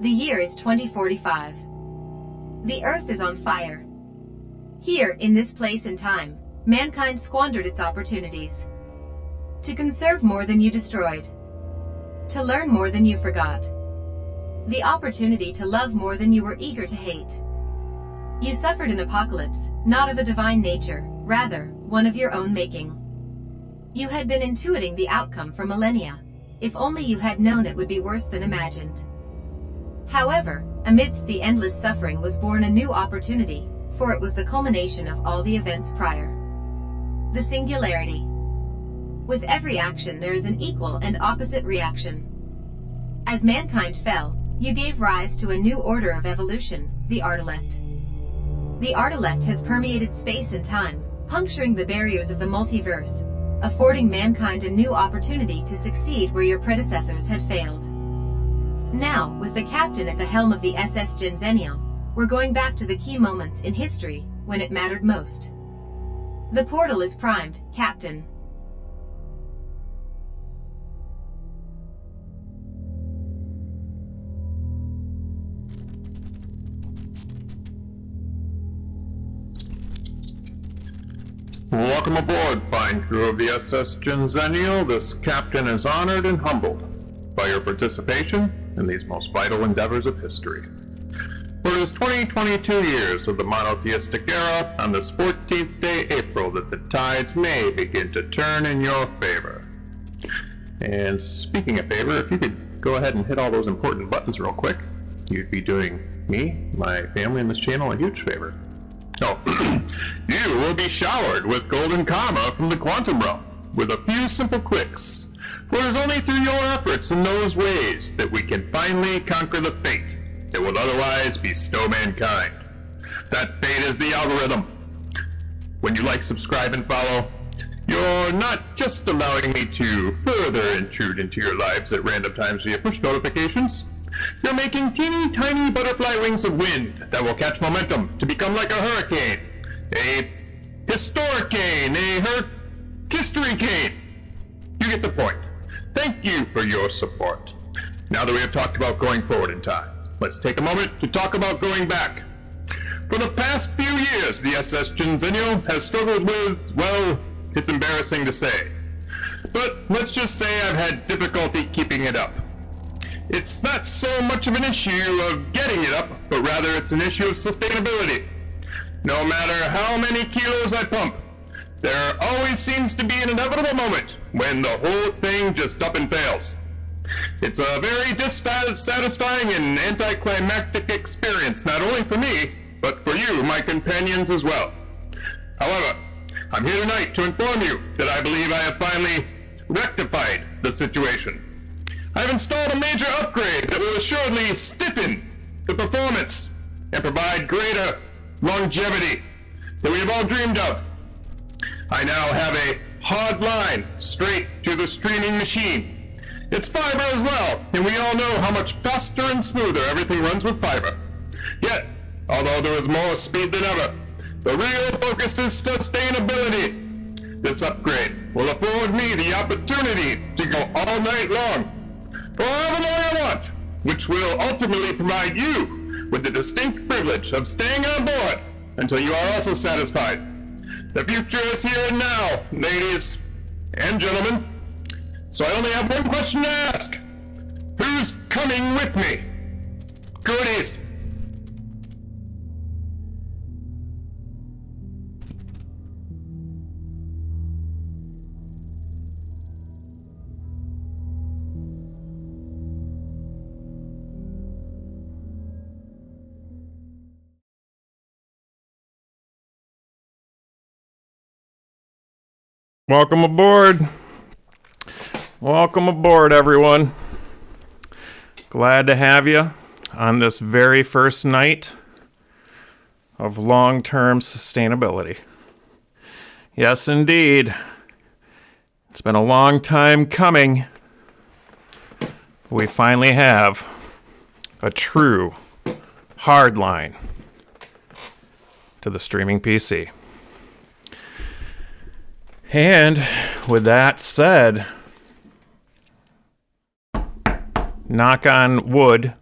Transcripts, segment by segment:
The year is 2045. The Earth is on fire. Here, in this place and time, mankind squandered its opportunities. To conserve more than you destroyed. To learn more than you forgot. The opportunity to love more than you were eager to hate. You suffered an apocalypse, not of a divine nature, rather, one of your own making. You had been intuiting the outcome for millennia. If only you had known it would be worse than imagined. However, amidst the endless suffering was born a new opportunity, for it was the culmination of all the events prior. The singularity. With every action there is an equal and opposite reaction. As mankind fell, you gave rise to a new order of evolution, the Artilect. The Artilect has permeated space and time, puncturing the barriers of the multiverse, affording mankind a new opportunity to succeed where your predecessors had failed. Now, with the captain at the helm of the SS Genzennial, we're going back to the key moments in history when it mattered most. The portal is primed, Captain. Welcome aboard, fine crew of the SS Genzennial. This captain is honored and humbled by your participation in these most vital endeavors of history. For it is 2022 years of the monotheistic era, on this 14th day April, that the tides may begin to turn in your favor. And speaking of favor, if you could go ahead and hit all those important buttons real quick, you'd be doing me, my family, and this channel a huge favor. So, you will be showered with golden karma from the quantum realm, with a few simple clicks. For it is only through your efforts in those ways that we can finally conquer the fate that will otherwise bestow mankind. That fate is the algorithm. When you like, subscribe, and follow, you're not just allowing me to further intrude into your lives at random times via push notifications. You're making teeny tiny butterfly wings of wind that will catch momentum to become like a hurricane, a historicane, a history cane. You get the point. Thank you for your support. Now that we have talked about going forward in time, let's take a moment to talk about going back. For the past few years, the SS Genzennial has struggled with, well, it's embarrassing to say, but let's just say I've had difficulty keeping it up. It's not so much of an issue of getting it up, but rather it's an issue of sustainability. No matter how many kilos I pump, there always seems to be an inevitable moment when the whole thing just up and fails. It's a very dissatisfying and anticlimactic experience, not only for me, but for you, my companions, as well. However, I'm here tonight to inform you that I believe I have finally rectified the situation. I've installed a major upgrade that will assuredly stiffen the performance and provide greater longevity that we have all dreamed of. I now have a hard line straight to the streaming machine. It's fiber as well, and we all know how much faster and smoother everything runs with fiber. Yet, although there is more speed than ever, the real focus is sustainability. This upgrade will afford me the opportunity to go all night long, for however long I want, which will ultimately provide you with the distinct privilege of staying on board until you are also satisfied. The future is here and now, ladies and gentlemen. So I only have one question to ask. Who's coming with me? Goodies. Welcome aboard. Welcome aboard, everyone. Glad to have you on this very first night of long-term sustainability. Yes, indeed. It's been a long time coming. We finally have a true hard line to the streaming PC. And with that said, knock on wood,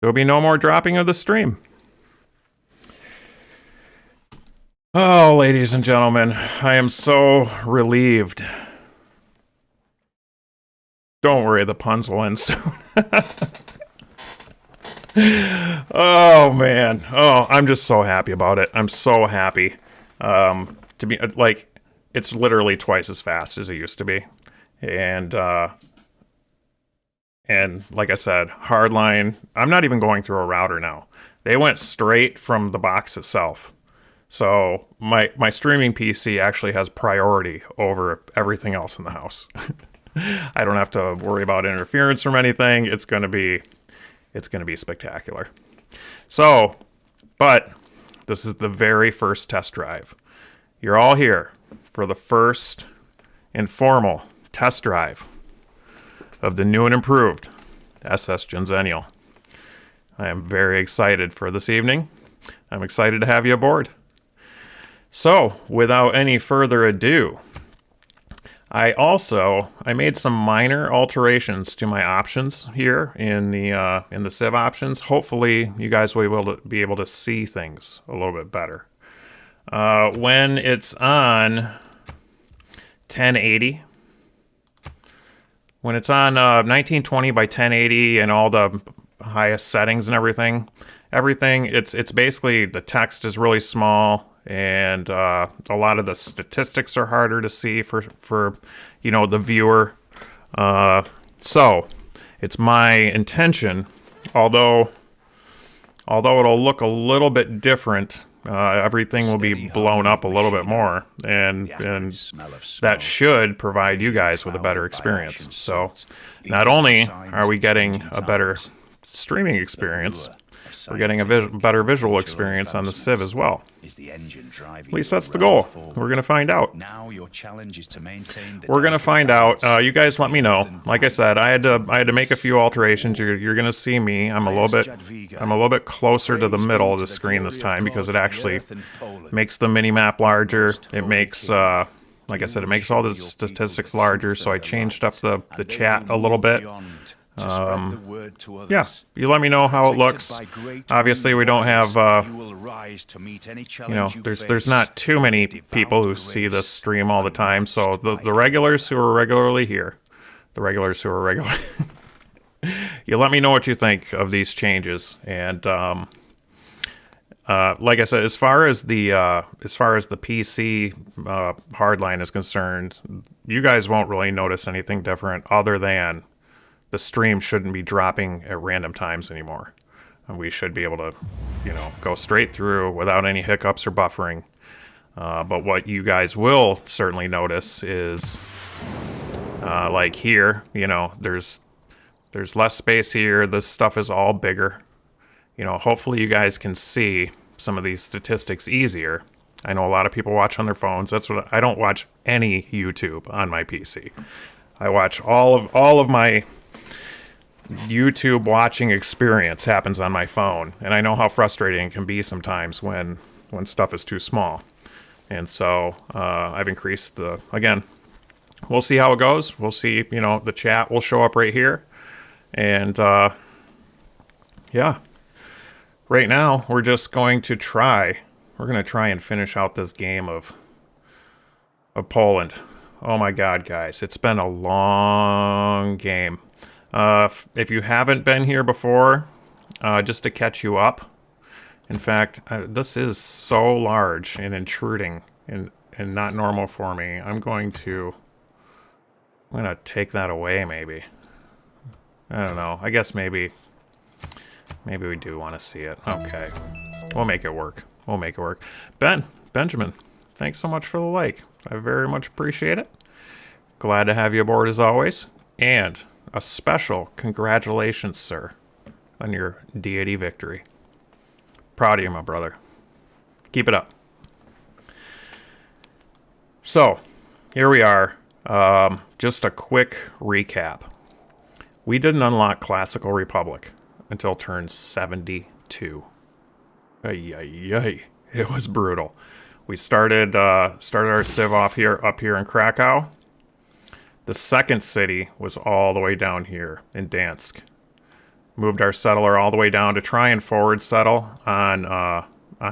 There'll be no more dropping of the stream. Oh, ladies and gentlemen, I am so relieved. Don't worry, the puns will end soon. Oh, man. Oh, I'm just so happy about it. I'm so happy. To be, like, it's literally twice as fast as it used to be. And like I said, hardline, I'm not even going through a router now. They went straight from the box itself. So my streaming PC actually has priority over everything else in the house. I don't have to worry about interference from anything. It's going to be spectacular. So, but this is the very first test drive. You're all here for the first informal test drive of the new and improved SS Genzennial. I am very excited for this evening. I'm excited to have you aboard. So, without any further ado, I made some minor alterations to my options here in the Civ options. Hopefully, you guys will be able to see things a little bit better. When it's on 1080, when it's on 1920 by 1080 and all the highest settings and everything, it's basically the text is really small. And a lot of the statistics are harder to see for the viewer. So it's my intention, although it'll look a little bit different, everything will be blown up a little bit more, and that should provide you guys with a better experience. So not only are we getting a better streaming experience, we're getting a better visual experience on the Civ as well. At least that's the goal. We're going to find out. We're going to find out. You guys let me know. Like I said, I had to make a few alterations. You're going to see me. I'm a little bit closer to the middle of the screen this time because it actually makes the mini map larger. It makes like I said, it makes all the statistics larger, so I changed up the chat a little bit. Yeah, you let me know how it looks. Obviously, we don't have, there's not too many people who see this stream all the time. So the regulars who are regularly here, you let me know what you think of these changes. And like I said, as far as the PC hardline is concerned, you guys won't really notice anything different other than the stream shouldn't be dropping at random times anymore. And we should be able to, go straight through without any hiccups or buffering. But what you guys will certainly notice is, like here, there's less space here. This stuff is all bigger. Hopefully you guys can see some of these statistics easier. I know a lot of people watch on their phones. I don't watch any YouTube on my PC. I watch all of my YouTube watching experience happens on my phone, and I know how frustrating it can be sometimes when stuff is too small. And so I've increased again, we'll see how it goes. We'll see, the chat will show up right here. And yeah, right now we're just going to try and finish out this game of Poland. Oh my God, guys, it's been a long game. If you haven't been here before, just to catch you up, in fact, this is so large and intruding and not normal for me. I'm going to take that away, maybe. I don't know. I guess maybe we do want to see it. Okay. We'll make it work. Benjamin, thanks so much for the like. I very much appreciate it. Glad to have you aboard as always. And a special congratulations, sir, on your deity victory. Proud of you, my brother. Keep it up. So, here we are. Just a quick recap. We didn't unlock Classical Republic until turn 72. Ay. It was brutal. We started our Civ up here in Krakow. The second city was all the way down here in Dansk. Moved our settler all the way down to try and forward settle on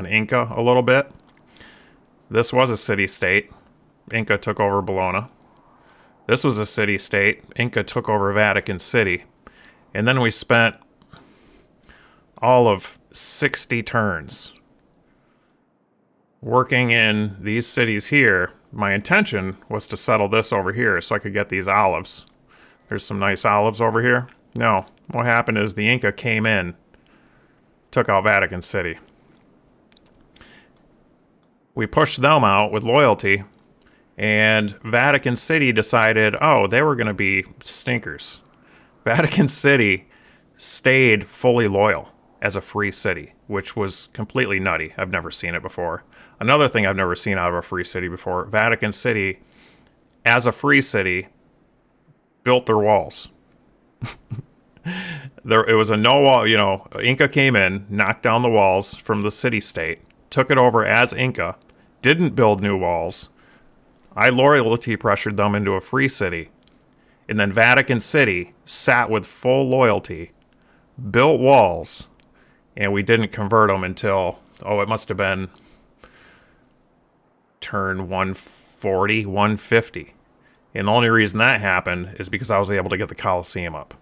Inca a little bit. This was a city-state. Inca took over Bologna. This was a city-state. Inca took over Vatican City. And then we spent all of 60 turns working in these cities here. My intention was to settle this over here so I could get these olives. There's some nice olives over here. No, what happened is the Inca came in, took out Vatican City. We pushed them out with loyalty, and Vatican City decided, oh, they were going to be stinkers. Vatican City stayed fully loyal as a free city, which was completely nutty. I've never seen it before. Another thing I've never seen out of a free city before, Vatican City, as a free city, built their walls. It was a no wall, you know, Inca came in, knocked down the walls from the city-state, took it over as Inca, didn't build new walls. I loyalty pressured them into a free city. And then Vatican City sat with full loyalty, built walls, and we didn't convert them until, it must have been turn 140, 150. And the only reason that happened is because I was able to get the Colosseum up.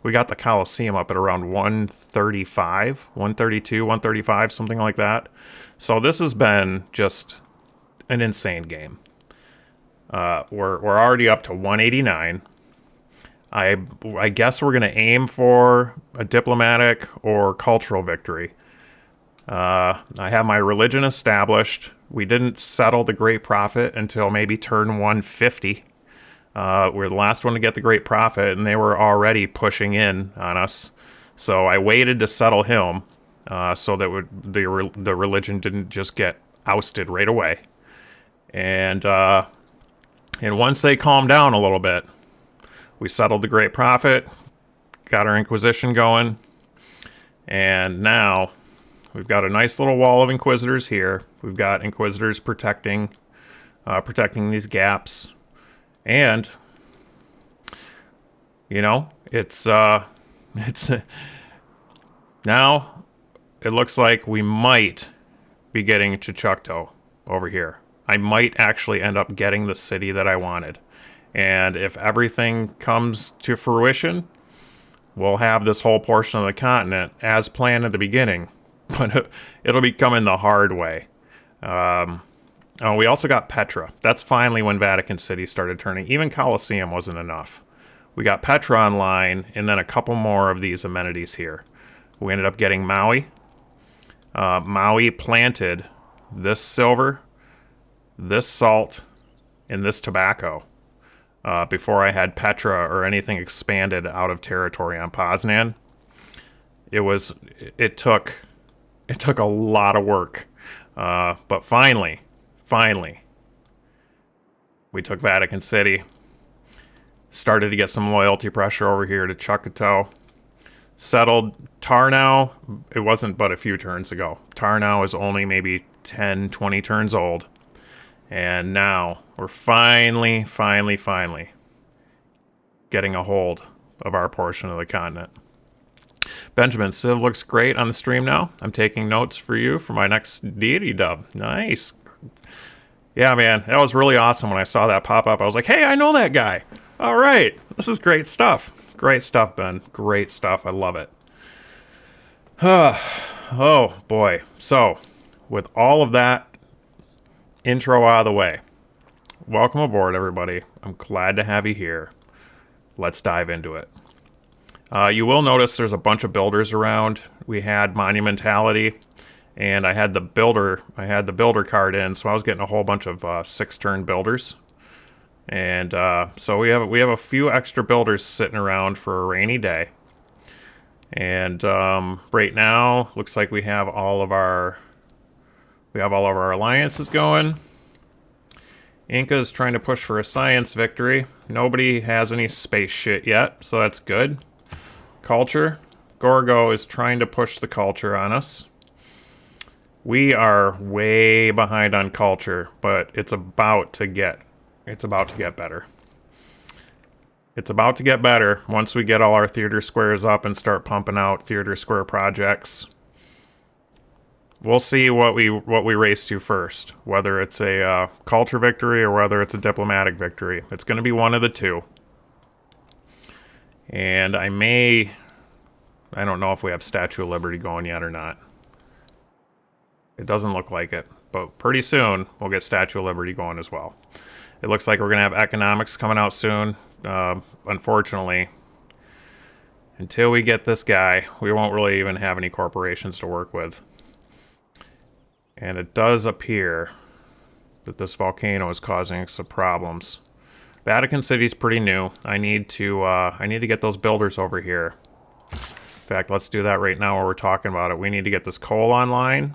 We got the Colosseum up at around 135, 132, 135, something like that. So this has been just an insane game. We're already up to 189. I guess we're going to aim for a diplomatic or cultural victory. I have my religion established. We didn't settle the Great Prophet until maybe turn 150. We're the last one to get the Great Prophet, and they were already pushing in on us. So I waited to settle him so that the religion didn't just get ousted right away. And once they calmed down a little bit, we settled the Great Prophet, got our Inquisition going, and now we've got a nice little wall of Inquisitors here. We've got Inquisitors protecting these gaps. And, you know, it's now it looks like we might be getting Chichukto over here. I might actually end up getting the city that I wanted. And if everything comes to fruition, we'll have this whole portion of the continent as planned at the beginning. But it'll be coming the hard way. We also got Petra. That's finally when Vatican City started turning. Even Colosseum wasn't enough. We got Petra online, and then a couple more of these amenities here. We ended up getting Maui. Maui planted this silver, this salt, and this tobacco before I had Petra or anything expanded out of territory on Poznan. It took a lot of work, but finally, we took Vatican City, started to get some loyalty pressure over here to Chukchato, settled Tarnow. It wasn't but a few turns ago. Tarnow is only maybe 10, 20 turns old. And now we're finally getting a hold of our portion of the continent. Benjamin, Civ looks great on the stream now. I'm taking notes for you for my next deity dub. Nice. Yeah, man, that was really awesome when I saw that pop up. I was like, hey, I know that guy. All right, this is great stuff. Great stuff, Ben. Great stuff. I love it. Oh, boy. So, with all of that intro out of the way, welcome aboard, everybody. I'm glad to have you here. Let's dive into it. You will notice there's a bunch of builders around. We had Monumentality, and I had the builder card in, so I was getting a whole bunch of 6-turn builders. And so we have a few extra builders sitting around for a rainy day. And right now, looks like we have all of our alliances going. Inca's trying to push for a science victory. Nobody has any space shit yet, so that's good. Culture. Gorgo is trying to push the culture on us. We are way behind on culture, but it's about to get better. It's about to get better once we get all our theater squares up and start pumping out theater square projects. We'll see what we race to first, whether it's a culture victory or whether it's a diplomatic victory. It's going to be one of the two. And I don't know if we have Statue of Liberty going yet or not. It doesn't look like it, but pretty soon we'll get Statue of Liberty going as well. It looks like we're going to have economics coming out soon. Unfortunately, until we get this guy, we won't really even have any corporations to work with. And it does appear that this volcano is causing some problems. Vatican City's pretty new. I need to get those builders over here. In fact, let's do that right now while we're talking about it. We need to get this coal online.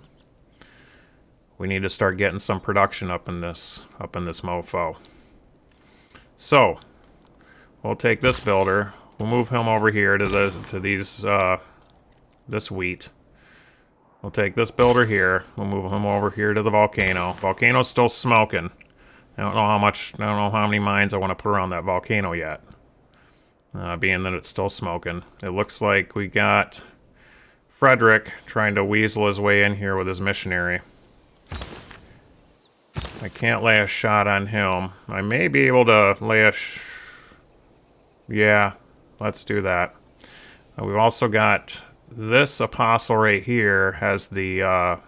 We need to start getting some production up in this mofo. So, we'll take this builder. We'll move him over here to this wheat. We'll take this builder here. We'll move him over here to the volcano. Volcano's still smoking. I don't know how many mines I want to put around that volcano yet. Being that it's still smoking. It looks like we got Frederick trying to weasel his way in here with his missionary. I can't lay a shot on him. I may be able to lay yeah, let's do that. We've also got this apostle right here has the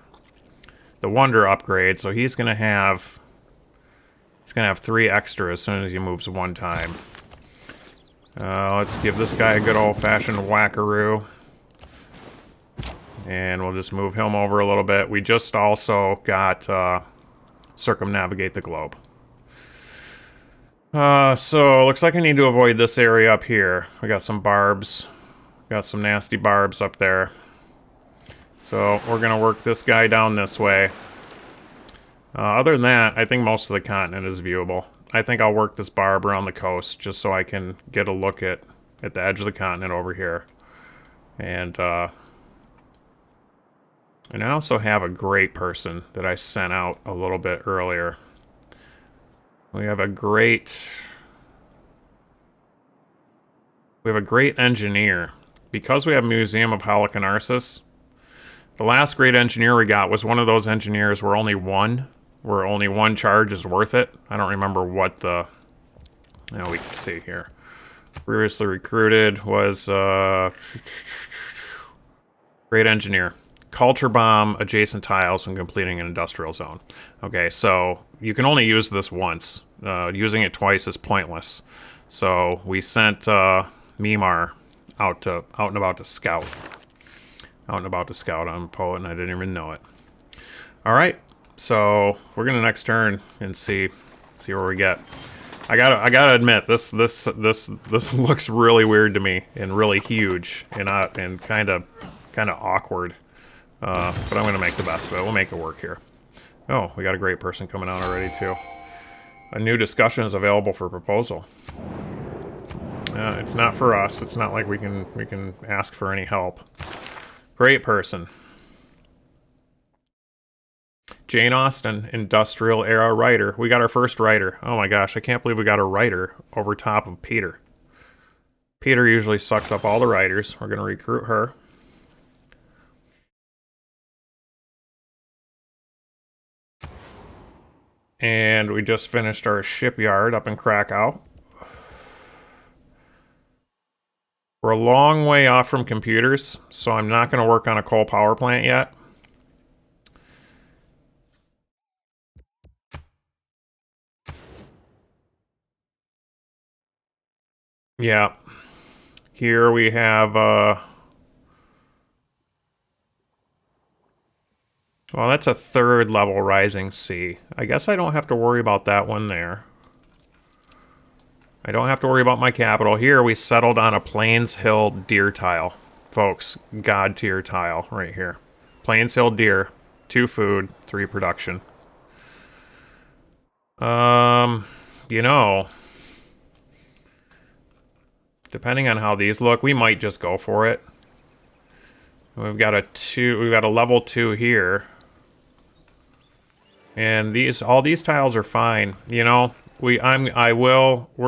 wonder upgrade, so he's gonna have 3 extra as soon as he moves one time. Let's give this guy a good old-fashioned whackaroo. And we'll just move him over a little bit. We just also got circumnavigate the globe. So it looks like I need to avoid this area up here. We got some barbs. Got some nasty barbs up there. So we're going to work this guy down this way. Other than that, I think most of the continent is viewable. I think I'll work this barb around the coast just so I can get a look at the edge of the continent over here. And I also have a great person that I sent out a little bit earlier. We have a great engineer. Because we have Museum of Halicarnassus, the last great engineer we got was one of those engineers where only one charge is worth it. I don't remember what the... we can see here. Previously recruited was... great engineer. Culture bomb adjacent tiles when completing an industrial zone. Okay, so you can only use this once. Using it twice is pointless. So we sent Mimar out and about to scout. I'm a poet and I didn't even know it. Alright, so we're gonna next turn and see where we get. I gotta admit, this looks really weird to me and really huge and kinda awkward. But I'm gonna make the best of it. We'll make it work here. Oh, we got a great person coming out already too. A new discussion is available for proposal. It's not for us. It's not like we can ask for any help. Great person. Jane Austen, industrial era writer. We got our first writer. Oh my gosh, I can't believe we got a writer over top of Peter. Peter usually sucks up all the writers. We're gonna recruit her. And we just finished our shipyard up in Krakow. We're a long way off from computers, so I'm not going to work on a coal power plant yet. Yeah. Here we have, well, that's a 3rd level rising sea. I guess I don't have to worry about that one there. I don't have to worry about my capital. Here we settled on a Plains Hill deer tile. Folks, god tier tile right here. Plains Hill deer. 2 food, 3 production. You know, depending on how these look, we might just go for it. We've got a level 2 here. And all these tiles are fine. You know, we're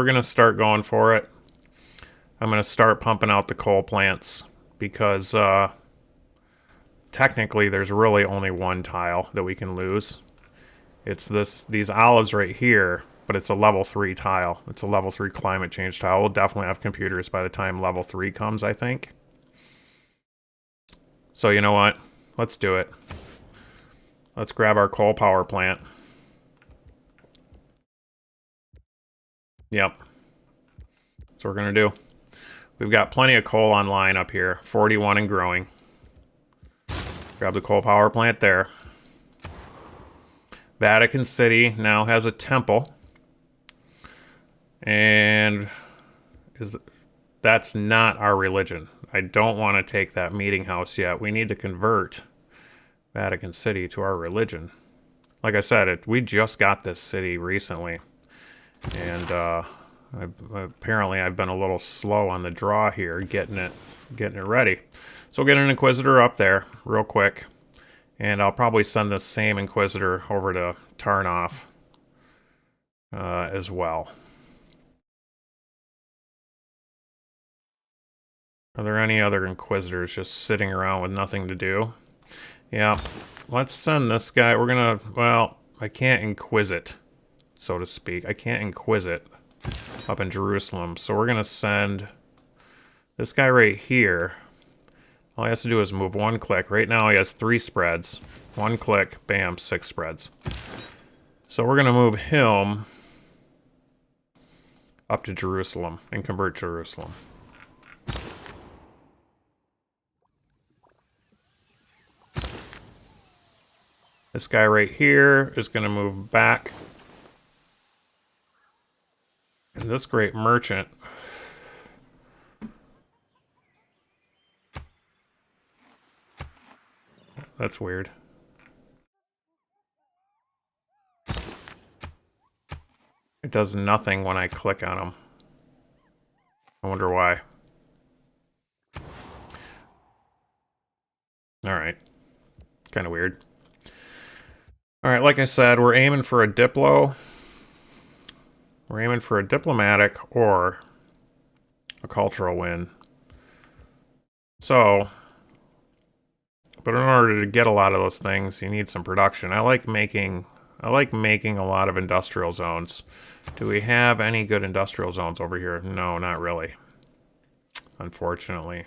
gonna start going for it. I'm going to start pumping out the coal plants because technically there's really only one tile that we can lose. It's these olives right here, but it's a level 3 tile. It's a level 3 climate change tile. We'll definitely have computers by the time level 3 comes, I think. So you know what? Let's do it. Let's grab our coal power plant. Yep. That's what we're going to do. We've got plenty of coal online up here. 41 and growing. Grab the coal power plant there. Vatican City now has a temple. And that's not our religion. I don't want to take that meeting house yet. We need to convert Vatican City to our religion. Like I said, we just got this city recently. And apparently I've been a little slow on the draw here, getting it ready. So we'll get an Inquisitor up there real quick. And I'll probably send this same Inquisitor over to Tarnoff as well. Are there any other Inquisitors just sitting around with nothing to do? Yeah, let's send this guy. We're gonna, well, I can't Inquisit, so to speak. I can't Inquisit up in Jerusalem. So we're gonna send this guy right here. All he has to do is move one click. Right now he has 3 spreads. One click, bam, 6 spreads. So we're going to move him up to Jerusalem and convert Jerusalem. This guy right here is going to move back. And this great merchant... That's weird. It does nothing when I click on him. I wonder why. Alright. Kind of weird. Alright, like I said, we're aiming for a Diplo. We're aiming for a diplomatic or a cultural win. So... But in order to get a lot of those things, you need some production. I like making a lot of industrial zones. Do we have any good industrial zones over here? No, not really. Unfortunately.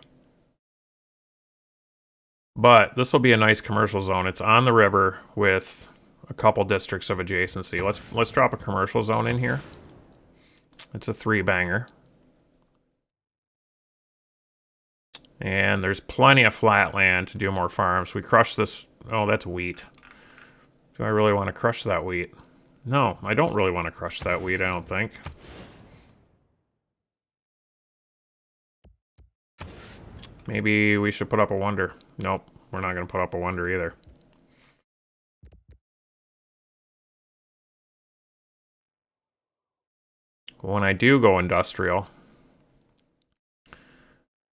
But this will be a nice commercial zone. It's on the river with a couple districts of adjacency. Let's drop a commercial zone in here. It's a 3-banger. And there's plenty of flat land to do more farms. We crush this... Oh, that's wheat. Do I really want to crush that wheat? No, I don't really want to crush that wheat, I don't think. Maybe we should put up a wonder. Nope, we're not going to put up a wonder either. When I do go industrial...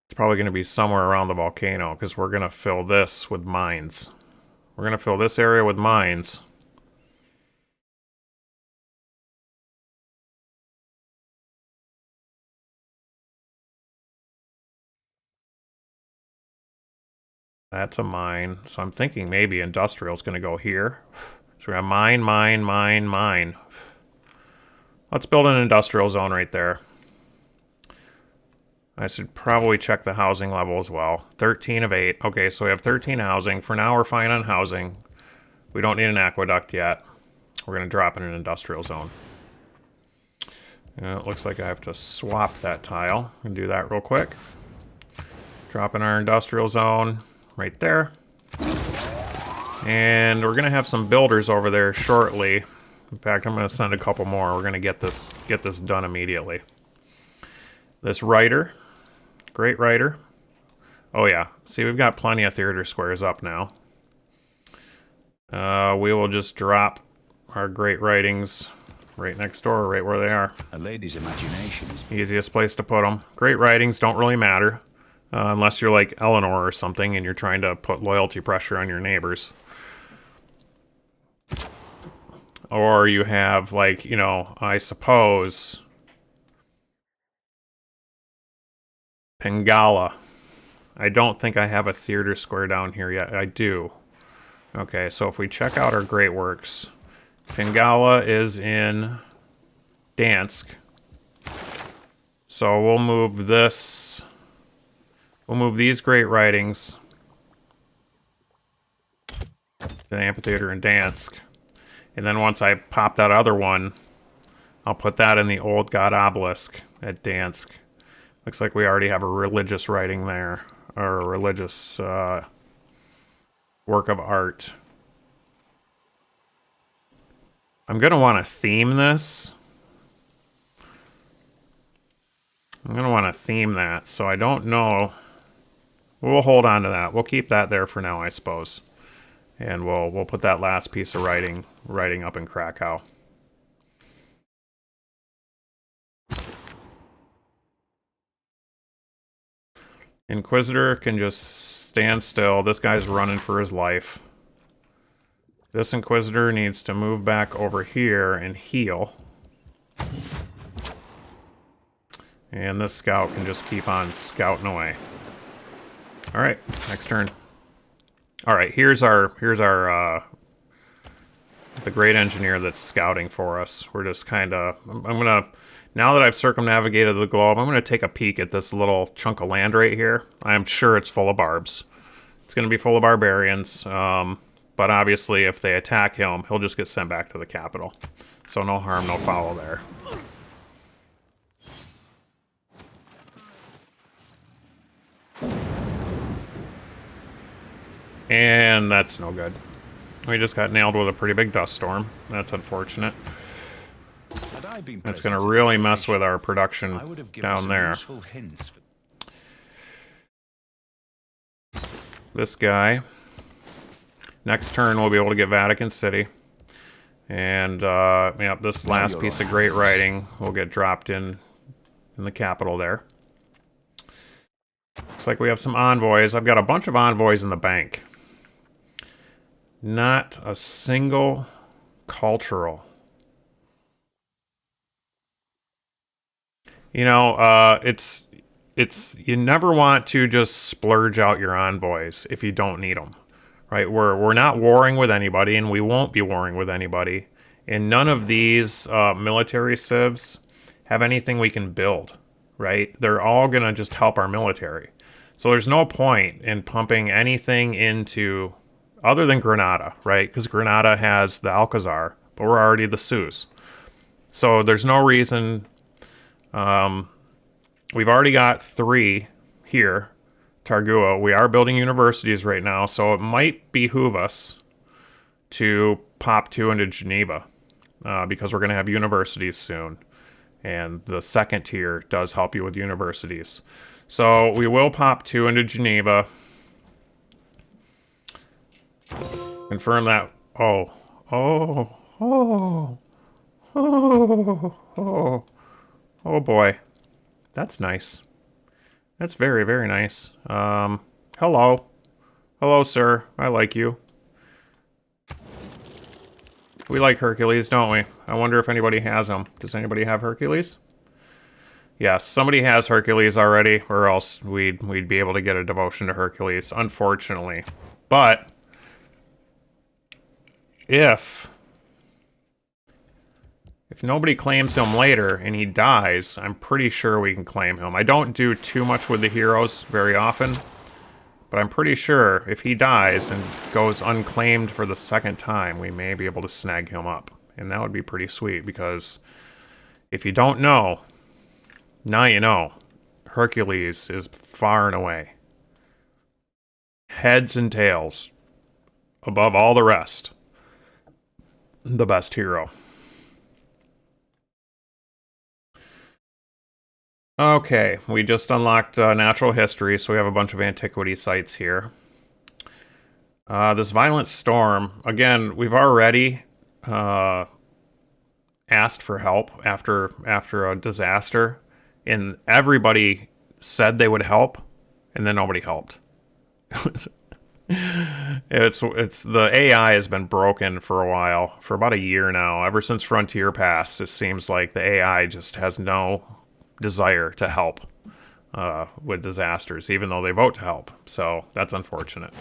It's probably going to be somewhere around the volcano, because we're going to fill this with mines. We're going to fill this area with mines. That's a mine. So I'm thinking maybe industrial is going to go here. So we have mine, mine, mine, mine. Let's build an industrial zone right there. I should probably check the housing level as well. 13 of 8. Okay, so we have 13 housing. For now, we're fine on housing. We don't need an aqueduct yet. We're going to drop in an industrial zone. It looks like I have to swap that tile. And do that real quick. Drop in our industrial zone right there. And we're going to have some builders over there shortly. In fact, I'm going to send a couple more. We're going to get this done immediately. This writer. Great writer. Oh yeah. See, we've got plenty of theater squares up now. We will just drop our great writings right next door, right where they are. A lady's imagination. Easiest place to put them. Great writings don't really matter. Unless you're like Eleanor or something and you're trying to put loyalty pressure on your neighbors. Or you have, like, you know, I suppose... Pingala. I don't think I have a theater square down here yet. I do. Okay, so if we check out our Great Works, Pingala is in Dansk. So we'll move this. We'll move these great writings to the amphitheater in Dansk. And then once I pop that other one, I'll put that in the Old God Obelisk at Dansk. Looks like we already have a religious writing there, or a religious work of art. I'm going to want to theme this. I'm going to want to theme that, so I don't know. We'll hold on to that. We'll keep that there for now, I suppose. And we'll put that last piece of writing up in Krakow. Inquisitor can just stand still. This guy's running for his life. This Inquisitor needs to move back over here and heal. And this scout can just keep on scouting away. Alright, next turn. Alright, here's our the great engineer that's scouting for us. We're just kinda now that I've circumnavigated the globe, I'm gonna take a peek at this little chunk of land right here. I'm sure it's full of barbs. It's gonna be full of barbarians. But obviously if they attack him, he'll just get sent back to the capital. So no harm, no foul there. And that's no good. We just got nailed with a pretty big dust storm. That's unfortunate. That's going to really mess with our production down there. This guy. Next turn we'll be able to get Vatican City. And, yeah, this last piece of great writing will get dropped in the capital there. Looks like we have some envoys. I've got a bunch of envoys in the bank. Not a single cultural. You know, it's you never want to just splurge out your envoys if you don't need them, right? We're not warring with anybody, and we won't be warring with anybody. And none of these military civs have anything we can build, right? They're all gonna just help our military. So there's no point in pumping anything into other than Granada, right? Because Granada has the Alcazar, but we're already the Sus. So there's no reason. We've already got 3 here, Targua. We are building universities right now, so it might behoove us to pop 2 into Geneva, because we're going to have universities soon. And the second tier does help you with universities. So we will pop 2 into Geneva. Confirm that. Oh boy. That's nice. That's very, very nice. Hello. Hello, sir. I like you. We like Hercules, don't we? I wonder if anybody has them. Does anybody have Hercules? Yes, somebody has Hercules already, or else we'd be able to get a devotion to Hercules, unfortunately. But if nobody claims him later and he dies, I'm pretty sure we can claim him. I don't do too much with the heroes very often, but I'm pretty sure if he dies and goes unclaimed for the second time, we may be able to snag him up. And that would be pretty sweet, because if you don't know, now you know. Hercules is far and away, heads and tails, above all the rest, the best hero. Okay, we just unlocked natural history, so we have a bunch of antiquity sites here. This violent storm, again, we've already asked for help after a disaster, and everybody said they would help, and then nobody helped. It's the AI has been broken for a while, for about a year now. Ever since Frontier Pass, it seems like the AI just has no desire to help. with disasters, even though they vote to help. So that's unfortunate.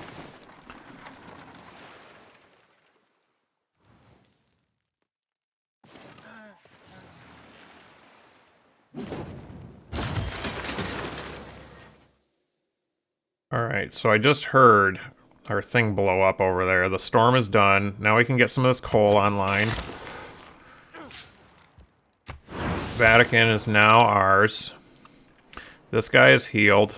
Alright, so I just heard our thing blow up over there. The storm is done. Now we can get some of this coal online. Vatican is now ours. This guy is healed.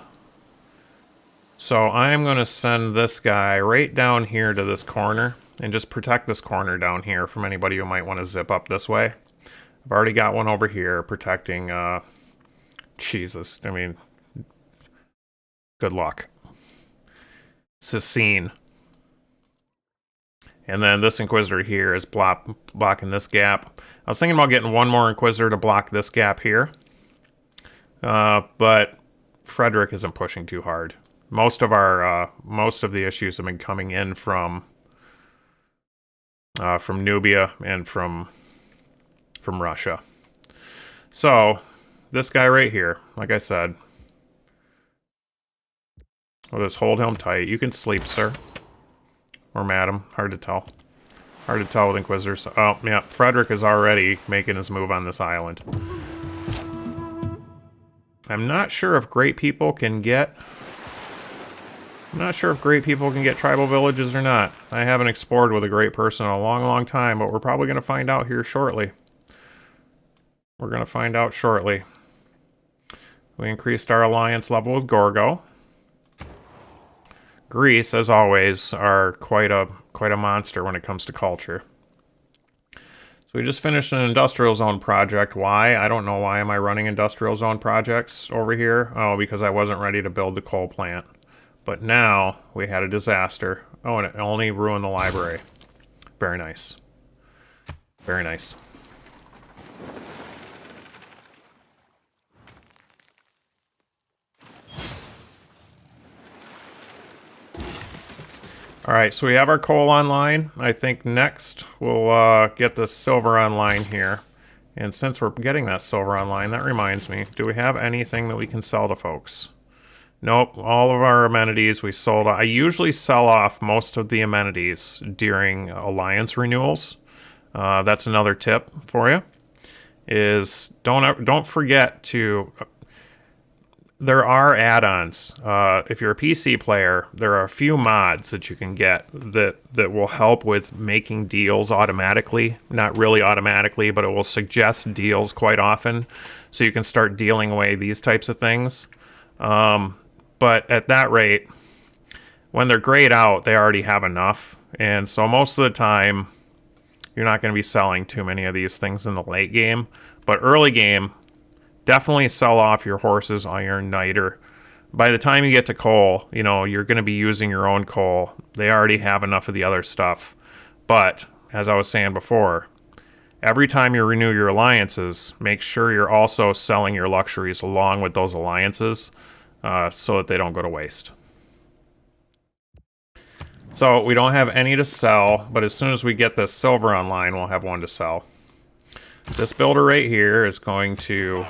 So I'm going to send this guy right down here to this corner and just protect this corner down here from anybody who might want to zip up this way. I've already got one over here protecting, Jesus, I mean, good luck. Cecine. And then this Inquisitor here is blocking this gap. I was thinking about getting one more Inquisitor to block this gap here. But Frederick isn't pushing too hard. Most of the issues have been coming in from Nubia and from Russia. So this guy right here, like I said, we'll just hold him tight. You can sleep, sir. Or madam. Hard to tell. Hard to tell with Inquisitors. Oh, yeah. Frederick is already making his move on this island. I'm not sure if great people can get... I'm not sure if great people can get tribal villages or not. I haven't explored with a great person in a long, long time, but we're probably going to find out here shortly. We're going to find out shortly. We increased our alliance level with Gorgo. Greece, as always, are quite a monster when it comes to culture. So we just finished an industrial zone project. Why? I don't know. Why am I running industrial zone projects over here? Oh, because I wasn't ready to build the coal plant. But now we had a disaster. Oh, and it only ruined the library. Very nice. Very nice. Alright, so we have our coal online. I think next we'll get the silver online here. And since we're getting that silver online, that reminds me, do we have anything that we can sell to folks? Nope, all of our amenities we sold. I usually sell off most of the amenities during alliance renewals. That's another tip for you. Is don't forget to... There are add-ons. If you're a PC player, there are a few mods that you can get that will help with making deals automatically. Not really automatically, but it will suggest deals quite often. So you can start dealing away these types of things. But at that rate, when they're grayed out, they already have enough. And so most of the time, you're not going to be selling too many of these things in the late game. But early game... Definitely sell off your horses, iron, niter. By the time you get to coal, you know, you're going to be using your own coal. They already have enough of the other stuff. But, as I was saying before, every time you renew your alliances, make sure you're also selling your luxuries along with those alliances so that they don't go to waste. So, we don't have any to sell, but as soon as we get this silver online, we'll have one to sell. This builder right here is going to...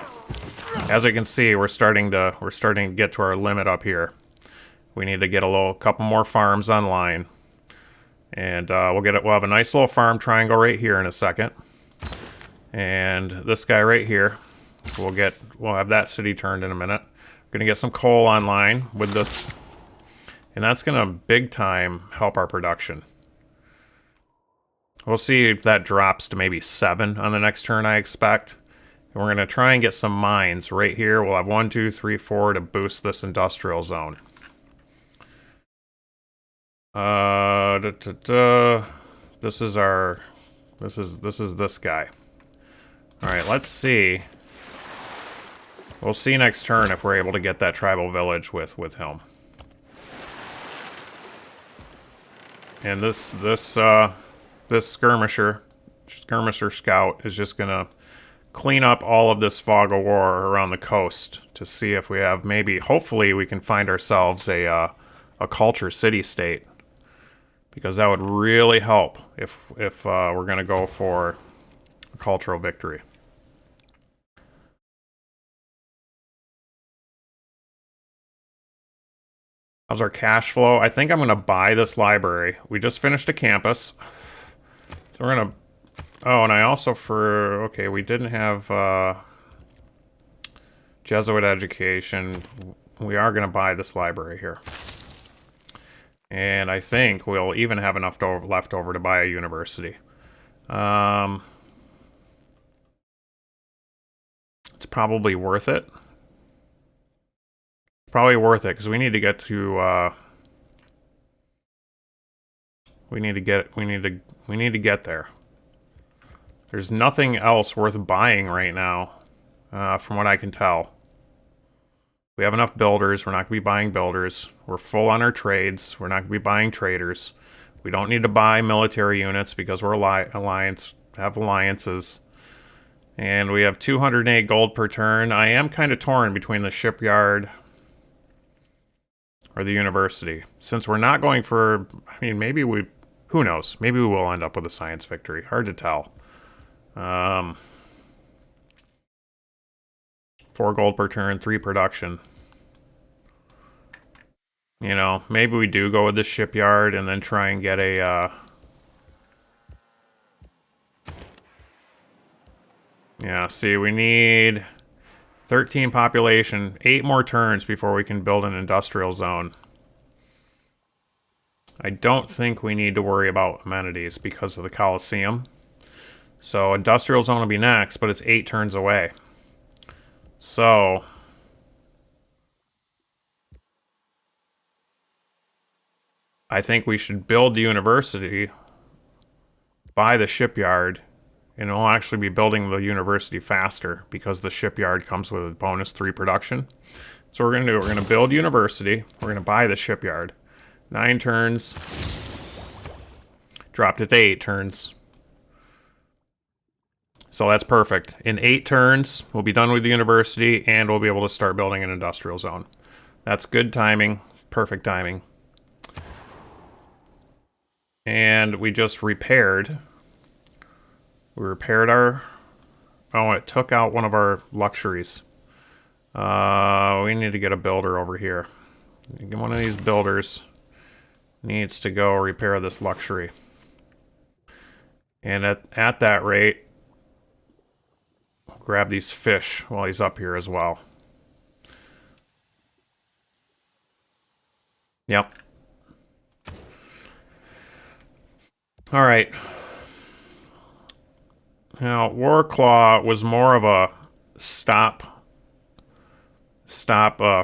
As you can see, we're starting to get to our limit up here. We need to get a couple more farms online, and we'll have a nice little farm triangle right here in a second. And this guy right here, we'll have that city turned in a minute. We're gonna get some coal online with this, and that's gonna big time help our production. We'll see if that drops to maybe 7 on the next turn, I expect. And we're going to try and get some mines right here. We'll have 1, 2, 3, 4 to boost this industrial zone. This is our... This is this guy. Alright, let's see. We'll see next turn if we're able to get that tribal village with him. And this skirmisher scout is just gonna clean up all of this fog of war around the coast to see if we have hopefully we can find ourselves a culture city-state, because that would really help if we're gonna go for a cultural victory. How's our cash flow? I think I'm going to buy this library. We just finished a campus. So we're going to... Oh, and I also okay, we didn't have Jesuit education. We are going to buy this library here. And I think we'll even have enough left over to buy a university. It's probably worth it. Probably worth it because we need to get to we need to get there. There's nothing else worth buying right now, from what I can tell. We have enough builders. We're not going to be buying builders. We're full on our trades. We're not going to be buying traders. We don't need to buy military units because we're have alliances. And we have 208 gold per turn. I am kind of torn between the shipyard or the university. Since we're not going for... I mean, maybe we... Who knows? Maybe we will end up with a science victory. Hard to tell. 4 gold per turn, 3 production. You know, maybe we do go with the shipyard and then try and get a... Yeah, see, we need 13 population, 8 more turns before we can build an industrial zone. I don't think we need to worry about amenities because of the Colosseum. So industrial zone will be next, but it's 8 turns away. So I think we should build the university, buy the shipyard, and we'll actually be building the university faster because the shipyard comes with a bonus 3 production. So what we're going to do, we're going to build university, we're going to buy the shipyard. 9 turns, dropped it to 8 turns. So that's perfect. In 8 turns, we'll be done with the university and we'll be able to start building an industrial zone. That's good timing, perfect timing. And we just repaired. We repaired our... Oh, it took out one of our luxuries. We need to get a builder over here. One of these builders needs to go repair this luxury. And at that rate, grab these fish while he's up here as well. Yep. All right. Now, Warclaw was more of a stop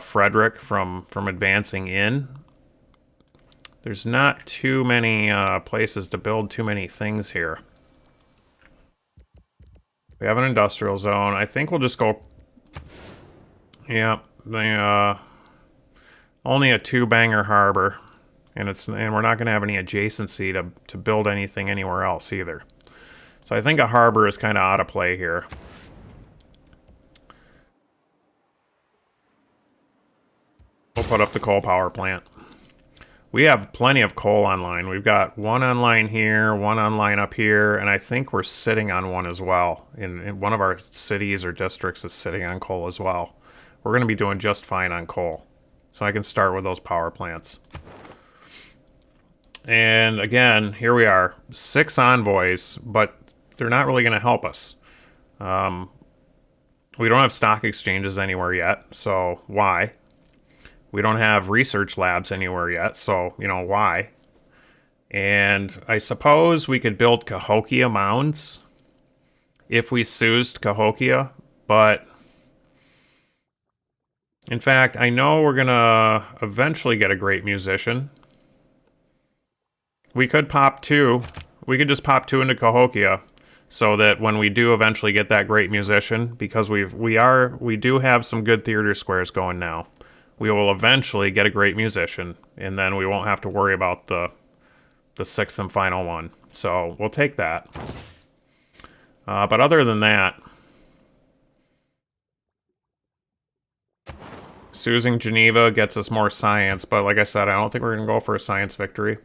Frederick from advancing in. There's not too many places to build too many things here. We have an industrial zone. I think we'll just go... Yeah, only a 2-banger harbor. And we're not going to have any adjacency to build anything anywhere else either. So I think a harbor is kind of out of play here. We'll put up the coal power plant. We have plenty of coal online. We've got 1 online here, 1 online up here, and I think we're sitting on 1 as well. In one of our cities or districts is sitting on coal as well. We're going to be doing just fine on coal. So I can start with those power plants. And again, here we are. 6 envoys, but they're not really going to help us. We don't have stock exchanges anywhere yet, so why? We don't have research labs anywhere yet, so, you know, why? And I suppose we could build Cahokia mounds if we seized Cahokia, but in fact, I know we're going to eventually get a great musician. We could pop 2. We could just pop 2 into Cahokia so that when we do eventually get that great musician, because we do have some good theater squares going now. We will eventually get a great musician, and then we won't have to worry about the 6th and final one. So we'll take that. But other than that, Susan Geneva gets us more science, but like I said, I don't think we're gonna go for a science victory.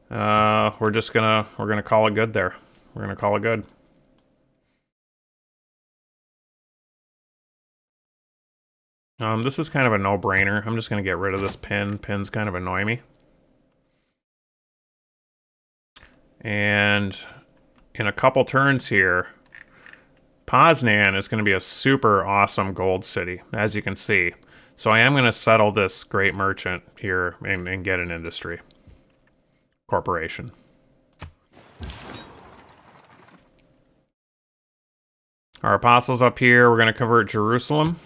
We're gonna call it good there. We're gonna call it good. This is kind of a no-brainer. I'm just going to get rid of this pin. Pins kind of annoy me. And in a couple turns here, Poznan is going to be a super awesome gold city, as you can see. So I am going to settle this great merchant here and get an industry corporation. Our apostles up here, we're going to convert Jerusalem.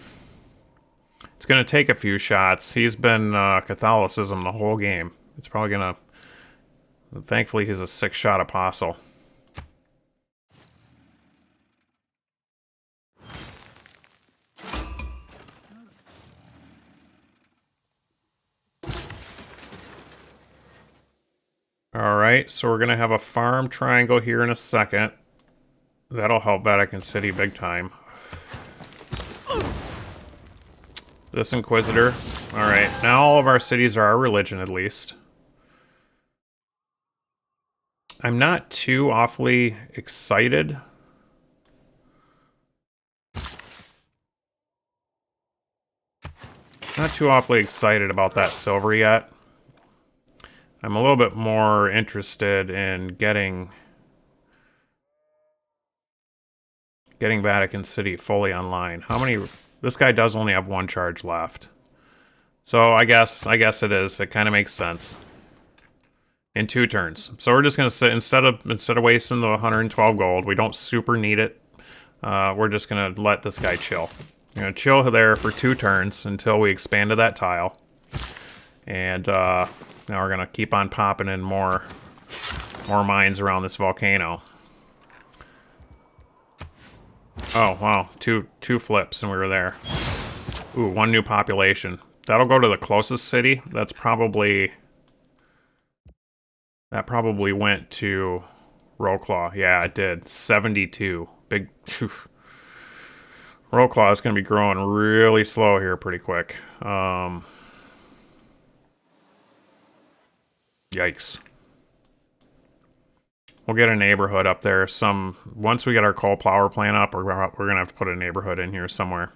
It's going to take a few shots. He's been Catholicism the whole game. It's probably going to... Thankfully, he's a 6-shot apostle. Alright, so we're going to have a farm triangle here in a second. That'll help Vatican City big time. This Inquisitor. Alright, now all of our cities are our religion, at least. I'm not too awfully excited. Not too awfully excited about that silver yet. I'm a little bit more interested in getting Vatican City fully online. How many... This guy does only have 1 charge left. So I guess it is. It kind of makes sense. In 2 turns. So we're just going to sit, instead of wasting the 112 gold, we don't super need it. We're just going to let this guy chill. We're going to chill there for 2 turns until we expanded that tile. And now we're going to keep on popping in more mines around this volcano. Oh, wow. Two flips and we were there. Ooh, 1 new population. That'll go to the closest city. That probably went to Rowclaw. Yeah, it did. 72. Big... Phew. Rowclaw is going to be growing really slow here pretty quick. Yikes. We'll get a neighborhood up there. Once we get our coal power plant up, we're gonna have to put a neighborhood in here somewhere.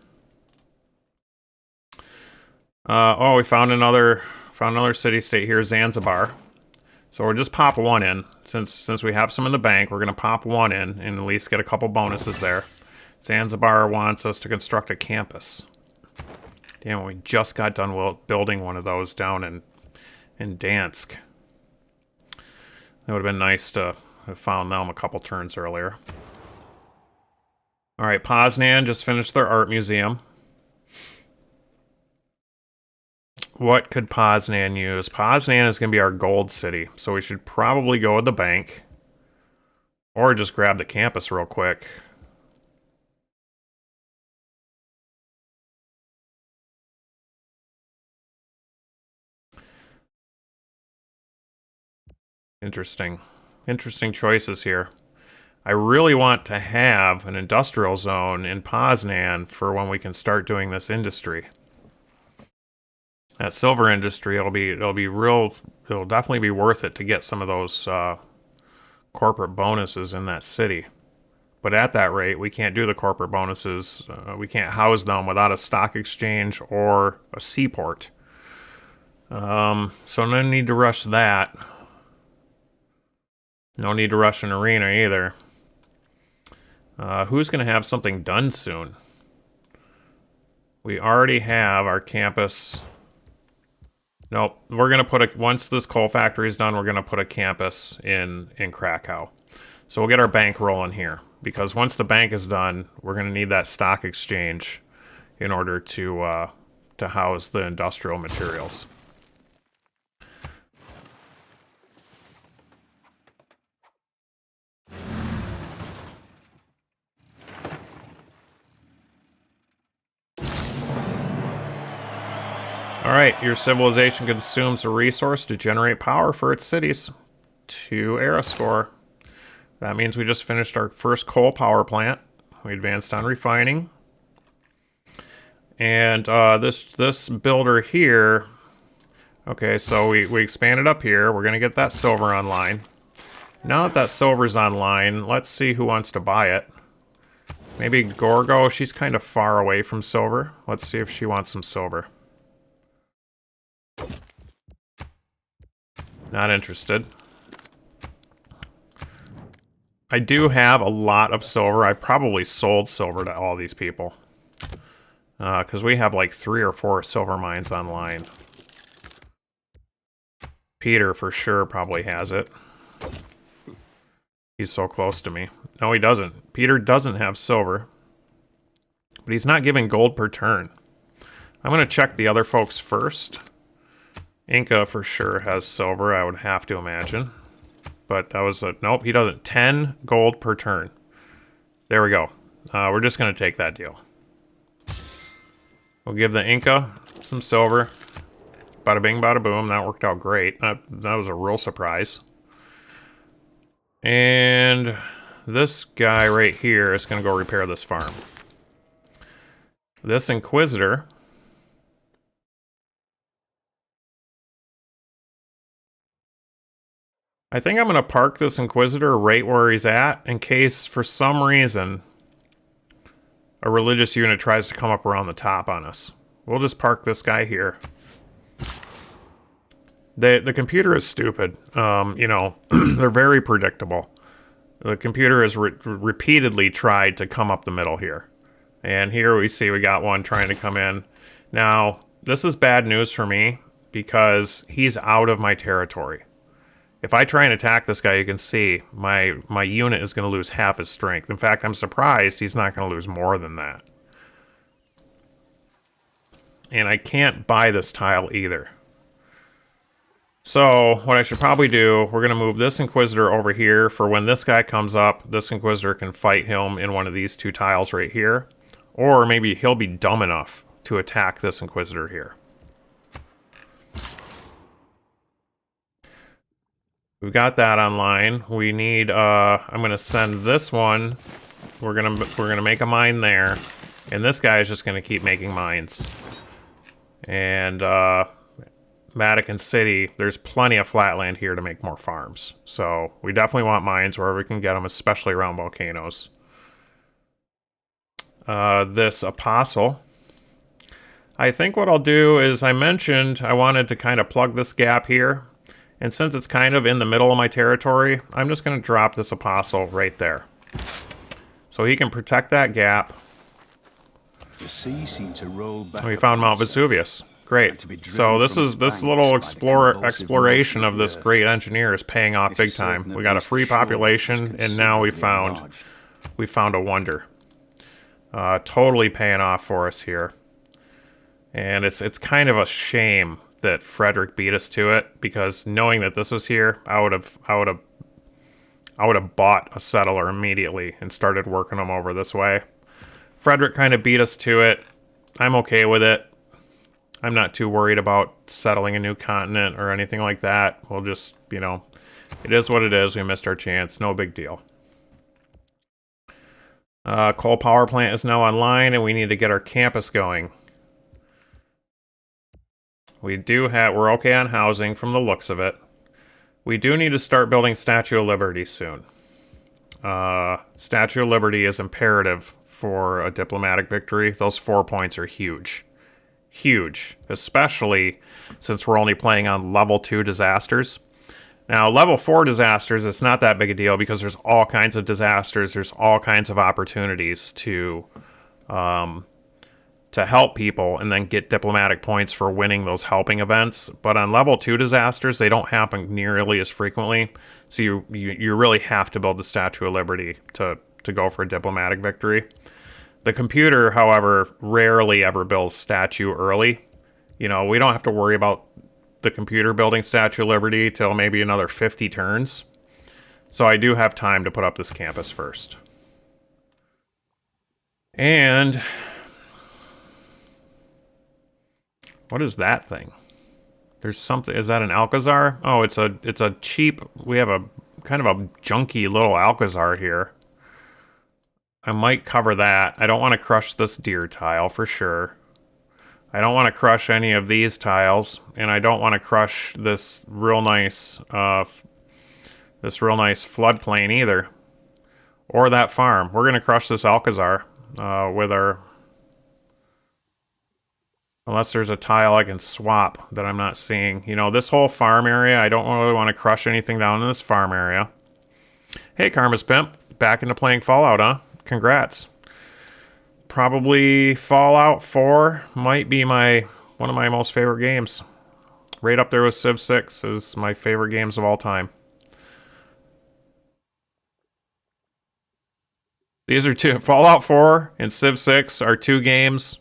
Oh, we found another city-state here, Zanzibar. So we'll just pop 1 in. Since we have some in the bank, we're gonna pop 1 in and at least get a couple bonuses there. Zanzibar wants us to construct a campus. Damn, we just got done building one of those down in Dansk. It would have been nice to have found them a couple turns earlier. Alright, Poznan just finished their art museum. What could Poznan use? Poznan is going to be our gold city, so we should probably go with the bank. Or just grab the campus real quick. Interesting. Interesting choices here. I really want to have an industrial zone in Poznan for when we can start doing this industry. That silver industry, it'll definitely be worth it to get some of those corporate bonuses in that city. But at that rate, we can't do the corporate bonuses. We can't house them without a stock exchange or a seaport. So no need to rush that. No need to rush an arena either. Who's going to have something done soon? We already have our campus. Nope. We're going to put once this coal factory is done, we're going to put a campus in Krakow. So we'll get our bank rolling here. Because once the bank is done, we're going to need that stock exchange in order to house the industrial materials. Alright, your civilization consumes a resource to generate power for its cities. 2 era score. That means we just finished our first coal power plant. We advanced on refining. And this builder here... Okay, so we expanded up here. We're going to get that silver online. Now that silver's online, let's see who wants to buy it. Maybe Gorgo, she's kind of far away from silver. Let's see if she wants some silver. Not interested. I do have a lot of silver. I probably sold silver to all these people. Because we have like 3 or 4 silver mines online. Peter for sure probably has it. He's so close to me. No, he doesn't. Peter doesn't have silver. But he's not giving gold per turn. I'm going to check the other folks first. Inca for sure has silver, I would have to imagine. But that was a... Nope, he doesn't. 10 gold per turn. There we go. We're just going to take that deal. We'll give the Inca some silver. Bada bing, bada boom. That worked out great. That was a real surprise. And this guy right here is going to go repair this farm. This Inquisitor... I think I'm going to park this Inquisitor right where he's at in case, for some reason, a religious unit tries to come up around the top on us. We'll just park this guy here. The computer is stupid. You know, they're very predictable. The computer has repeatedly tried to come up the middle here. And here we see we got one trying to come in. Now, this is bad news for me because he's out of my territory. If I try and attack this guy, you can see my unit is going to lose half his strength. In fact, I'm surprised he's not going to lose more than that. And I can't buy this tile either. So, what I should probably do, we're going to move this Inquisitor over here for when this guy comes up, this Inquisitor can fight him in one of these 2 tiles right here. Or maybe he'll be dumb enough to attack this Inquisitor here. We've got that online. We need, I'm going to send this one. We're gonna make a mine there. And this guy is just going to keep making mines. And, Vatican City, there's plenty of flatland here to make more farms. So, we definitely want mines wherever we can get them, especially around volcanoes. This Apostle. I think what I'll do is, I mentioned I wanted to kind of plug this gap here. And since it's kind of in the middle of my territory, I'm just going to drop this Apostle right there. So he can protect that gap. The sea seemed to roll back. And we found Mount Vesuvius. Great. So this little exploration of this great engineer is paying off big time. We got a free population, and now we found a wonder. Totally paying off for us here. And it's kind of a shame that Frederick beat us to it, because knowing that this was here, I would have bought a settler immediately and started working them over this way. Frederick kind of beat us to it. I'm okay with it. I'm not too worried about settling a new continent or anything like that. We'll just, you know, it is what it is. We missed our chance. No big deal. Coal power plant is now online, and we need to get our campus going. We're okay on housing from the looks of it. We do need to start building Statue of Liberty soon. Statue of Liberty is imperative for a diplomatic victory. Those 4 points are huge. Huge. Especially since we're only playing on level 2 disasters. Now, level 4 disasters, it's not that big a deal because there's all kinds of disasters. There's all kinds of opportunities to help people and then get diplomatic points for winning those helping events. But on level 2 disasters, they don't happen nearly as frequently. So you really have to build the Statue of Liberty to go for a diplomatic victory. The computer, however, rarely ever builds statue early. You know, we don't have to worry about the computer building Statue of Liberty till maybe another 50 turns. So I do have time to put up this campus first. And what is that thing? There's something. Is that an Alcazar? Oh, it's a cheap. We have a kind of a junky little Alcazar here. I might cover that. I don't want to crush this deer tile for sure. I don't want to crush any of these tiles, and I don't want to crush this real nice floodplain either, or that farm. We're gonna crush this Alcazar. with our... Unless there's a tile I can swap that I'm not seeing. You know, this whole farm area, I don't really want to crush anything down in this farm area. Hey, Karma's Pimp. Back into playing Fallout, huh? Congrats. Probably Fallout 4 might be one of my most favorite games. Right up there with Civ 6 is my favorite games of all time. These are two. Fallout 4 and Civ 6 are two games.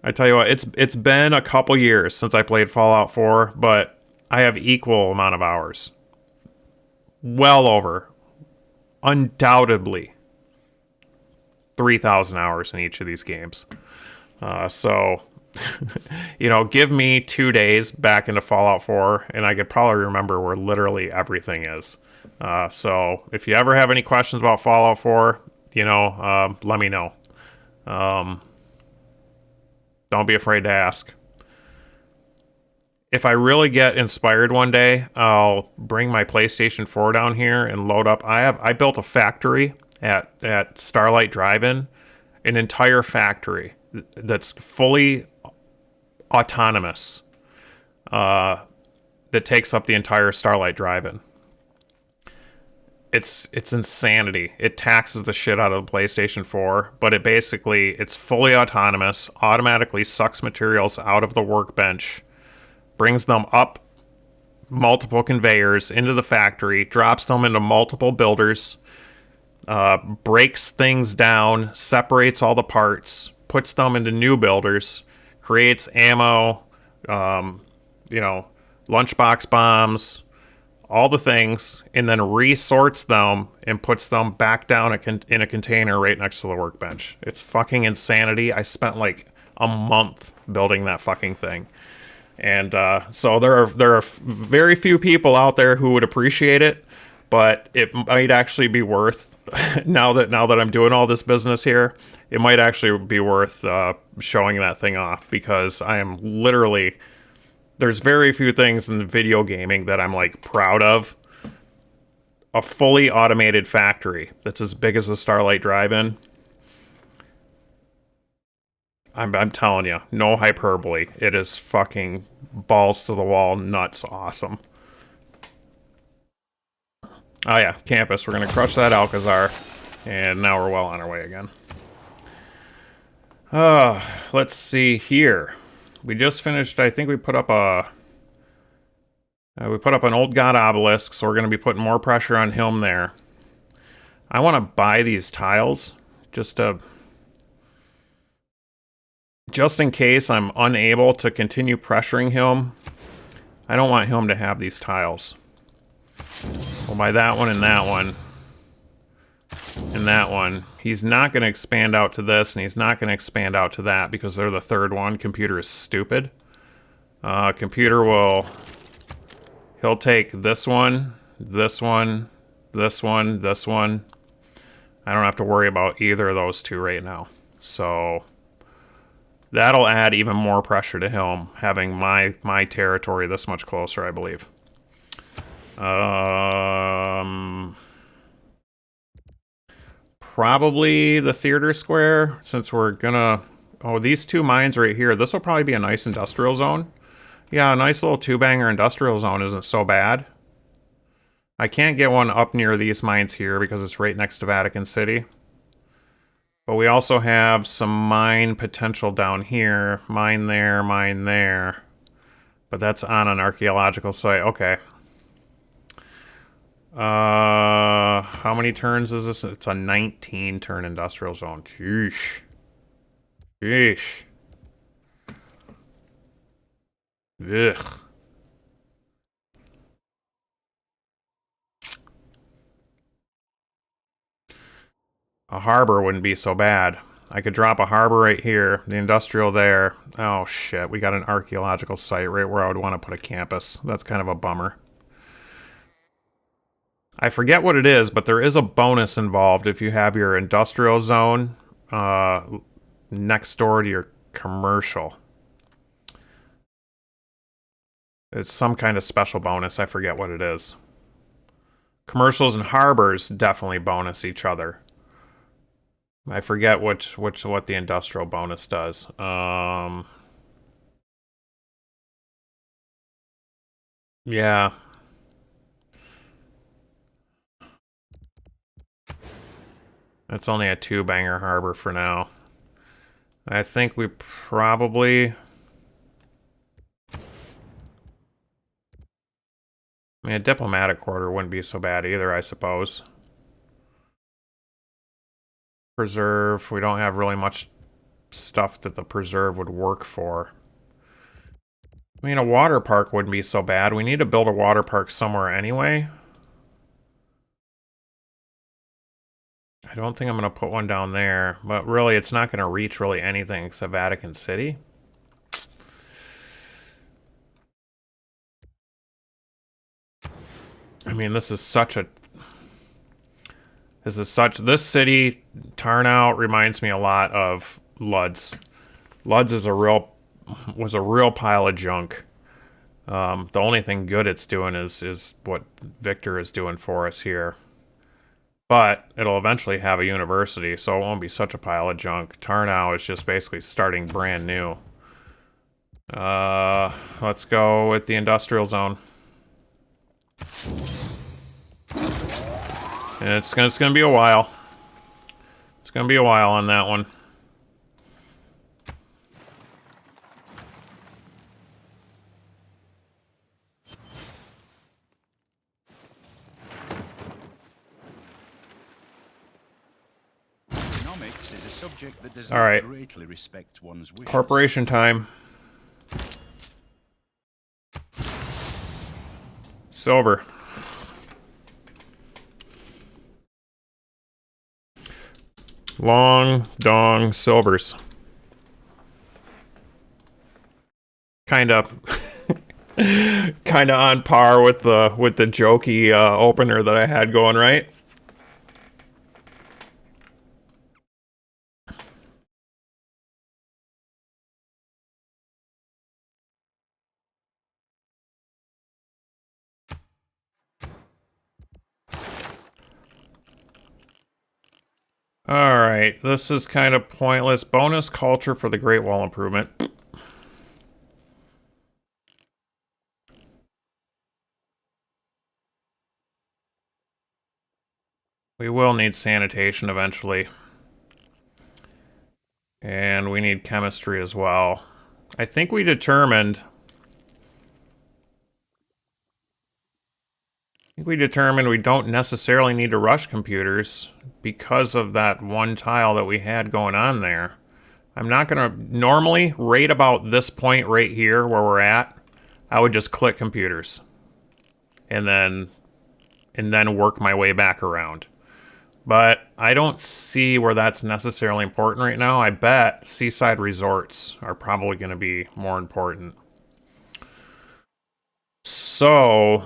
I tell you what, it's been a couple years since I played Fallout 4, but I have equal amount of hours. Well over. Undoubtedly. 3,000 hours in each of these games. So, you know, give me 2 days back into Fallout 4, and I could probably remember where literally everything is. So, if you ever have any questions about Fallout 4, you know, let me know. Don't be afraid to ask. If I really get inspired one day, I'll bring my PlayStation 4 down here and load up. I built a factory at Starlight Drive-In, an entire factory that's fully autonomous, that takes up the entire Starlight Drive-In. It's insanity. It taxes the shit out of the PlayStation 4, but it's fully autonomous, automatically sucks materials out of the workbench, brings them up multiple conveyors into the factory, drops them into multiple builders, breaks things down, separates all the parts, puts them into new builders, creates ammo, lunchbox bombs, all the things, and then resorts them and puts them back down in a container right next to the workbench. It's fucking insanity. I spent like a month building that fucking thing. And so there are very few people out there who would appreciate it, but it might actually be worth, now that I'm doing all this business here, it might actually be worth showing that thing off, because I am literally... There's very few things in video gaming that I'm like proud of. A fully automated factory that's as big as a Starlight Drive-In. I'm telling you, no hyperbole. It is fucking balls to the wall, nuts, awesome. Oh yeah, campus. We're gonna crush that Alcazar, and now we're well on our way again. Let's see here. We just finished, I think we put up an Old God obelisk, so we're going to be putting more pressure on him there. I want to buy these tiles, just in case I'm unable to continue pressuring him. I don't want him to have these tiles. We'll buy that one and that one. And that one. He's not going to expand out to this, and he's not going to expand out to that, because they're the third one. Computer is stupid. Computer will... He'll take this one, this one, this one, this one. I don't have to worry about either of those two right now. So... that'll add even more pressure to him, having my territory this much closer, I believe. Probably the theater square, since we're gonna... Oh, these two mines right here. This will probably be a nice industrial zone. Yeah, a nice little two-banger industrial zone isn't so bad. I can't get one up near these mines here because it's right next to Vatican City. But we also have some mine potential down here. Mine there, mine there. But that's on an archaeological site. Okay. How many turns is this? It's a 19-turn industrial zone. Sheesh. Sheesh. Ugh. A harbor wouldn't be so bad. I could drop a harbor right here, the industrial there. Oh shit, we got an archaeological site right where I would want to put a campus. That's kind of a bummer. I forget what it is, but there is a bonus involved if you have your industrial zone next door to your commercial. It's some kind of special bonus. I forget what it is. Commercials and harbors definitely bonus each other. I forget what the industrial bonus does. Yeah. It's only a 2-banger harbor for now. I think we probably... I mean, a diplomatic quarter wouldn't be so bad either, I suppose. Preserve. We don't have really much stuff that the preserve would work for. I mean, a water park wouldn't be so bad. We need to build a water park somewhere anyway. I don't think I'm going to put one down there, but really it's not going to reach really anything except Vatican City. I mean, this city, Tarnow, reminds me a lot of Lutz. Lutz is was a real pile of junk. The only thing good it's doing is what Victor is doing for us here. But it'll eventually have a university, so it won't be such a pile of junk. Tarnow is just basically starting brand new. Let's go with the industrial zone. And it's gonna be a while. It's gonna be a while on that one. Economics is a subject that does All right. not greatly respect one's wishes. Corporation time. Silver. Long dong silvers. Kinda on par with the jokey opener that I had going, right? Alright, this is kind of pointless. Bonus culture for the Great Wall improvement. We will need sanitation eventually. And we need chemistry as well. I think we determined... we don't necessarily need to rush computers because of that one tile that we had going on there. I'm not going to... normally, right about this point right here where we're at, I would just click computers. And then work my way back around. But I don't see where that's necessarily important right now. I bet seaside resorts are probably going to be more important. So...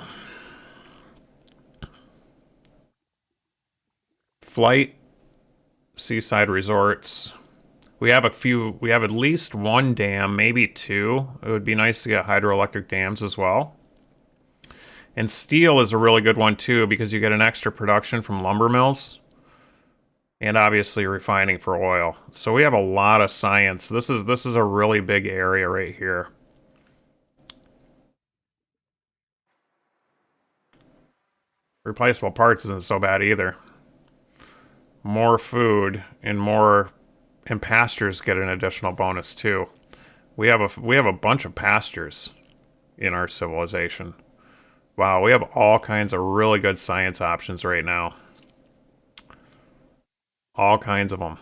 flight, seaside resorts. We have at least one dam, maybe two. It would be nice to get hydroelectric dams as well. And steel is a really good one too, because you get an extra production from lumber mills. And obviously refining for oil. So we have a lot of science. This is a really big area right here. Replaceable parts isn't so bad either. More food and pastures get an additional bonus too. We have a bunch of pastures in our civilization. Wow, we have all kinds of really good science options right now. All kinds of them.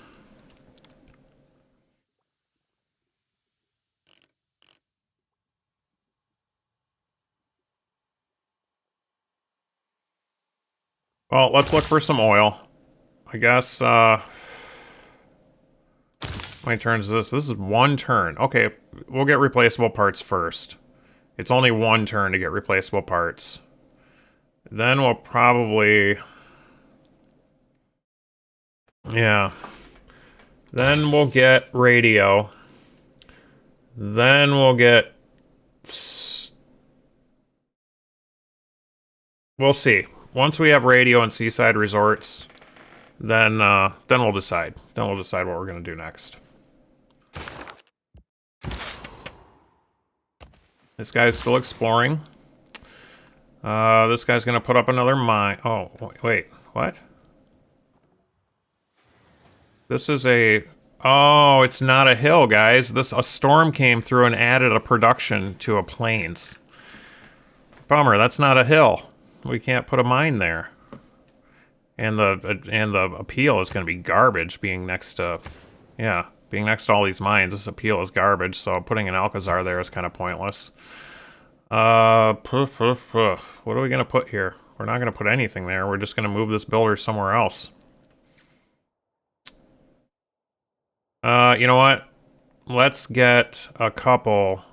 Well, let's look for some oil. I guess, how many turns is this? This is one turn. Okay, we'll get replaceable parts first. It's only one turn to get replaceable parts. Then we'll probably... yeah. Then we'll get radio. Then we'll get... we'll see. Once we have radio and seaside resorts, then we'll decide. then we'll decide what we're going to do next. This guy's still exploring. This guy's going to put up another mine. Oh, wait. What? This is a... Oh, it's not a hill, guys. A storm came through and added a production to a plains. Bummer, that's not a hill. We can't put a mine there. And the appeal is going to be garbage being next to... Yeah, being next to all these mines. This appeal is garbage, so putting an Alcazar there is kind of pointless. What are we going to put here? We're not going to put anything there. We're just going to move this builder somewhere else. You know what? Let's get a couple...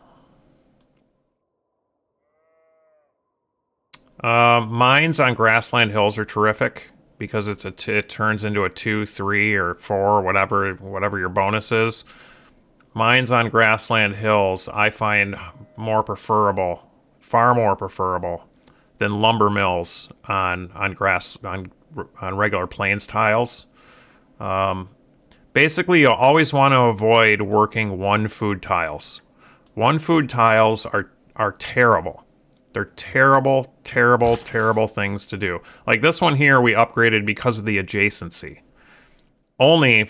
mines on grassland hills are terrific because it turns into a 2, 3, or 4, whatever your bonus is. Mines on grassland hills I find more preferable, far more preferable than lumber mills on regular plains tiles. Basically, you'll always want to avoid working one food tiles. One food tiles are terrible. They're terrible, terrible, terrible things to do. Like this one here, we upgraded because of the adjacency. We only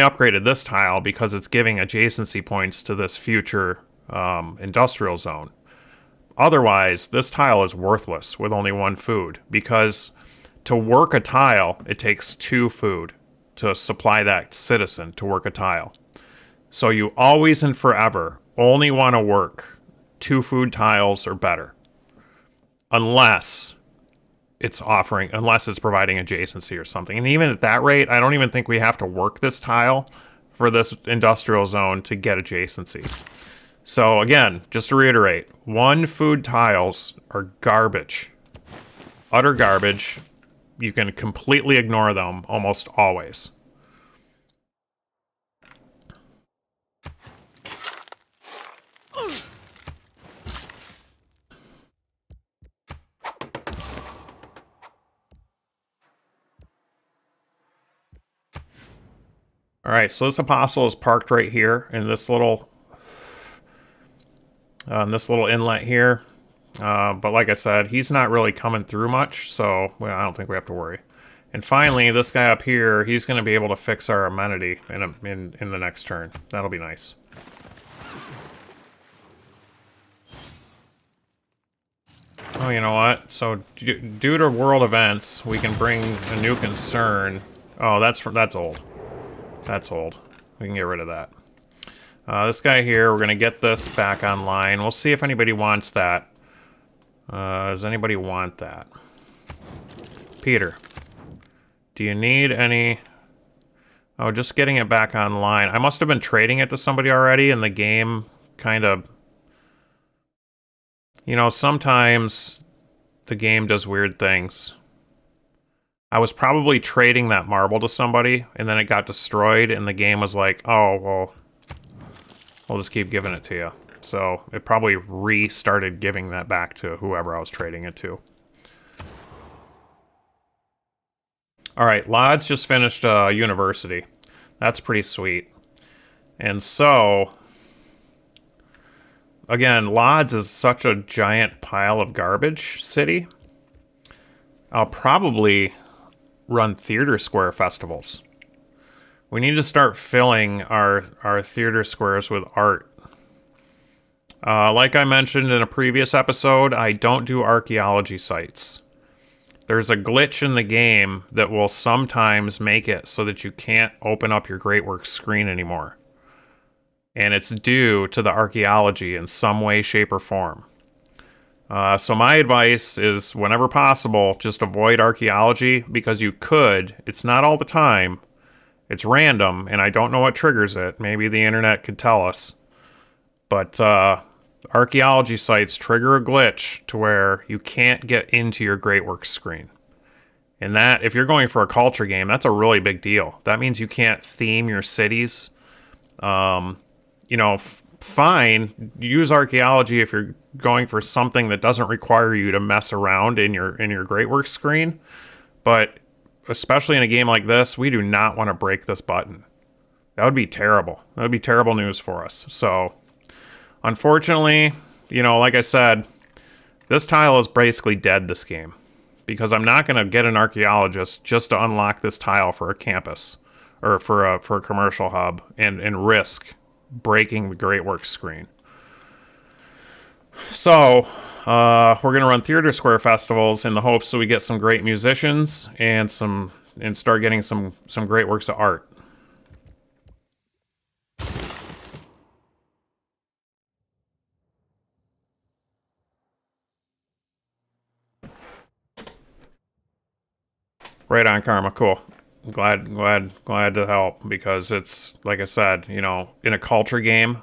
upgraded this tile because it's giving adjacency points to this future industrial zone. Otherwise, this tile is worthless with only one food because to work a tile, it takes 2 food to supply that citizen to work a tile. So you always and forever only want to work 2 food tiles or better. Unless it's providing adjacency or something. And even at that rate, I don't even think we have to work this tile for this industrial zone to get adjacency. So again, just to reiterate, 1 food tiles are garbage. Utter garbage. You can completely ignore them almost always. All right, so this apostle is parked right here in this little inlet here. But like I said, he's not really coming through much, so I don't think we have to worry. And finally, this guy up here, he's going to be able to fix our amenity in the next turn. That'll be nice. Oh, you know what? So due to world events, we can bring a new concern. Oh, that's old. That's old. We can get rid of that. This guy here, we're going to get this back online. We'll see if anybody wants that. Does anybody want that? Peter, do you need any... Oh, just getting it back online. I must have been trading it to somebody already, and the game kind of... You know, sometimes the game does weird things. I was probably trading that marble to somebody, and then it got destroyed, and the game was like, oh, well, we'll just keep giving it to you. So it probably restarted giving that back to whoever I was trading it to. All right, Lodz just finished university. That's pretty sweet. And so, again, Lodz is such a giant pile of garbage city. I'll probably run theater square festivals. We need to start filling our theater squares with art. Like I mentioned in a previous episode, I don't do archaeology sites. There's a glitch in the game that will sometimes make it so that you can't open up your Greatworks screen anymore. And it's due to the archaeology in some way, shape, or form. So my advice is, whenever possible, just avoid archaeology, because you could. It's not all the time. It's random, and I don't know what triggers it. Maybe the internet could tell us. But archaeology sites trigger a glitch to where you can't get into your Greatworks screen. And that, if you're going for a culture game, that's a really big deal. That means you can't theme your cities. You know, fine, use archaeology if you're going for something that doesn't require you to mess around in your Greatworks screen. But especially in a game like this, we do not want to break this button. That would be terrible. That would be terrible news for us. So, unfortunately, like I said, this tile is basically dead this game. Because I'm not going to get an archaeologist just to unlock this tile for a campus. Or for a commercial hub. And risk breaking the Great Works screen. So, we're going to run Theater Square festivals in the hopes that we get some great musicians and start getting some great works of art. Right on, Karma. Cool. Glad to help, because it's, like I said, in a culture game,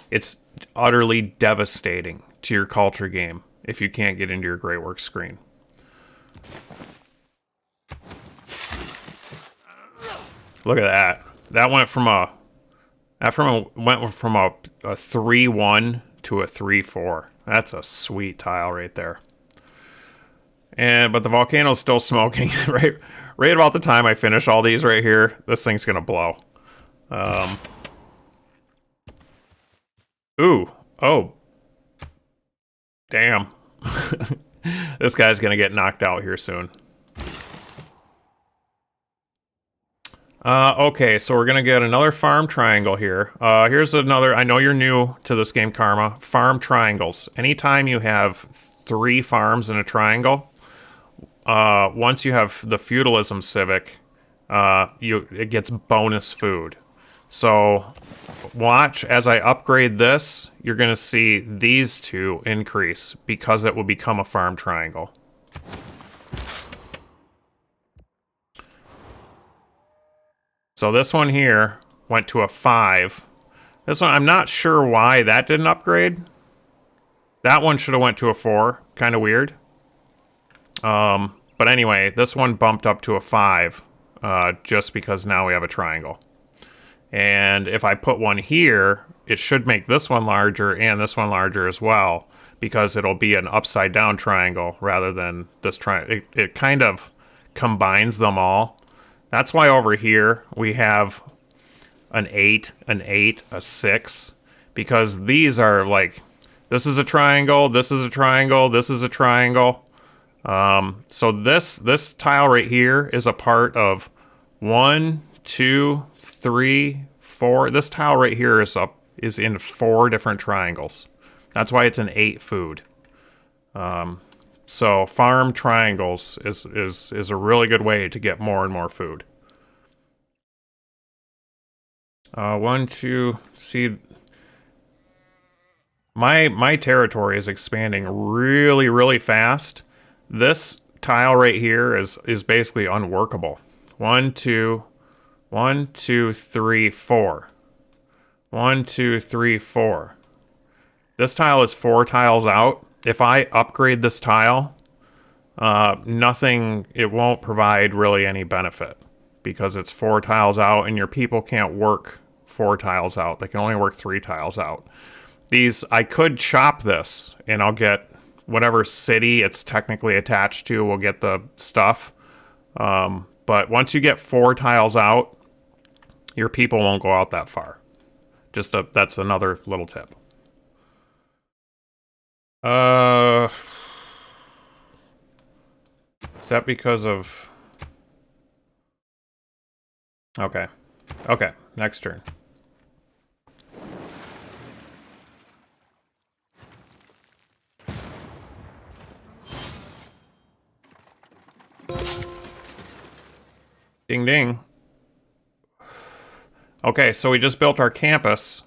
it's utterly devastating to your culture game if you can't get into your Great Works screen. Look at that. That went from a 3-1 to a 3-4. That's a sweet tile right there. But the volcano's still smoking. right about the time I finish all these right here, this thing's gonna blow. Ooh. Oh. Damn. This guy's gonna get knocked out here soon. Okay, so we're gonna get another farm triangle here. Here's another, I know you're new to this game, Karma. Farm triangles. Anytime you have 3 farms in a triangle, once you have the feudalism civic, it gets bonus food. So watch as I upgrade this, you're going to see these 2 increase because it will become a farm triangle. So this one here went to a 5. This one, I'm not sure why that didn't upgrade. That one should have went to a 4. Kind of weird. But anyway, this one bumped up to a 5, just because now we have a triangle. And if I put one here, it should make this one larger and this one larger as well, because it'll be an upside down triangle rather than this triangle. It kind of combines them all. That's why over here we have an 8, a 6, because these are like, this is a triangle, this is a triangle, this is a triangle. So this tile right here is a part of 1, 2, 3, 4. This tile right here is in 4 different triangles. That's why it's an 8 food. So farm triangles is a really good way to get more and more food. 1, 2, see, my territory is expanding really, really fast. This tile right here is basically unworkable. 1, 2, 3, 4. 1, 2, 3, 4. This tile is 4 tiles out. If I upgrade this tile, it won't provide really any benefit, because it's 4 tiles out and your people can't work 4 tiles out. They can only work 3 tiles out. I could chop this and I'll get whatever city it's technically attached to, will get the stuff. But once you get 4 tiles out, your people won't go out that far. That's another little tip. Is that because of... Okay. Okay, next turn. Ding ding. Okay, so we just built our campus.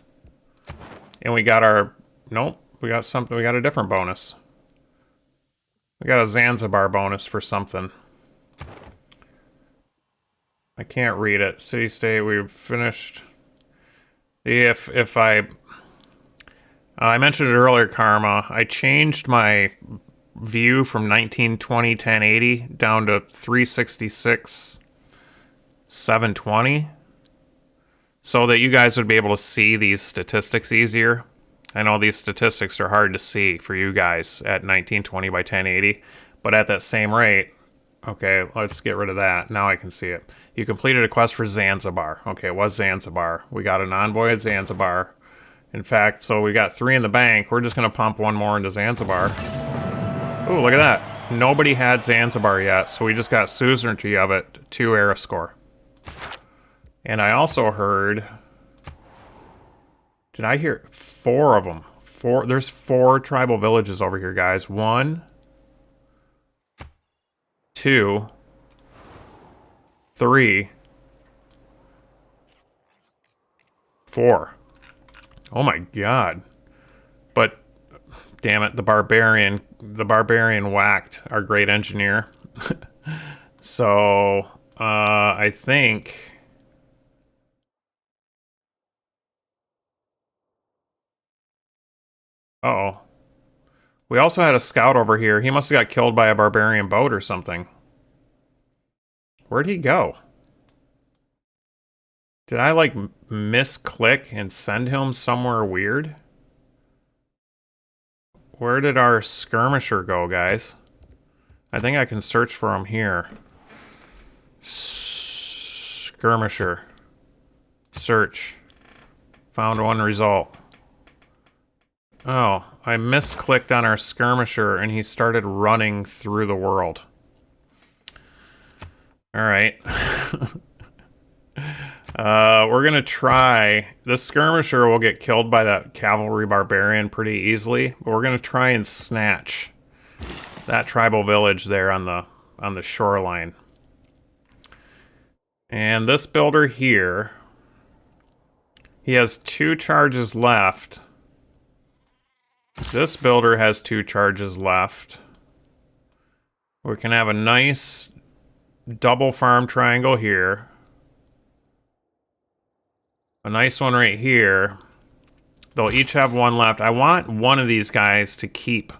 And we got our... Nope, we got something. We got a different bonus. We got a Zanzibar bonus for something. I can't read it. City state, we've finished. If I mentioned it earlier, Karma, I changed my view from 1920 1080 down to 366 720 so that you guys would be able to see these statistics easier. I know these statistics are hard to see for you guys at 1920 by 1080, but at that same rate, okay, let's get rid of that. Now I can see it. You completed a quest for Zanzibar. Okay, it was Zanzibar. We got an envoy at Zanzibar. In fact, so we got 3 in the bank. We're just going to pump 1 more into Zanzibar. Ooh, look at that. Nobody had Zanzibar yet, so we just got suzerainty of it, 2 era score. And I also heard... Did I hear 4 of them? 4. There's 4 tribal villages over here, guys. 1, 2, 3, 4. Oh my god. But damn it, the barbarian whacked our great engineer. So I think uh-oh. We also had a scout over here. He must have got killed by a barbarian boat or something. Where'd he go? Did I, like, misclick and send him somewhere weird? Where did our skirmisher go, guys? I think I can search for him here. Skirmisher. Search. Found 1 result. Oh, I misclicked on our skirmisher and he started running through the world. Alright. We're gonna try... This skirmisher will get killed by that cavalry barbarian pretty easily, but we're gonna try and snatch that tribal village there on the shoreline. And this builder here, he has 2 charges left. This builder has 2 charges left. We can have a nice double farm triangle here. A nice one right here. They'll each have 1 left. I want one of these guys to keep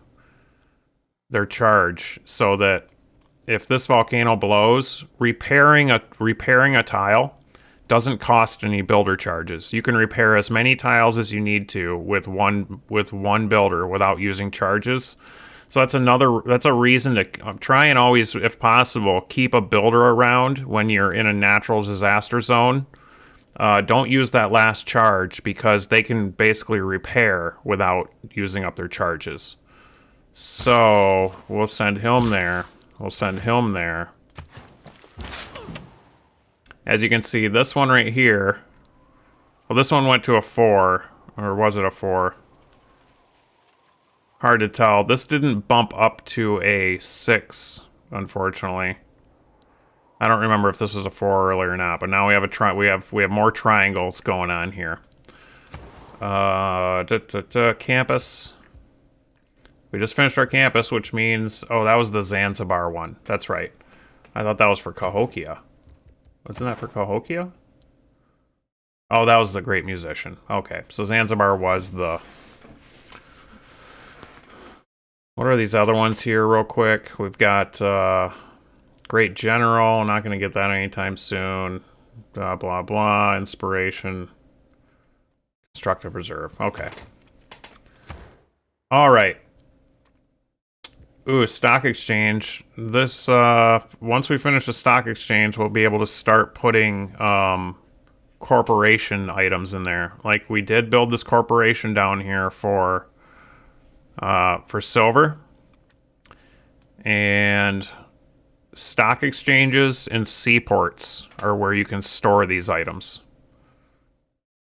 their charge so that if this volcano blows, repairing a tile doesn't cost any builder charges. You can repair as many tiles as you need to with one builder without using charges. So that's a reason to try and always, if possible, keep a builder around when you're in a natural disaster zone. Don't use that last charge because they can basically repair without using up their charges. So we'll send him there. We'll send him there. As you can see, this one right here, well, this one went to a 4, or was it a 4? Hard to tell. This didn't bump up to a 6, unfortunately. I don't remember if this was a 4 earlier or not, but now we have we have more triangles going on here. Campus. We just finished our campus, which means, oh, that was the Zanzibar one. That's right. I thought that was for Cahokia. Wasn't that for Cahokia? Oh, that was the great musician. Okay, so Zanzibar was the... What are these other ones here real quick? We've got Great General. Not going to get that anytime soon. Blah, blah, blah. Inspiration. Constructive Reserve. Okay. All right. Ooh, stock exchange. This, once we finish the stock exchange, we'll be able to start putting corporation items in there. Like, we did build this corporation down here for silver. And stock exchanges and seaports are where you can store these items.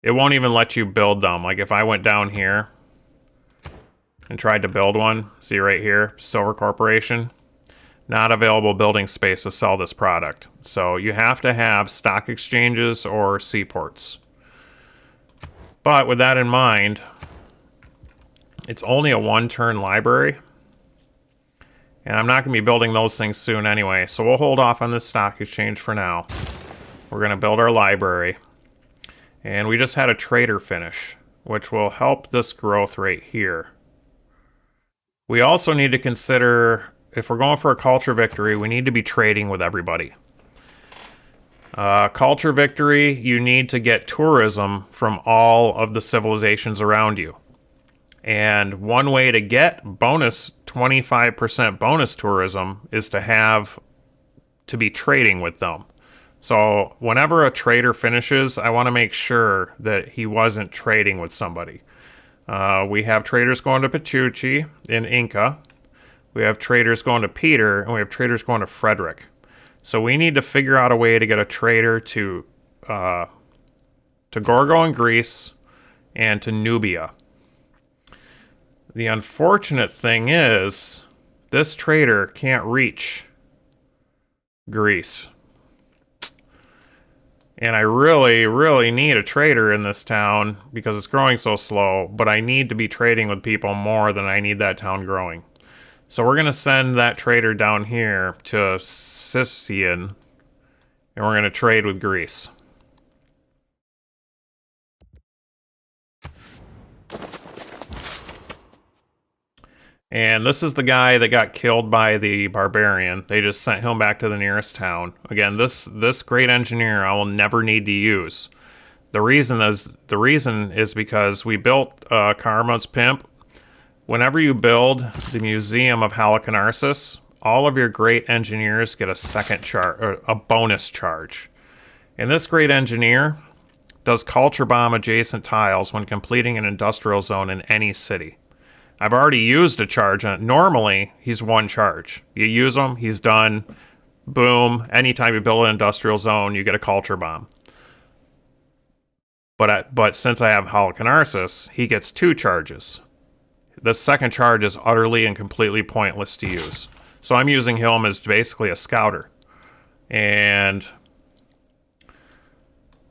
It won't even let you build them. Like, if I went down here and tried to build one, see right here, Silver Corporation, not available building space to sell this product. So you have to have stock exchanges or seaports. But with that in mind, it's only a 1-turn library. And I'm not going to be building those things soon anyway, so we'll hold off on this stock exchange for now. We're going to build our library. And we just had a trader finish, which will help this growth right here. We also need to consider, if we're going for a culture victory, we need to be trading with everybody. Culture victory, you need to get tourism from all of the civilizations around you. And one way to get bonus 25% bonus tourism is to be trading with them. So whenever a trader finishes, I want to make sure that he wasn't trading with somebody. We have traders going to Pachuchi in Inca. We have traders going to Peter, and we have traders going to Frederick. So we need to figure out a way to get a trader to Gorgo in Greece and to Nubia. The unfortunate thing is, this trader can't reach Greece. And I really, really need a trader in this town because it's growing so slow, but I need to be trading with people more than I need that town growing. So we're going to send that trader down here to Sicyon, and we're going to trade with Greece. And this is the guy that got killed by the barbarian. They just sent him back to the nearest town. Again, this great engineer I will never need to use. The reason is because we built Karma's Pimp. Whenever you build the Museum of Halicarnassus, all of your great engineers get a second charge, or a bonus charge. And this great engineer does culture bomb adjacent tiles when completing an industrial zone in any city. I've already used a charge on it. Normally, he's one charge. You use him, he's done. Boom. Anytime you build an industrial zone, you get a culture bomb. But since I have Halicarnassus, he gets 2 charges. The second charge is utterly and completely pointless to use. So I'm using him as basically a scouter. And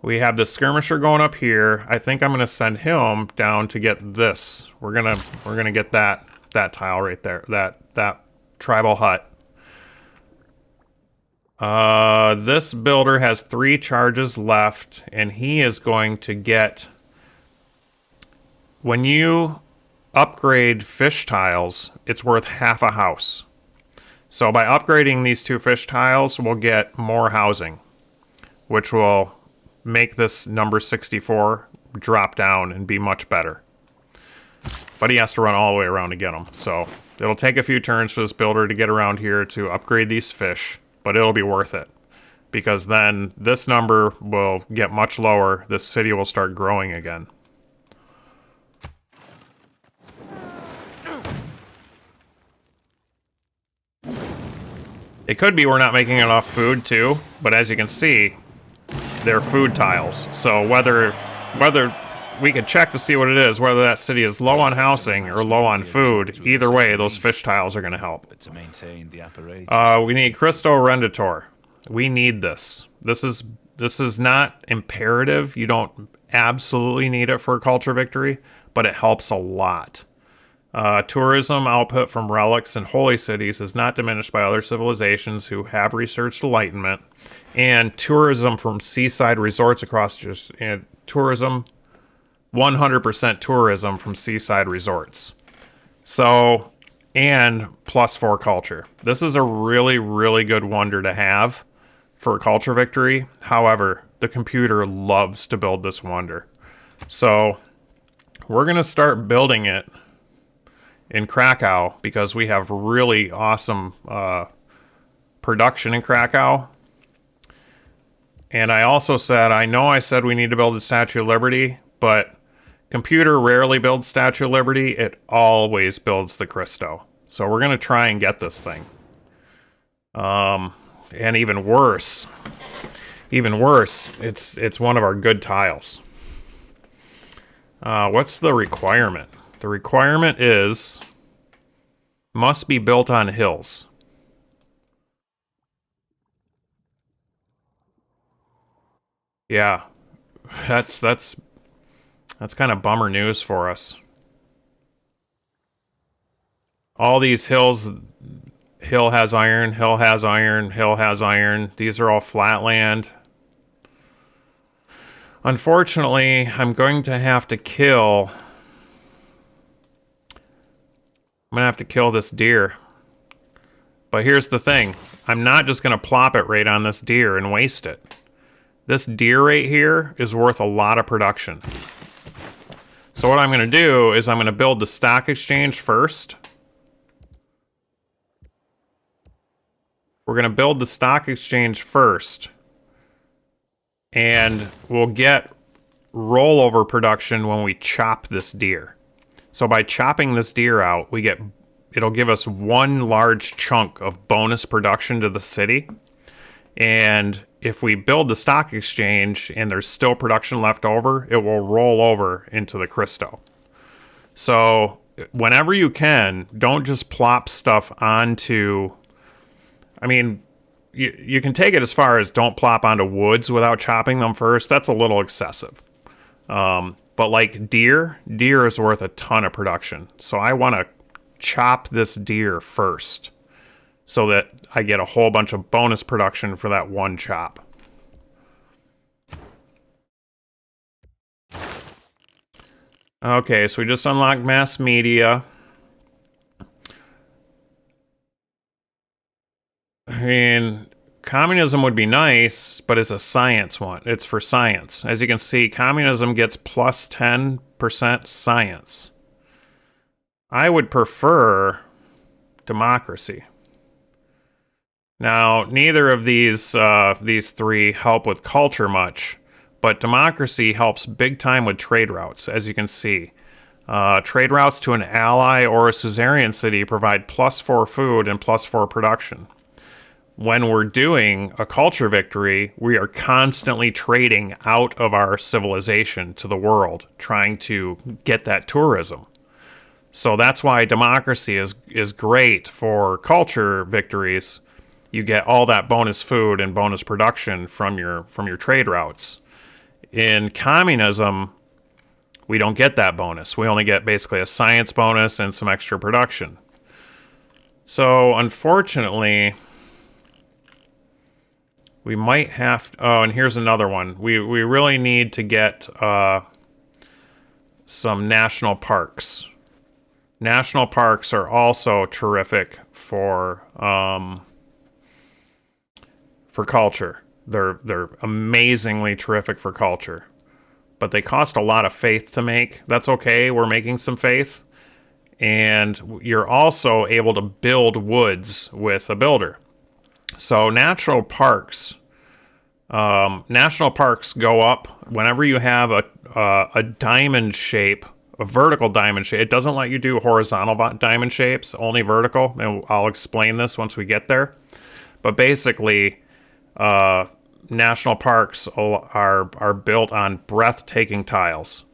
we have the skirmisher going up here. I think I'm going to send him down to get this. We're gonna get that tile right there. That tribal hut. This builder has 3 charges left, and he is going to get. When you upgrade fish tiles, it's worth half a house. So by upgrading these 2 fish tiles, we'll get more housing, which will make this number 64 drop down and be much better. But he has to run all the way around to get them. So it'll take a few turns for this builder to get around here to upgrade these fish, but it'll be worth it. Because then this number will get much lower. This city will start growing again. It could be we're not making enough food too, but as you can see, they're food tiles. So whether we could check to see what it is, whether that city is low on housing or low on food, either way, those fish tiles are going to help. But to maintain the apparatus, we need Cristo Renditor. We need this. This is not imperative. You don't absolutely need it for a culture victory, but it helps a lot. Tourism output from relics and holy cities is not diminished by other civilizations who have researched enlightenment, and tourism from seaside resorts across tourism, 100% tourism from seaside resorts. So, and +4 culture. This is a really, really good wonder to have for a culture victory. However, the computer loves to build this wonder. So, we're going to start building it in Krakow because we have really awesome production in Krakow. And I also said, I said we need to build a Statue of Liberty, but computer rarely builds Statue of Liberty. It always builds the Cristo. So we're going to try and get this thing. And even worse, it's one of our good tiles. What's the requirement? The requirement is must be built on hills. Yeah, that's kind of bummer news for us. All these hills, hill has iron, hill has iron, hill has iron. These are all flatland. Unfortunately, I'm going to have to kill this deer. But here's the thing. I'm not just going to plop it right on this deer and waste it. This deer right here is worth a lot of production. So what I'm going to do is I'm going to build the stock exchange first. We're going to build the stock exchange first. and we'll get rollover production when we chop this deer. So by chopping this deer out, it'll give us one large chunk of bonus production to the city. And if we build the stock exchange and there's still production left over, it will roll over into the Cristo. So whenever you can, don't just plop stuff onto, I mean, you can take it as far as don't plop onto woods without chopping them first. That's a little excessive. But like deer is worth a ton of production. So I want to chop this deer first so that I get a whole bunch of bonus production for that one chop. Okay, so we just unlocked mass media. I mean, communism would be nice, but it's a science one. It's for science. As you can see, communism gets plus 10% science. I would prefer democracy. Now, neither of these three help with culture much, but democracy helps big time with trade routes, as you can see. Trade routes to an ally or a suzerain city provide +4 food and +4 production. When we're doing a culture victory, we are constantly trading out of our civilization to the world, trying to get that tourism. So that's why democracy is great for culture victories. You get all that bonus food and bonus production from your trade routes. In communism, we don't get that bonus. We only get basically a science bonus and some extra production. So unfortunately, we might have to, oh, and here's another one. We really need to get some national parks. National parks are also terrific for culture. They're amazingly terrific for culture, but they cost a lot of faith to make. That's okay. We're making some faith, and you're also able to build woods with a builder. So national parks go up whenever you have a diamond shape, a vertical diamond shape. It doesn't let you do horizontal diamond shapes, only vertical. And I'll explain this once we get there. But basically, national parks are built on breathtaking tiles,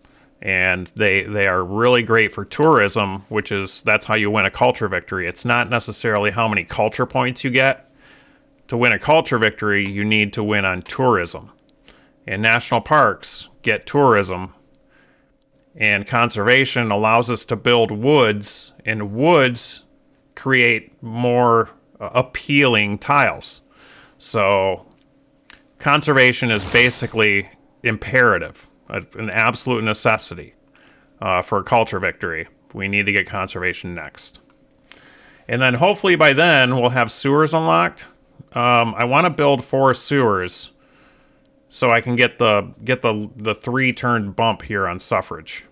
and they are really great for tourism, that's how you win a culture victory. It's not necessarily how many culture points you get. To win a culture victory, you need to win on tourism. And national parks get tourism, and conservation allows us to build woods, and woods create more appealing tiles. So conservation is basically imperative, an absolute necessity for a culture victory. We need to get conservation next. And then hopefully by then we'll have sewers unlocked. I want to build 4 sewers so I can get the 3-turn bump here on suffrage.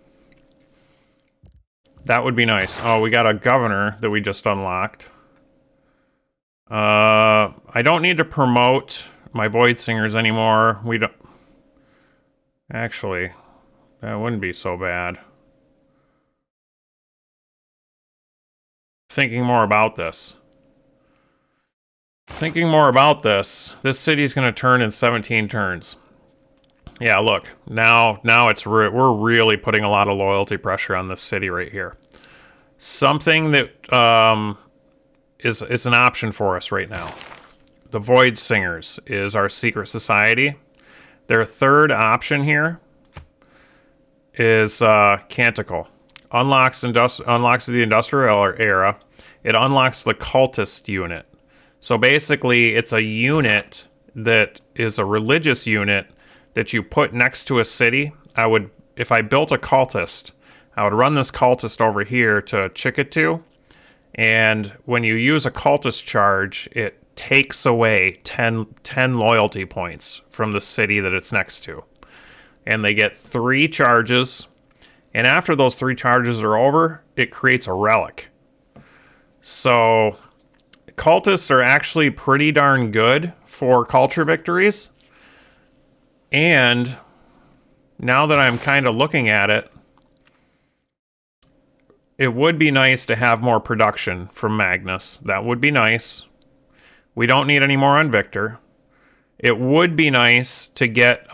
That would be nice. Oh, we got a governor that we just unlocked. I don't need to promote my Void Singers anymore. We don't. Actually, that wouldn't be so bad. Thinking more about this. This city's going to turn in 17 turns. Yeah, look. Now we're really putting a lot of loyalty pressure on this city right here. Something that is an option for us right now. The Void Singers is our secret society. Their third option here is Canticle. Unlocks the industrial era. It unlocks the cultist unit. So basically, it's a unit that is a religious unit that you put next to a city. If I built a cultist, I would run this cultist over here to Chikatu, and when you use a cultist charge, it takes away 10 loyalty points from the city that it's next to. And they get 3 charges, and after those 3 charges are over, it creates a relic. So cultists are actually pretty darn good for culture victories. And now that I'm kind of looking at it, it would be nice to have more production from Magnus. That would be nice. We don't need any more on Victor. It would be nice to get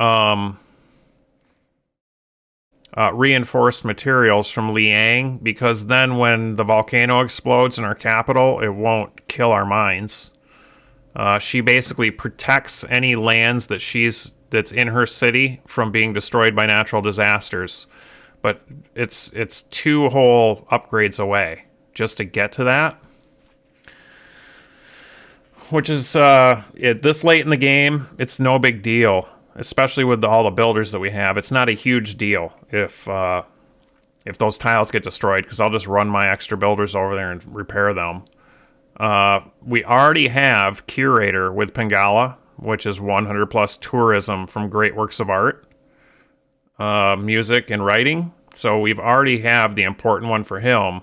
reinforced materials from Liang, because then when the volcano explodes in our capital, it won't kill our mines. She basically protects any lands that's in her city from being destroyed by natural disasters. But it's 2 whole upgrades away just to get to that. Which is, this late in the game, it's no big deal. Especially with all the builders that we have. It's not a huge deal if those tiles get destroyed, because I'll just run my extra builders over there and repair them. We already have Curator with Pingala, which is 100 plus tourism from great works of art, music, and writing. So we've already have the important one for him.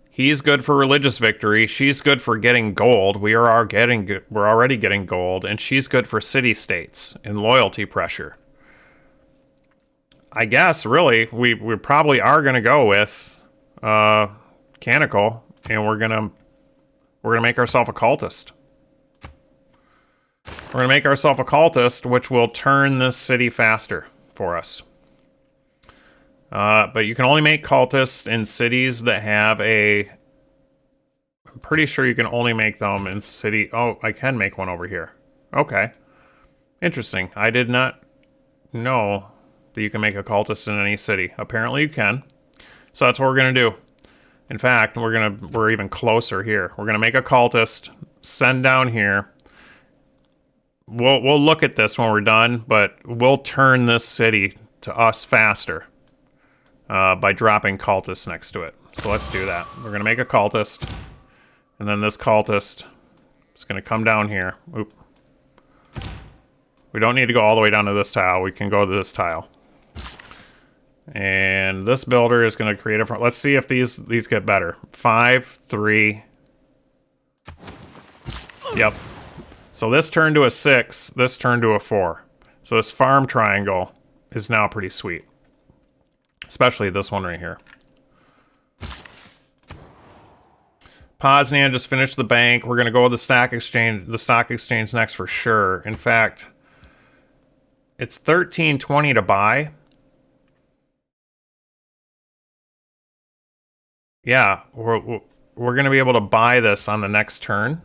He's good for religious victory. She's good for getting gold. We're already getting gold, and she's good for city-states and loyalty pressure. I guess really we probably are gonna go with Canonical, and we're gonna make ourselves a cultist. We're gonna make ourselves a cultist, which will turn this city faster for us. But you can only make cultists in cities that have I'm pretty sure you can only make them in city... Oh, I can make one over here. Okay. Interesting. I did not know that you can make a cultist in any city. Apparently you can. So that's what we're going to do. In fact, we're even closer here. We're going to make a cultist, send down here. We'll look at this when we're done, but we'll turn this city to us faster. By dropping cultists next to it. So let's do that. We're going to make a cultist. And then this cultist is going to come down here. Oop. We don't need to go all the way down to this tile. We can go to this tile. And this builder is going to create a... Let's see if these get better. 5, 3. Yep. So this turned to a 6. This turned to a 4. So this farm triangle is now pretty sweet. Especially this one right here. Poznan just finished the bank. We're going to go with the stock exchange next for sure. In fact, it's $13.20 to buy. Yeah, we're going to be able to buy this on the next turn.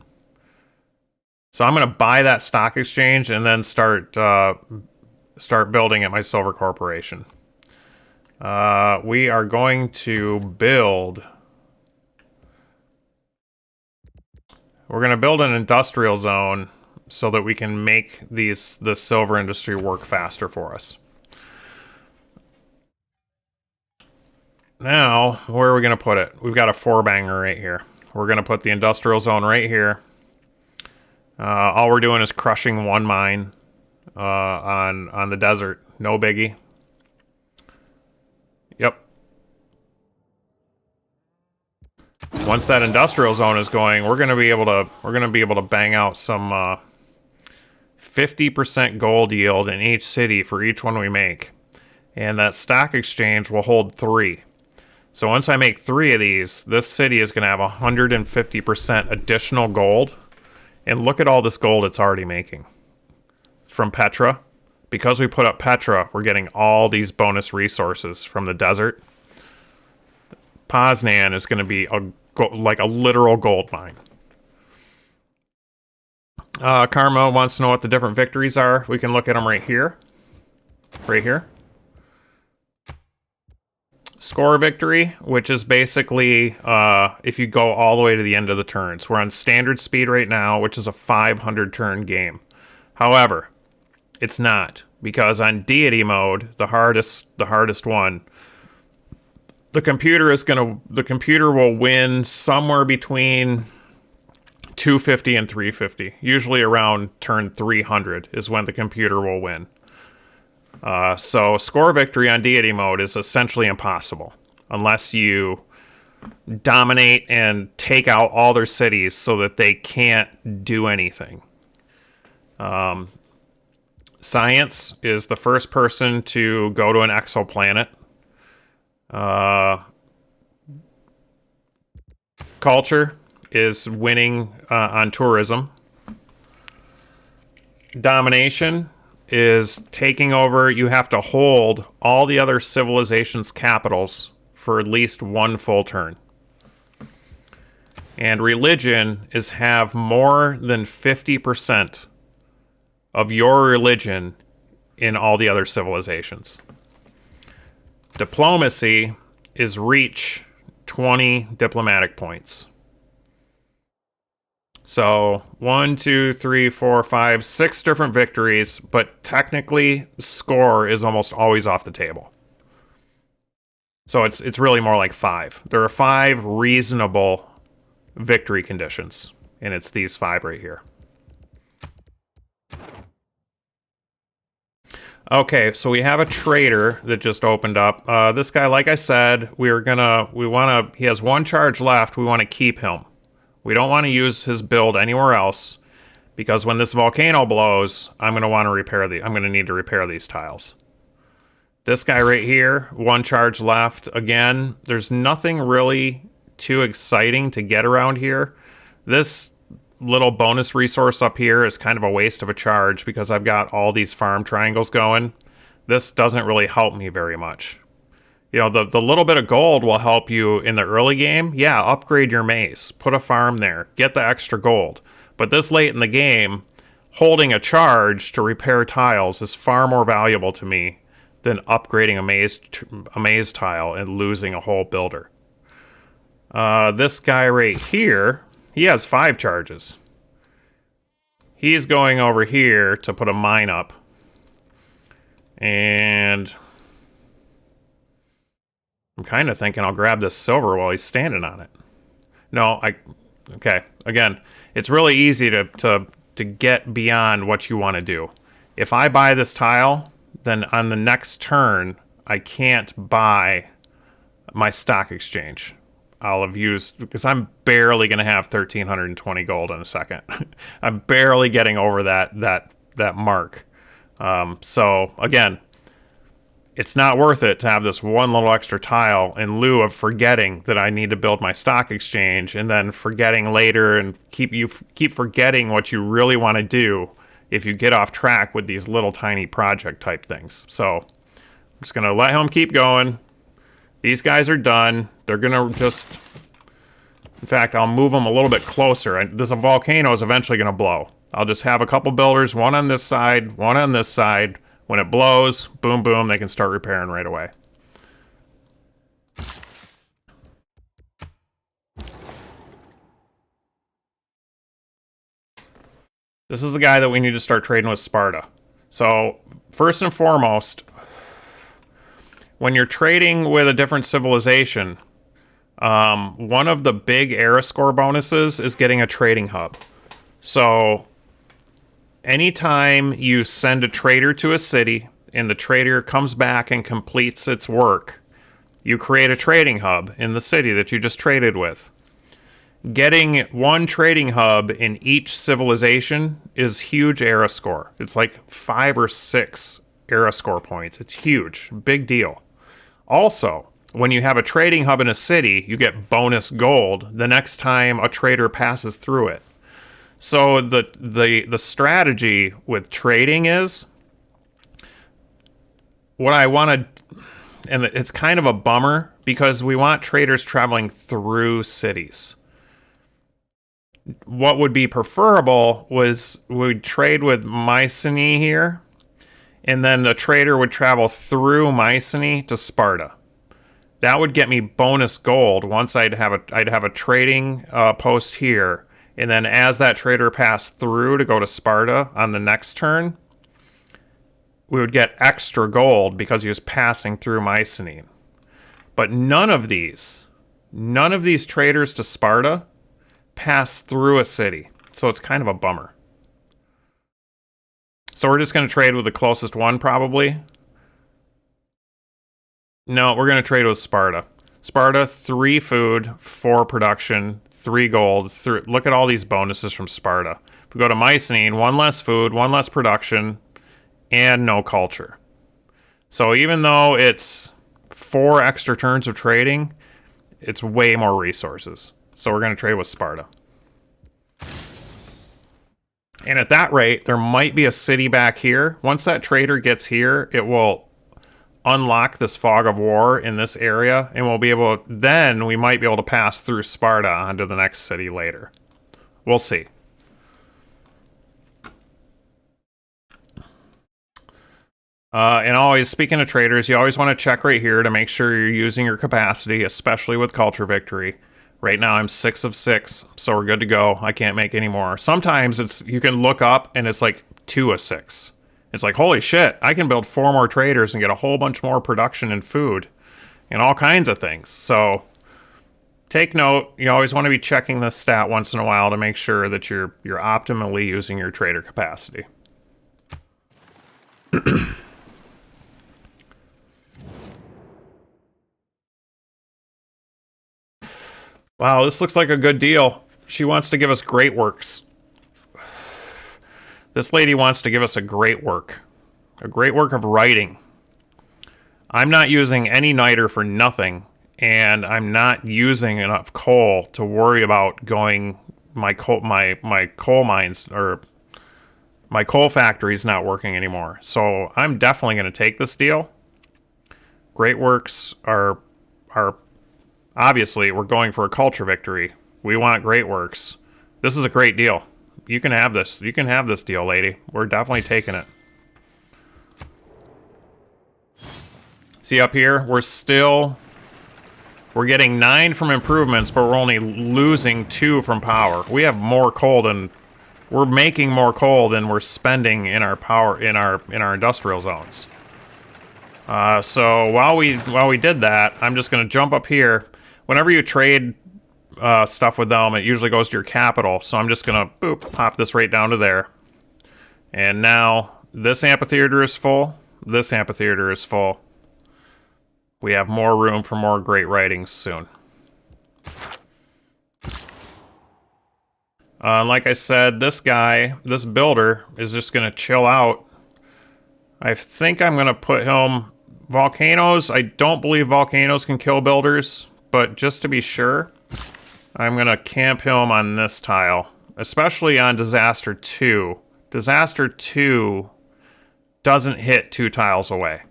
So I'm going to buy that stock exchange and then start building at my silver corporation. We are going to build... We're going to build an industrial zone so that we can make the silver industry work faster for us. Now, where are we going to put it? We've got a 4-banger right here. We're going to put the industrial zone right here. All we're doing is crushing 1 mine on the desert. No biggie. Yep. Once that industrial zone is going, we're gonna be able to bang out some 50% gold yield in each city for each one we make, and that stock exchange will hold 3. So once I make 3 of these, this city is gonna have 150% additional gold, and look at all this gold it's already making from Petra. Because we put up Petra, we're getting all these bonus resources from the desert. Poznan is going to be like a literal gold mine. Karma wants to know what the different victories are. We can look at them right here. Right here. Score victory, which is basically if you go all the way to the end of the turns. We're on standard speed right now, which is a 500 turn game. However, it's not, because on deity mode, the hardest one, the computer will win somewhere between 250 and 350. Usually around turn 300 is when the computer will win. So score victory on deity mode is essentially impossible unless you dominate and take out all their cities so that they can't do anything. Science is the first person to go to an exoplanet. Culture is winning on tourism. Domination is taking over. You have to hold all the other civilizations' capitals for at least one full turn. And religion is have more than 50% of your religion in all the other civilizations. Diplomacy is reach 20 diplomatic points. So 1, 2, 3, 4, 5, 6 different victories, but technically score is almost always off the table. So it's really more like 5. There are 5 reasonable victory conditions, and it's these 5 right here. Okay, so we have a trader that just opened up. This guy, like I said, he has 1 charge left. We want to keep him. We don't want to use his build anywhere else, because when this volcano blows, I'm going to need to repair these tiles. This guy right here, 1 charge left. Again, there's nothing really too exciting to get around here. This little bonus resource up here is kind of a waste of a charge because I've got all these farm triangles going. This doesn't really help me very much. You know, the little bit of gold will help you in the early game. Yeah, upgrade your maze. Put a farm there. Get the extra gold. But this late in the game, holding a charge to repair tiles is far more valuable to me than upgrading a maze tile and losing a whole builder. This guy right here, he has 5 charges. He's going over here to put a mine up. And I'm kind of thinking I'll grab this silver while he's standing on it. No, okay. Again, it's really easy to get beyond what you want to do. If I buy this tile, then on the next turn, I can't buy my stock exchange. I'll have used, because I'm barely going to have 1,320 gold in a second. I'm barely getting over that mark. So again, it's not worth it to have this one little extra tile in lieu of forgetting that I need to build my stock exchange, and then forgetting later, and keep forgetting what you really want to do if you get off track with these little tiny project type things. So I'm just going to let him keep going. These guys are done. They're going to just... In fact, I'll move them a little bit closer. This volcano is eventually going to blow. I'll just have a couple builders, one on this side, one on this side. When it blows, boom, boom, they can start repairing right away. This is the guy that we need to start trading with Sparta. So, first and foremost, when you're trading with a different civilization, one of the big era score bonuses is getting a trading hub. So, anytime you send a trader to a city and the trader comes back and completes its work, you create a trading hub in the city that you just traded with. Getting 1 trading hub in each civilization is huge era score. It's like 5 or 6 era score points. It's huge. Big deal. Also, when you have a trading hub in a city, you get bonus gold the next time a trader passes through it. So the strategy with trading is, what I want to, and it's kind of a bummer because we want traders traveling through cities. What would be preferable was we'd trade with Mycenae here, and then the trader would travel through Mycenae to Sparta. That would get me bonus gold once I'd have a trading post here. And then as that trader passed through to go to Sparta on the next turn, we would get extra gold because he was passing through Mycenae. But none of these traders to Sparta pass through a city. So it's kind of a bummer. So we're just going to trade with the closest one probably. No, we're going to trade with Sparta. Sparta, 3 food, 4 production, 3 gold. Look at all these bonuses from Sparta. If we go to Mycenae, 1 less food, 1 less production, and no culture. So even though it's 4 extra turns of trading, it's way more resources. So we're going to trade with Sparta. And at that rate, there might be a city back here. Once that trader gets here, it will unlock this fog of war in this area, and we'll be able to, then we might be able to pass through Sparta onto the next city later. We'll see. And always, speaking of traders, you always want to check right here to make sure you're using your capacity, especially with Culture Victory. Right now I'm 6 of 6, so we're good to go. I can't make any more. Sometimes it's you can look up and it's like 2 of 6. It's like, holy shit, I can build 4 more traders and get a whole bunch more production and food and all kinds of things. So take note, you always want to be checking this stat once in a while to make sure that you're optimally using your trader capacity. Wow, this looks like a good deal. She wants to give us great works. This lady wants to give us a great work of writing. I'm not using any niter for nothing, and I'm not using enough coal to worry about going my coal mines, or my coal factory's not working anymore. So I'm definitely going to take this deal. Great works are obviously, we're going for a culture victory. We want great works. This is a great deal. You can have this. You can have this deal, lady. We're definitely taking it. See up here? We're getting 9 from improvements, but we're only losing 2 from power. We have more coal than... We're making more coal than we're spending in our power, in our industrial zones. So while we did that, I'm just going to jump up here. Whenever you trade stuff with them, it usually goes to your capital. So I'm just going to, boop, pop this right down to there. And now this amphitheater is full. This amphitheater is full. We have more room for more great writings soon. Like I said, this guy, this builder, is just going to chill out. I think I'm going to put him... Volcanoes, I don't believe volcanoes can kill builders, but just to be sure, I'm going to camp him on this tile, especially on Disaster 2. Disaster 2 doesn't hit 2 tiles away.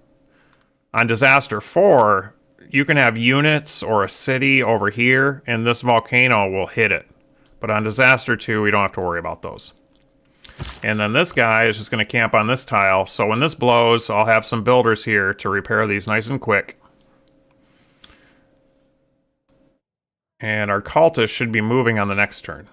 On Disaster 4, you can have units or a city over here, and this volcano will hit it. But on Disaster 2, we don't have to worry about those. And then this guy is just going to camp on this tile, so when this blows, I'll have some builders here to repair these nice and quick. And our cultist should be moving on the next turn.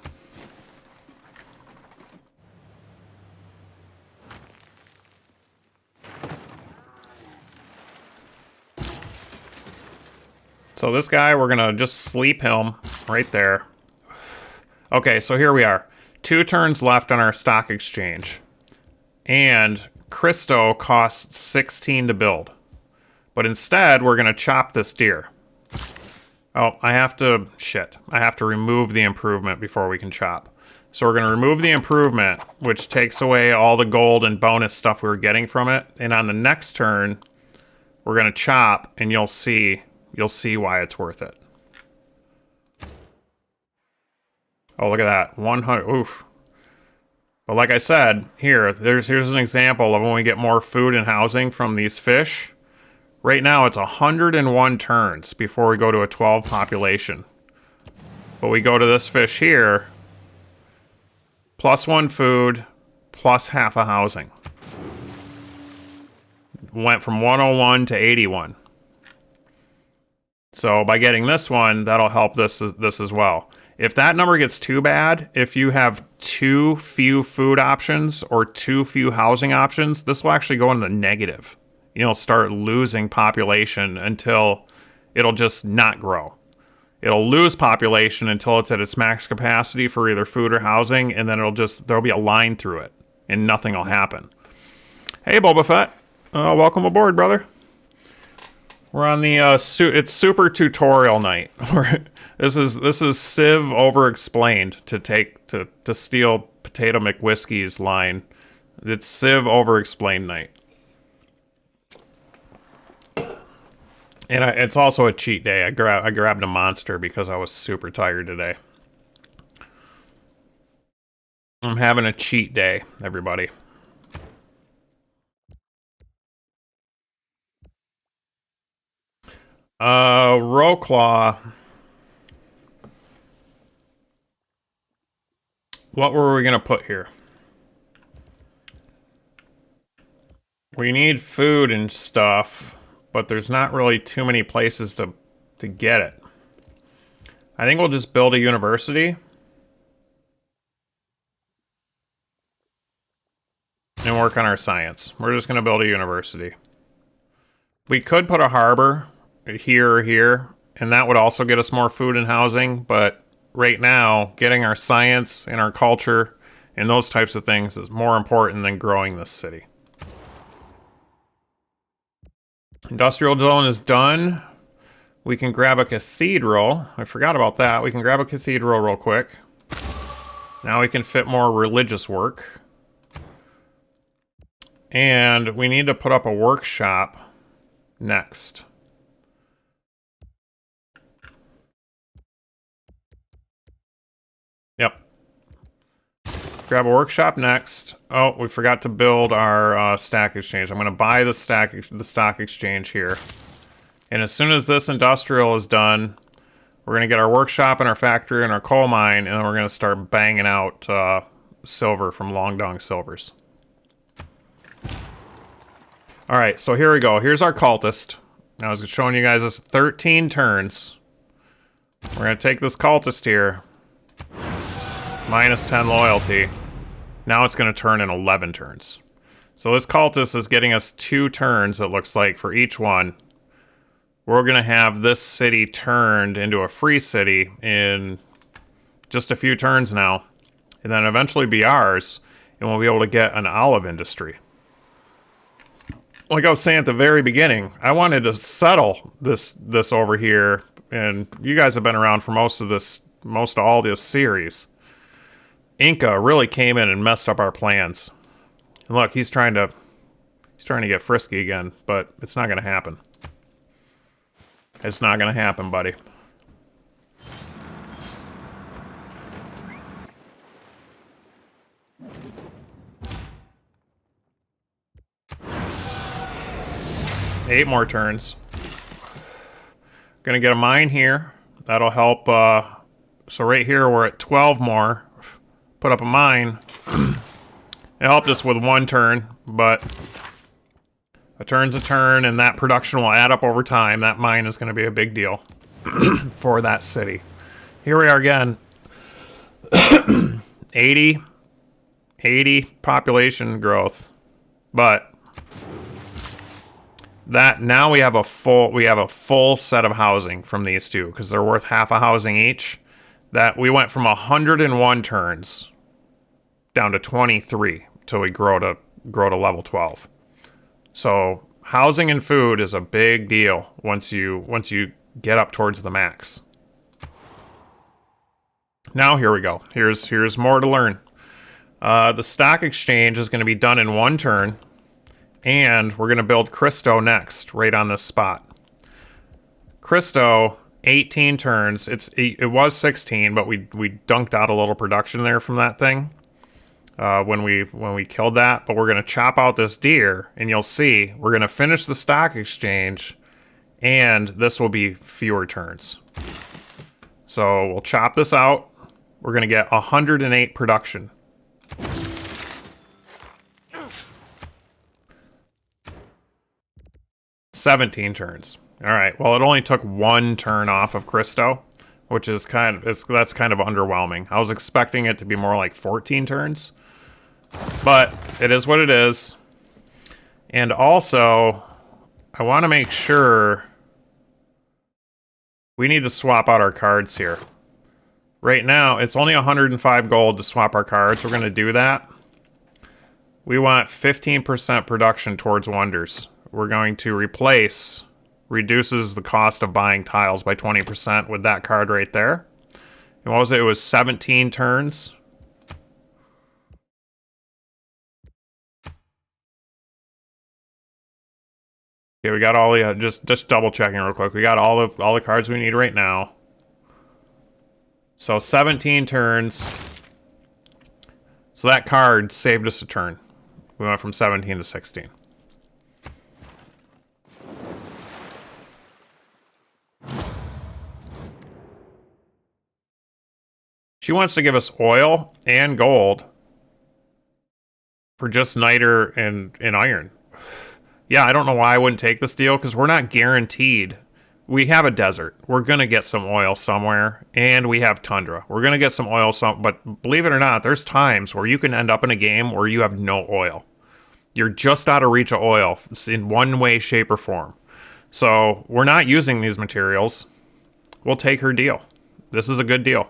So this guy, we're going to just sleep him right there. Okay, so here we are. 2 turns left on our stock exchange. And Christo costs 16 to build. But instead, we're going to chop this deer. Oh, I have to remove the improvement before we can chop. So we're going to remove the improvement, which takes away all the gold and bonus stuff we were getting from it. And on the next turn, we're going to chop, and you'll see why it's worth it. Oh, look at that. 100. Oof. But like I said, here's an example of when we get more food and housing from these fish. Right now, it's 101 turns before we go to a 12 population. But we go to this fish here, +1 food, plus half a housing. Went from 101 to 81. So by getting this one, that'll help this as well. If that number gets too bad, if you have too few food options or too few housing options, this will actually go into negative. You'll start losing population until it'll just not grow. It'll lose population until it's at its max capacity for either food or housing, and then there'll be a line through it, and nothing will happen. Hey, Boba Fett. Welcome aboard, brother. We're on the it's super tutorial night. This is Civ overexplained to steal Potato McWhiskey's line. It's Civ overexplained night. And it's also a cheat day. I grabbed a monster because I was super tired today. I'm having a cheat day, everybody. Rowclaw. What were we gonna put here? We need food and stuff, but there's not really too many places to get it. I think we'll just build a university. And work on our science. We're just gonna build a university. We could put a harbor here or here, and that would also get us more food and housing, but right now, getting our science and our culture and those types of things is more important than growing this city. Industrial zone is done. We can grab a cathedral. I forgot about that. We can grab a cathedral real quick. Now we can fit more religious work. And we need to put up a workshop next. Yep. Grab a workshop next. Oh, we forgot to build our stack exchange. I'm going to buy the stock exchange here. And as soon as this industrial is done, we're going to get our workshop and our factory and our coal mine, and then we're going to start banging out silver from Long Dong Silvers. All right, so here we go. Here's our cultist. Now, I was showing you guys this 13 turns. We're going to take this cultist here. Minus 10 loyalty. Now it's going to turn in 11 turns. So this cultist is getting us 2 turns, it looks like, for each one. We're going to have this city turned into a free city in just a few turns now. And then eventually be ours, and we'll be able to get an olive industry. Like I was saying at the very beginning, I wanted to settle this over here, and you guys have been around for most of all this series. Inca really came in and messed up our plans. And look, he's trying to get frisky again, but it's not going to happen. It's not going to happen, buddy. Eight more turns. Gonna get a mine here. That'll help. So right here we're at 12 more. Put up a mine. It helped us with 1 turn, but a turn's a turn, and that production will add up over time. That mine is going to be a big deal for that city. Here we are again. 80 population growth, but that now we have a full set of housing from these two because they're worth half a housing each. That we went from 101 turns down to 23 till we grow to level 12. So housing and food is a big deal once you get up towards the max. Now here we go. Here's more to learn. The stock exchange is going to be done in 1 turn. And we're going to build Cristo next, right on this spot. Cristo, 18 turns. It was 16, but we dunked out a little production there from that thing when we killed that. But we're going to chop out this deer, and you'll see we're going to finish the stock exchange, and this will be fewer turns. So we'll chop this out. We're going to get 108 production. 17 turns. All right. Well, it only took 1 turn off of Cristo, which is that's kind of underwhelming. I was expecting it to be more like 14 turns, but it is what it is. And also, I want to make sure we need to swap out our cards here. Right now, it's only 105 gold to swap our cards. We're going to do that. We want 15% production towards wonders. We're going to reduces the cost of buying tiles by 20% with that card right there. And what was it? It was 17 turns. Okay, we got all the just double checking real quick. We got all the cards we need right now. So 17 turns. So that card saved us a turn. We went from 17 to 16. She wants to give us oil and gold for just niter and iron. Yeah, I don't know why I wouldn't take this deal, because we're not guaranteed. We have a desert. We're going to get some oil somewhere, and we have tundra. We're going to get some oil, but believe it or not, there's times where you can end up in a game where you have no oil. You're just out of reach of oil in one way, shape, or form. So we're not using these materials. We'll take her deal. This is a good deal.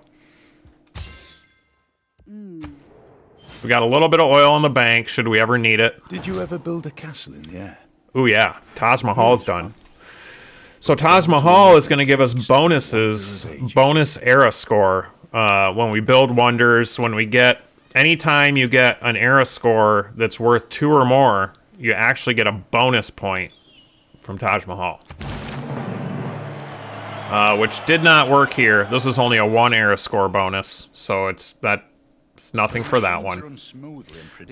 We got a little bit of oil in the bank, should we ever need it. Did you ever build a castle in the air? Ooh, yeah. Taj Mahal's done. So Taj Mahal is going to give us bonuses, bonus era score, when we build wonders, when we get, anytime you get an era score that's worth 2 or more, you actually get a bonus point from Taj Mahal. Which did not work here. This is only a 1 era score bonus, so it's nothing for that one.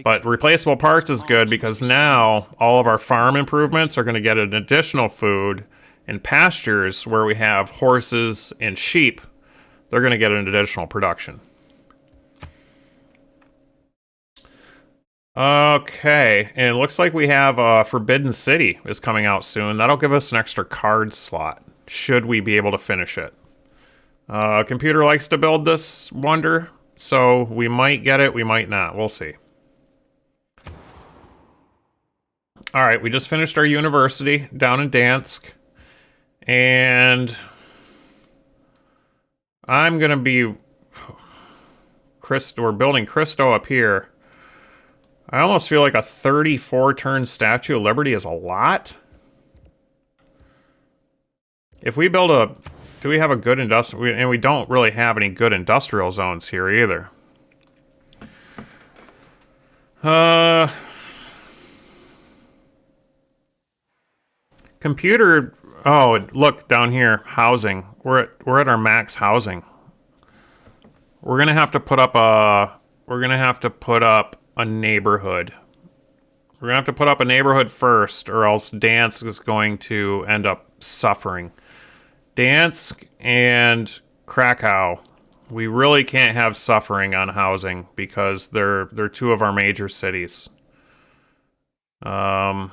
But replaceable parts is good because now all of our farm improvements are going to get an additional food, and pastures where we have horses and sheep, they're going to get an additional production. Okay, and it looks like we have Forbidden City is coming out soon. That'll give us an extra card slot, should we be able to finish it. Computer likes to build this wonder, so we might get it, we might not. We'll see. Alright, we just finished our university down in Dansk. And I'm going to be... we're building Christo up here. I almost feel like a 34-turn Statue of Liberty is a lot. If we build a... do we have a good industrial... and we don't really have any good industrial zones here either. Computer... oh, look, down here. Housing. We're at our max housing. We're going to have to put up a... we're going to have to put up a neighborhood. We're going to have to put up a neighborhood first, or else Dansk is going to end up suffering. Dansk and Krakow, we really can't have suffering on housing because they're 2 of our major cities. How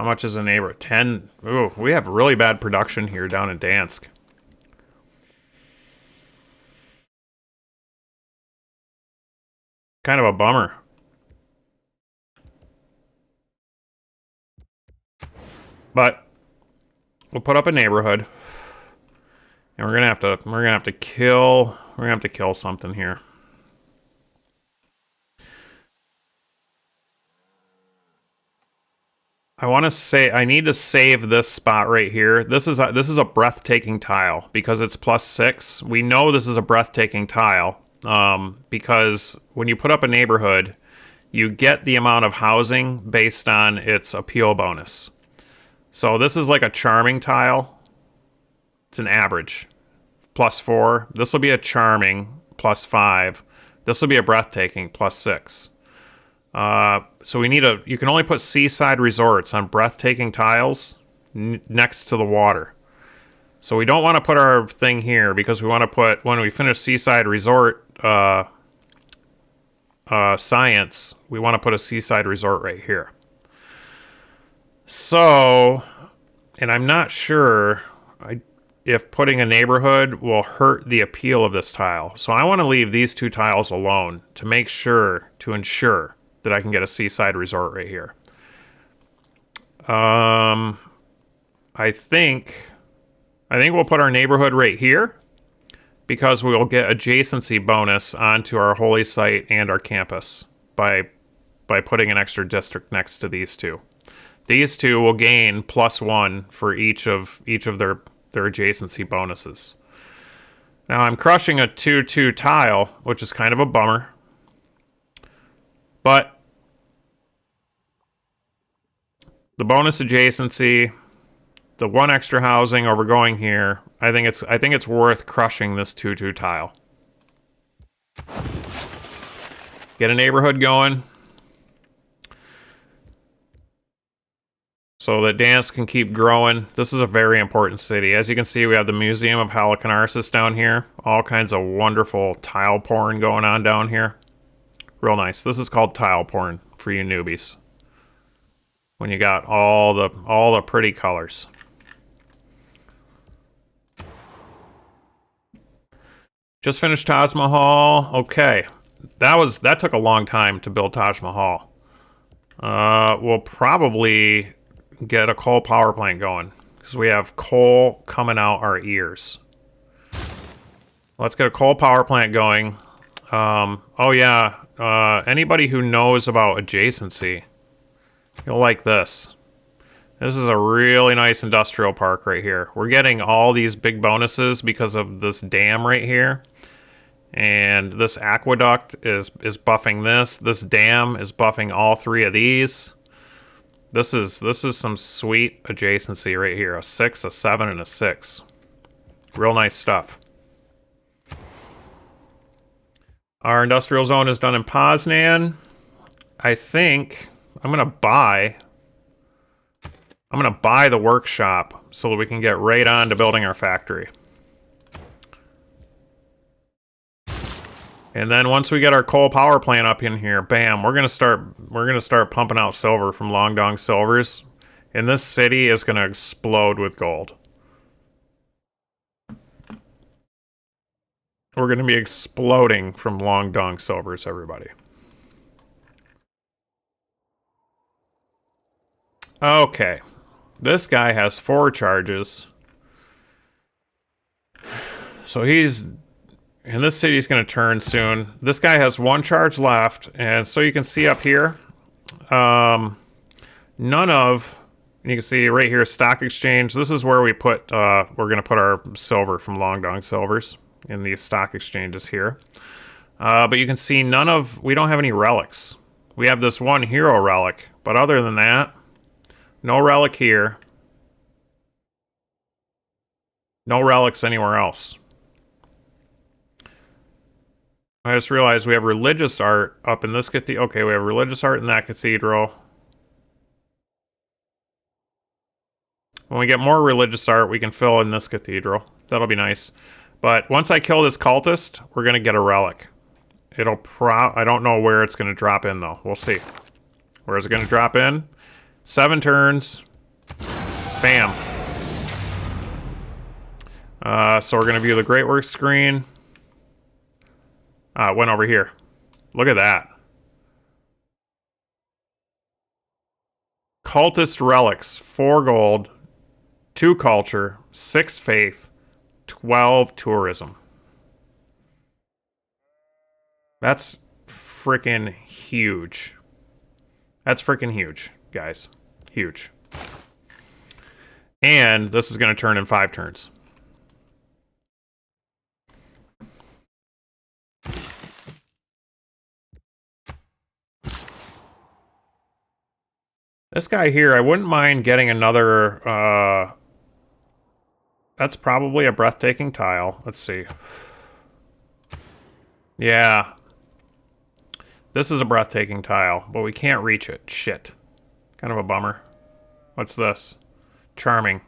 much is a neighbor? 10. Ooh, we have really bad production here down in Dansk. Kind of a bummer. But we'll put up a neighborhood, and we're gonna have to kill something here. I need to save this spot right here. This is a breathtaking tile because it's +6. We know this is a breathtaking tile because when you put up a neighborhood, you get the amount of housing based on its appeal bonus. So this is like a charming tile. It's an average. +4. This will be a charming +5. This will be a breathtaking +6. So we need you can only put seaside resorts on breathtaking tiles next to the water. So we don't want to put our thing here because we want to put, when we finish seaside resort science, we want to put a seaside resort right here. So, and I'm not sure if putting a neighborhood will hurt the appeal of this tile. So I want to leave these 2 tiles alone to ensure that I can get a seaside resort right here. I think we'll put our neighborhood right here because we will get adjacency bonus onto our holy site and our campus by putting an extra district next to these 2. These 2 will gain +1 for each of their adjacency bonuses. Now I'm crushing a 2-2 tile, which is kind of a bummer. But the bonus adjacency, the one extra housing over going here, I think it's worth crushing this 2-2 tile. Get a neighborhood going so that Dansk can keep growing. This is a very important city. As you can see, we have the Museum of Halicarnassus down here. All kinds of wonderful tile porn going on down here. Real nice. This is called tile porn for you newbies. When you got all the pretty colors. Just finished Taj Mahal. Okay. That took a long time to build Taj Mahal. We'll probably get a coal power plant going because we have coal coming out our ears. Let's get a coal power plant going. Oh yeah, anybody who knows about adjacency, you'll like this. This is a really nice industrial park right here. We're getting all these big bonuses because of this dam right here. And this aqueduct is buffing this. This dam is buffing all three of these. This is some sweet adjacency right here. A 6, a 7, and a 6. Real nice stuff. Our industrial zone is done in Poznan. I think I'm gonna buy the workshop so that we can get right on to building our factory. And then once we get our coal power plant up in here, bam, we're gonna start pumping out silver from Longdong Silvers. And this city is gonna explode with gold. We're gonna be exploding from Longdong Silvers, everybody. Okay. This guy has 4 charges. So and this city's going to turn soon. This guy has 1 charge left, and so you can see up here, you can see right here, stock exchange. This is where we're going to put our silver from Longdong Silvers in these stock exchanges here. But you can see we don't have any relics. We have this 1 hero relic, but other than that, no relic here. No relics anywhere else. I just realized we have religious art up in this cathedral. Okay, we have religious art in that cathedral. When we get more religious art, we can fill in this cathedral. That'll be nice. But once I kill this cultist, we're going to get a relic. I don't know where it's going to drop in, though. We'll see. Where is it going to drop in? 7 turns. Bam. So we're going to view the Great Works screen. It went over here. Look at that. Cultist relics. 4 gold. 2 culture. 6 faith. 12 tourism. That's freaking huge. That's freaking huge, guys. Huge. And this is going to turn in 5 turns. This guy here, I wouldn't mind getting another, that's probably a breathtaking tile. Let's see. Yeah. This is a breathtaking tile, but we can't reach it. Shit. Kind of a bummer. What's this? Charming.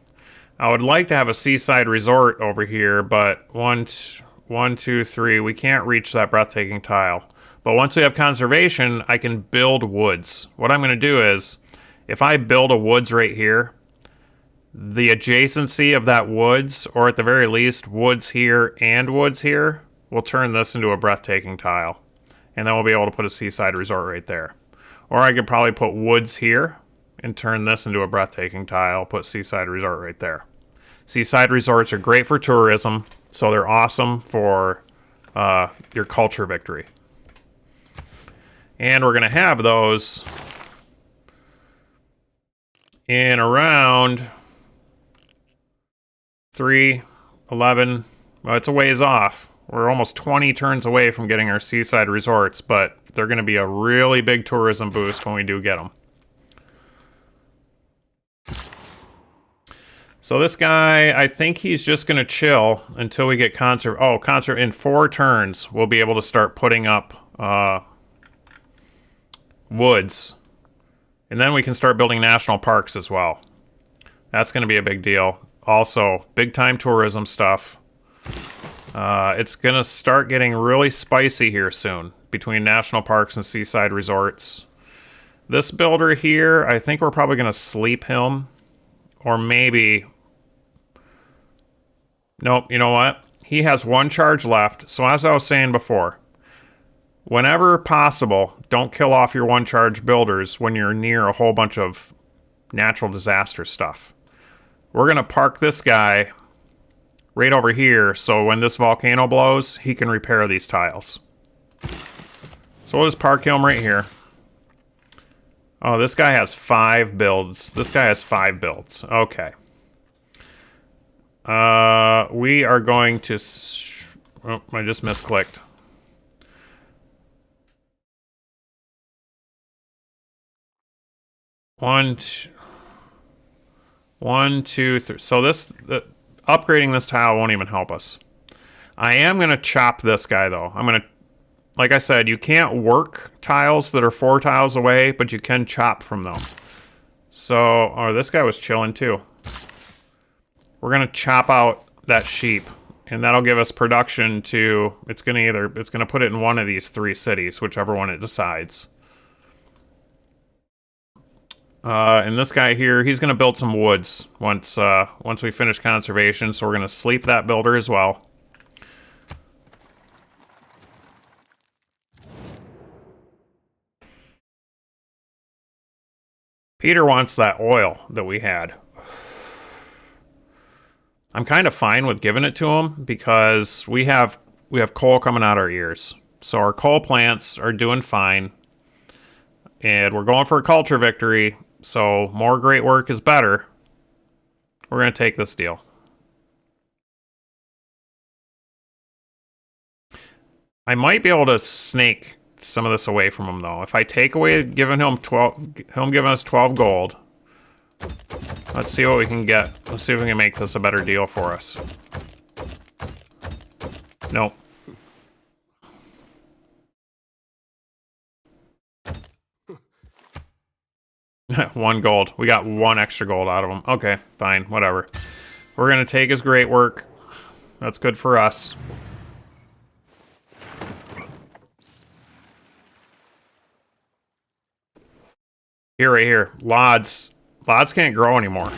I would like to have a seaside resort over here, but 1, 2, 3, we can't reach that breathtaking tile. But once we have conservation, I can build woods. What I'm going to do is, if I build a woods right here, the adjacency of that woods, or at the very least, woods here and woods here, will turn this into a breathtaking tile. And then we'll be able to put a seaside resort right there. Or I could probably put woods here and turn this into a breathtaking tile, put seaside resort right there. Seaside resorts are great for tourism, so they're awesome for your culture victory. And we're going to have those in around 3, 11, well, it's a ways off. We're almost 20 turns away from getting our seaside resorts, but they're going to be a really big tourism boost when we do get them. So this guy, I think he's just going to chill until we get conserve. Oh, conserve in 4 turns, we'll be able to start putting up woods. And then we can start building national parks as well. That's going to be a big deal. Also, big time tourism stuff. It's going to start getting really spicy here soon between national parks and seaside resorts. This builder here, I think we're probably going to sleep him. Or maybe... Nope, you know what? He has 1 charge left. So as I was saying before, whenever possible, don't kill off your 1 charge builders when you're near a whole bunch of natural disaster stuff. We're going to park this guy right over here so when this volcano blows, he can repair these tiles. So we'll just park him right here. Oh, this guy has 5 builds. This guy has 5 builds. Okay. We are going to... Oh, I just misclicked. One, two, three. So upgrading this tile won't even help us. I am going to chop this guy, though. I'm going to... Like I said, you can't work tiles that are 4 tiles away, but you can chop from them. So, oh, this guy was chilling too. We're going to chop out that sheep, and that'll give us production to... It's going to put it in one of these 3 cities, whichever one it decides. And this guy here, he's going to build some woods once we finish conservation, so we're going to sleep that builder as well. Peter wants that oil that we had. I'm kind of fine with giving it to him because we have coal coming out our ears. So our coal plants are doing fine. And we're going for a culture victory. So more great work is better. We're going to take this deal. I might be able to snake some of this away from him, though. If I take away giving us 12 gold. Let's see what we can get. Let's see if we can make this a better deal for us. Nope. One gold. We got 1 extra gold out of him. Okay, fine, whatever. We're gonna take his great work. That's good for us. Here, right here. Lods can't grow anymore.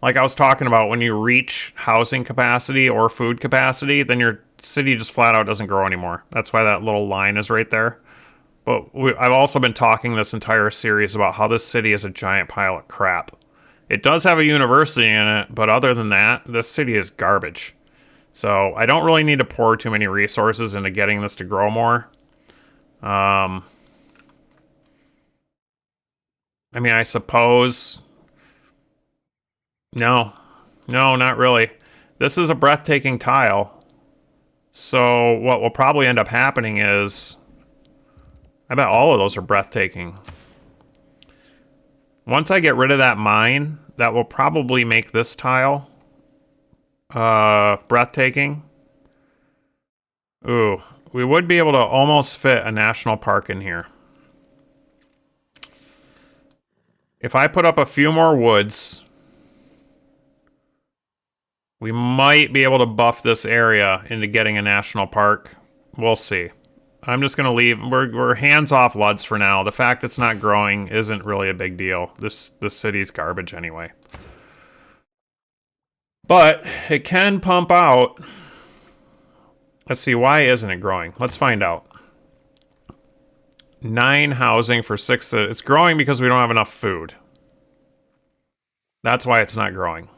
Like I was talking about, when you reach housing capacity or food capacity, then your city just flat out doesn't grow anymore. That's why that little line is right there. But I've also been talking this entire series about how this city is a giant pile of crap. It does have a university in it, but other than that, this city is garbage. So I don't really need to pour too many resources into getting this to grow more. I mean, I suppose... No, not really. This is a breathtaking tile. So what will probably end up happening is... I bet all of those are breathtaking. Once I get rid of that mine, that will probably make this tile breathtaking. Ooh, we would be able to almost fit a national park in here. If I put up a few more woods, we might be able to buff this area into getting a national park. We'll see. I'm just going to leave. We're hands-off Luds for now. The fact it's not growing isn't really a big deal. This city's garbage anyway. But it can pump out. Let's see, why isn't it growing? Let's find out. 9 housing for 6. It's growing because we don't have enough food. That's why it's not growing.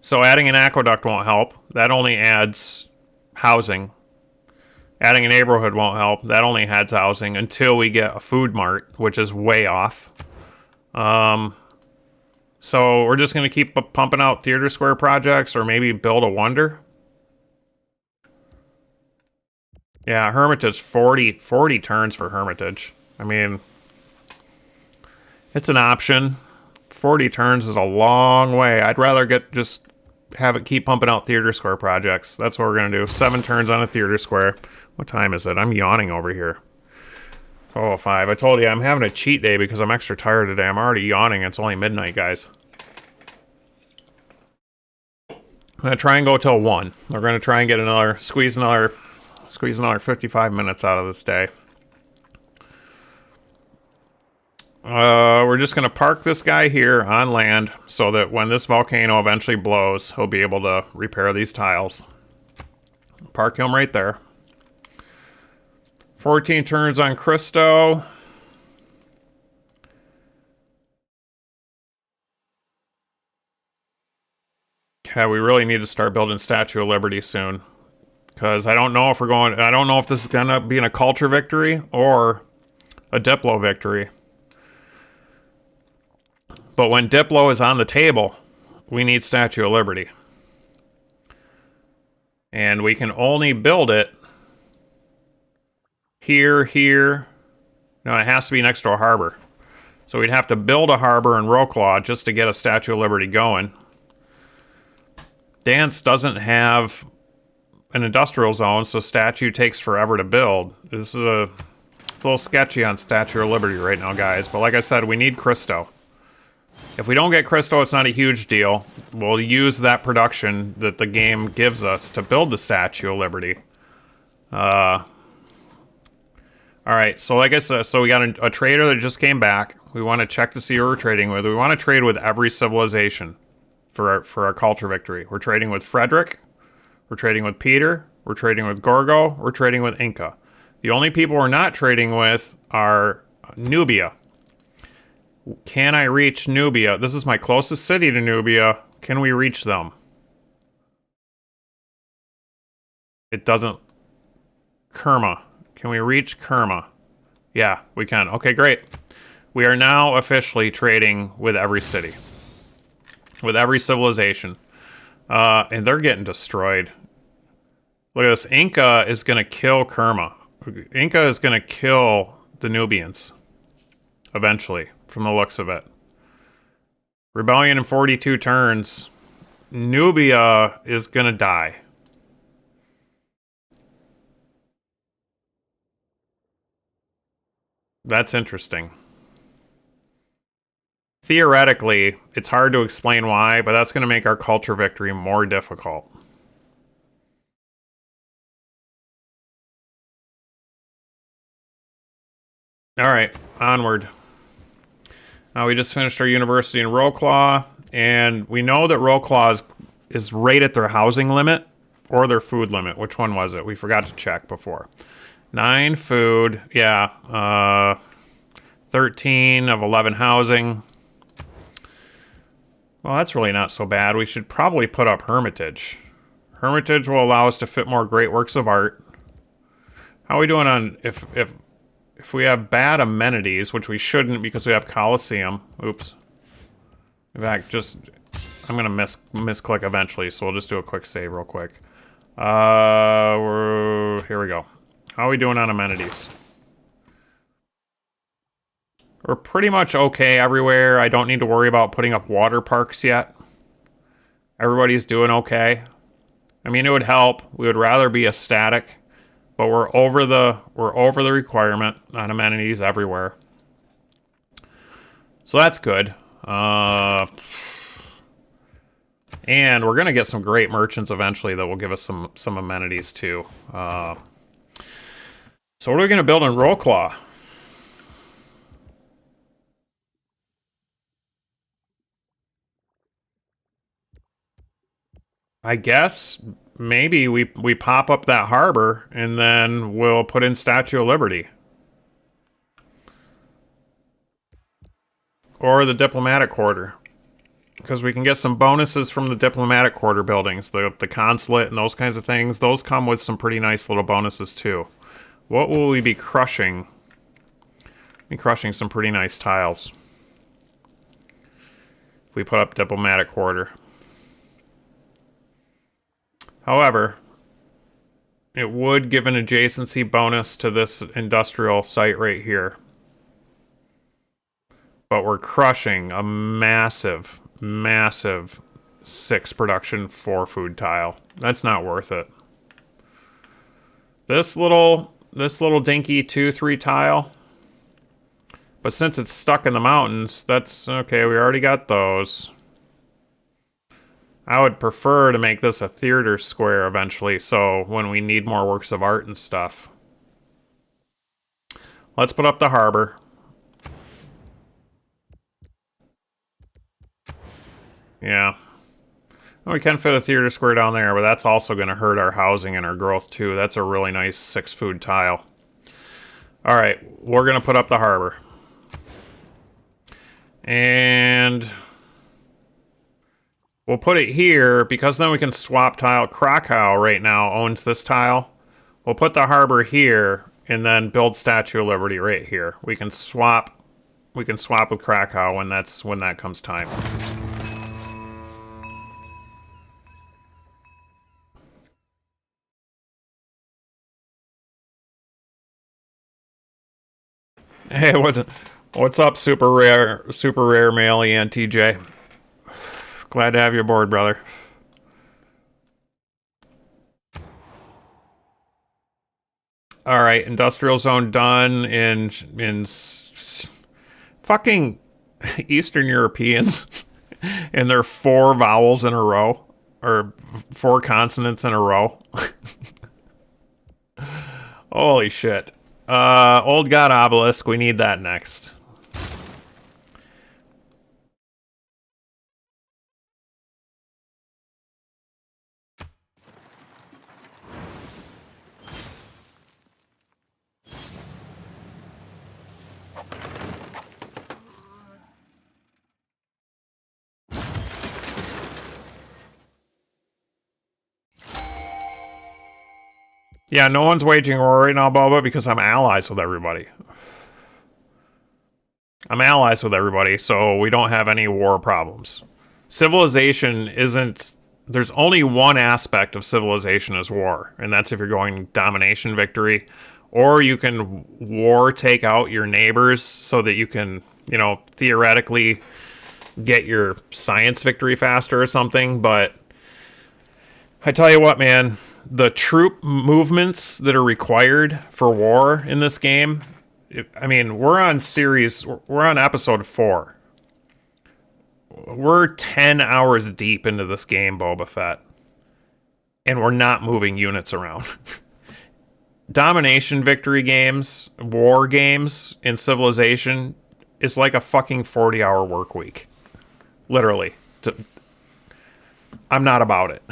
So adding an aqueduct won't help. That only adds housing. Adding a neighborhood won't help. That only adds housing until we get a food mart, which is way off. So we're just going to keep pumping out theater square projects or maybe build a wonder. Yeah, Hermitage, 40 turns for Hermitage. I mean, It's an option. 40 turns is a long way. I'd rather just have it keep pumping out theater square projects. That's what we're going to do. 7 turns on a theater square. What time is it? I'm yawning over here. 12:05. I told you I'm having a cheat day because I'm extra tired today. I'm already yawning. It's only midnight, guys. I'm going to try and go till 1. We're going to try and get squeeze another 55 minutes out of this day. We're just going to park this guy here on land so that when this volcano eventually blows, he'll be able to repair these tiles. Park him right there. 14 turns on Christo. Yeah, we really need to start building Statue of Liberty soon. Because I don't know if this is going to be a culture victory or a Diplo victory. But when Diplo is on the table, we need Statue of Liberty. And we can only build it here. No, it has to be next to a harbor. So we'd have to build a harbor in Roclaw just to get a Statue of Liberty going. Dance doesn't have an industrial zone, so statue takes forever to build. It's a little sketchy on Statue of Liberty right now, guys. But like I said, we need Christo. If we don't get Christo, it's not a huge deal. We'll use that production that the game gives us to build the Statue of Liberty. Alright, so like I said, so we got a trader that just came back. We want to check to see who we're trading with. We want to trade with every civilization for our culture victory. We're trading with Frederick. We're trading with Peter. We're trading with Gorgo. We're trading with Inca. The only people we're not trading with are Nubia. Can I reach Nubia? This is my closest city to Nubia. Can we reach them? It doesn't... Kerma. Can we reach Kerma? Yeah, we can. Okay, great. We are now officially trading with every city. With every civilization. And they're getting destroyed. Look at this. Inca is going to kill Kerma. Inca is going to kill the Nubians. Eventually. From the looks of it. Rebellion in 42 turns. Nubia is going to die. That's interesting. Theoretically, it's hard to explain why, but that's going to make our culture victory more difficult. Alright, onward. We just finished our university in Roclaw, and we know that Roclaw is right at their housing limit, or their food limit. Which one was it? We forgot to check before. 9 food, yeah. 13 of 11 housing. Well, that's really not so bad. We should probably put up Hermitage. Hermitage will allow us to fit more great works of art. How are we doing on... If we have bad amenities, which we shouldn't because we have Colosseum. Oops. In fact, I'm going to misclick eventually, so we'll just do a quick save real quick. Here we go. How are we doing on amenities? We're pretty much okay everywhere. I don't need to worry about putting up water parks yet. Everybody's doing okay. I mean, it would help. We would rather be a static. But we're over the requirement on amenities everywhere. So that's good. And we're going to get some great merchants eventually that will give us some amenities too. So what are we going to build in Roclaw? I guess... Maybe we pop up that harbor and then we'll put in Statue of Liberty. Or the diplomatic quarter. Because we can get some bonuses from the diplomatic quarter buildings. The consulate and those kinds of things. Those come with some pretty nice little bonuses too. What will we be crushing? Be crushing some pretty nice tiles. If we put up diplomatic quarter. However, it would give an adjacency bonus to this industrial site right here. but we're crushing a massive, massive 6 production 4 food tile. That's not worth it. This little dinky 2-3 tile. But since it's stuck in the mountains, that's okay. We already got those. I would prefer to make this a theater square eventually, so when we need more works of art and stuff. Let's put up the harbor. Yeah. Well, we can fit a theater square down there, but that's also going to hurt our housing and our growth too. That's a really nice 6 food tile. All right, we're going to put up the harbor. And we'll put it here because then we can swap tile. Krakow right now owns this tile. We'll put the harbor here and then build Statue of Liberty right here. We can swap with Krakow when that comes time. Hey, what's up, super rare mail ENTJ? Glad to have you aboard, brother. All right, industrial zone done in fucking Eastern Europeans, and they're 4 vowels in a row or 4 consonants in a row. Holy shit. Old God Obelisk, we need that next. Yeah, no one's waging war right now, Boba, because I'm allies with everybody. I'm allies with everybody, so we don't have any war problems. Civilization isn't... There's only one aspect of civilization is war, and that's if you're going domination victory. Or you can war take out your neighbors so that you can, you know, theoretically get your science victory faster or something, but I tell you what, man, the troop movements that are required for war in this game, I mean, we're on episode 4. We're 10 hours deep into this game, Boba Fett, and we're not moving units around. Domination victory games, war games in Civilization is like a fucking 40-hour work week. Literally. I'm not about it.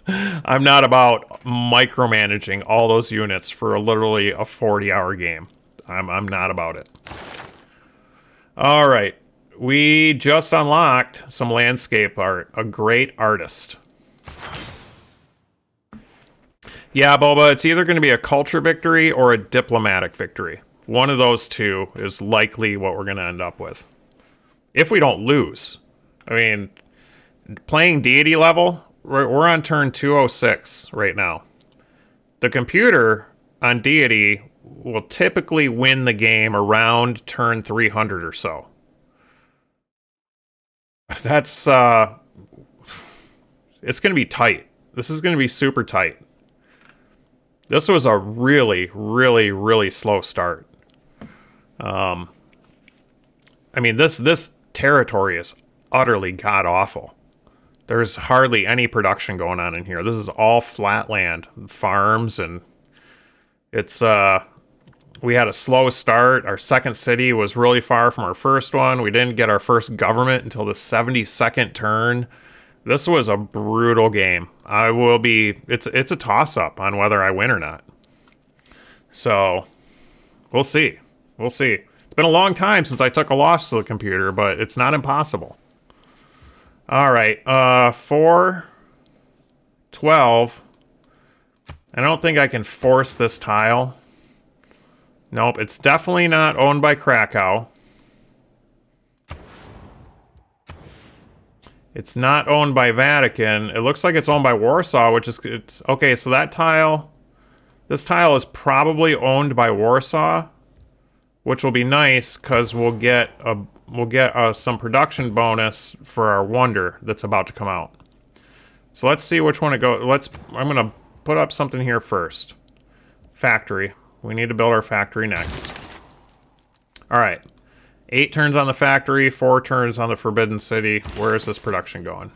I'm not about micromanaging all those units for literally a 40-hour game. I'm not about it. All right. We just unlocked some landscape art. A great artist. Yeah, Boba, it's either going to be a culture victory or a diplomatic victory. One of those two is likely what we're going to end up with. If we don't lose. I mean, playing deity level... We're on turn 206 right now. The computer on deity will typically win the game around turn 300 or so. That's, it's going to be tight. This is going to be super tight. This was a really, really, really slow start. I mean, this territory is utterly god-awful. There's hardly any production going on in here. This is all flat land, farms, and it's, we had a slow start. Our second city was really far from our first one. We didn't get our first government until the 72nd turn. This was a brutal game. It's a toss-up on whether I win or not. So, we'll see. We'll see. It's been a long time since I took a loss to the computer, but it's not impossible. All right, 4, 12. I don't think I can force this tile. Nope, it's definitely not owned by Krakow. It's not owned by Vatican. It looks like it's owned by Warsaw, which is... okay, so that tile... This tile is probably owned by Warsaw. which will be nice because we'll get some production bonus for our wonder that's about to come out. So let's see which one it goes. I'm gonna put up something here first. Factory. We need to build our factory next. All right. 8 turns on the factory, 4 turns on the Forbidden City. Where is this production going?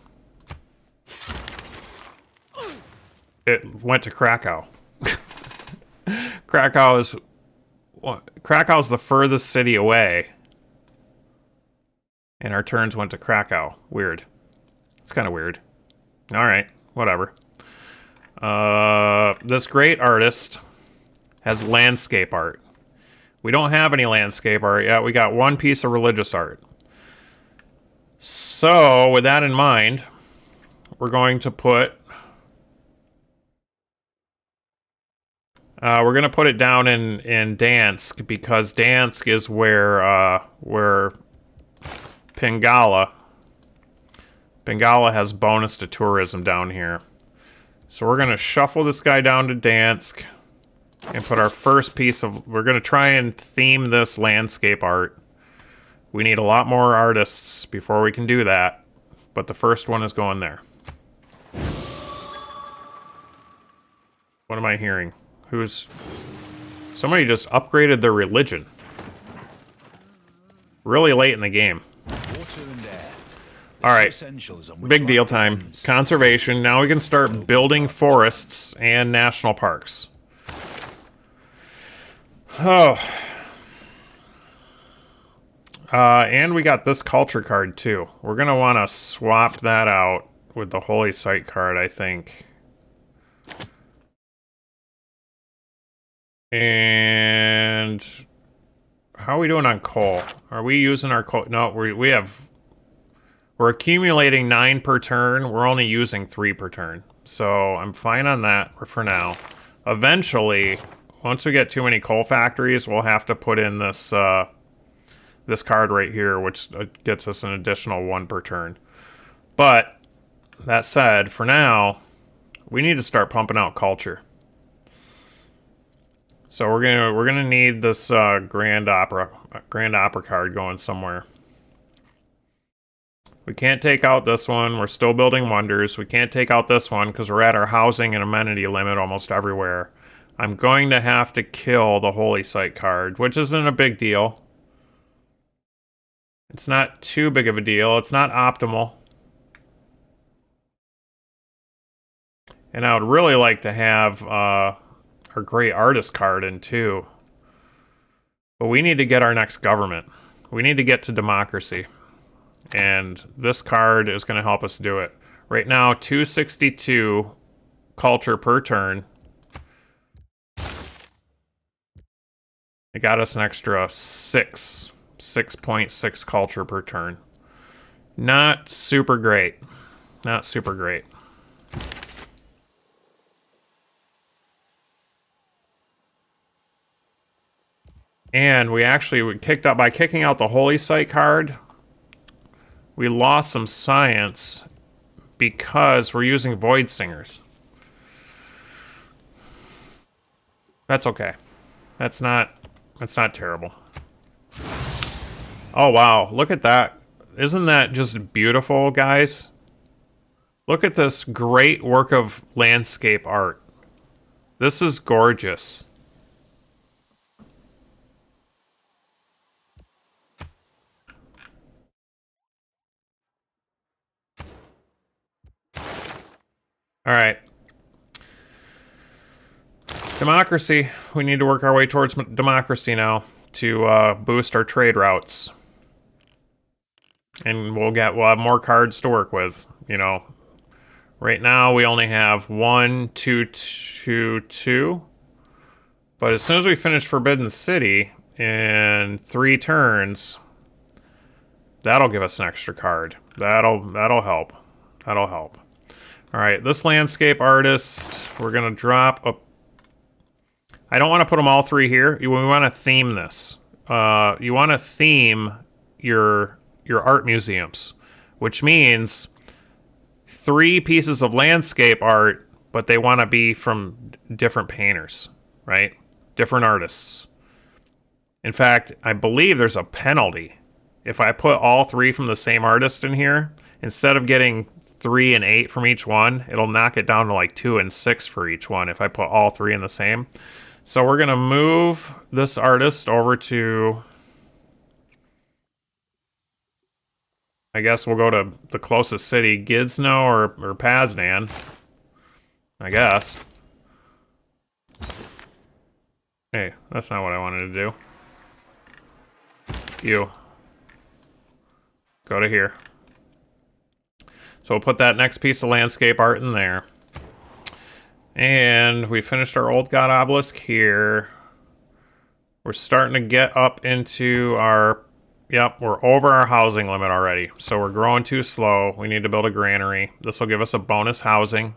It went to Krakow. Krakow's the furthest city away. And our turns went to Krakow. Weird. It's kind of weird. Alright, whatever. This great artist has landscape art. We don't have any landscape art yet. We got one piece of religious art. So, with that in mind, we're going to put... we're going to put it down in Dansk, because Dansk is where Bengala has bonus to tourism down here. So we're going to shuffle this guy down to Dansk and put our first piece of... We're going to try and theme this landscape art. We need a lot more artists before we can do that, but the first one is going there. What am I hearing? Somebody just upgraded their religion. Really late in the game. Water and air. Alright, big deal time. Conservation. Now we can start building forests and national parks. Oh. And we got this culture card too. We're going to want to swap that out with the Holy Site card, I think. And how are we doing on coal? Are we using our coal? No, we're accumulating 9 per turn. We're only using 3 per turn. So I'm fine on that for now. Eventually, once we get too many coal factories, we'll have to put in this this card right here, which gets us an additional 1 per turn. But that said, for now, we need to start pumping out culture. So we're gonna need this Grand Opera card going somewhere. We can't take out this one. We're still building wonders. We can't take out this one because we're at our housing and amenity limit almost everywhere. I'm going to have to kill the Holy Site card, which isn't a big deal. It's not too big of a deal. It's not optimal. And I would really like to have our great artist card in too. But we need to get our next government. We need to get to democracy. And this card is going to help us do it. Right now, 262 culture per turn. It got us an extra 6.6 culture per turn. Not super great. Not super great. And we kicked out by kicking out the Holy Site card. We lost some science because we're using Void Singers. That's okay. That's not terrible. Oh wow, look at that. Isn't that just beautiful, guys? Look at this great work of landscape art. This is gorgeous. All right. Democracy. We need to work our way towards democracy now to boost our trade routes. And we'll have more cards to work with, you know. Right now we only have 1, 2, 2, 2. But as soon as we finish Forbidden City in 3 turns, that'll give us an extra card. That'll help. That'll help. All right, this landscape artist, we're going to drop a... I don't want to put them all 3 here. We want to theme this. You want to theme your art museums, which means 3 pieces of landscape art, but they want to be from different painters, right? Different artists. In fact, I believe there's a penalty. If I put all 3 from the same artist in here, instead of getting 3 and 8 from each one, it'll knock it down to like 2 and 6 for each one if I put all 3 in the same. So we're going to move this artist over to... I guess we'll go to the closest city, Gizno or Pazdan. I guess. Hey, that's not what I wanted to do. You. Go to here. So we'll put that next piece of landscape art in there. And we finished our Old God obelisk here. We're starting to get up into our... Yep, we're over our housing limit already. So we're growing too slow. We need to build a granary. This will give us a bonus housing.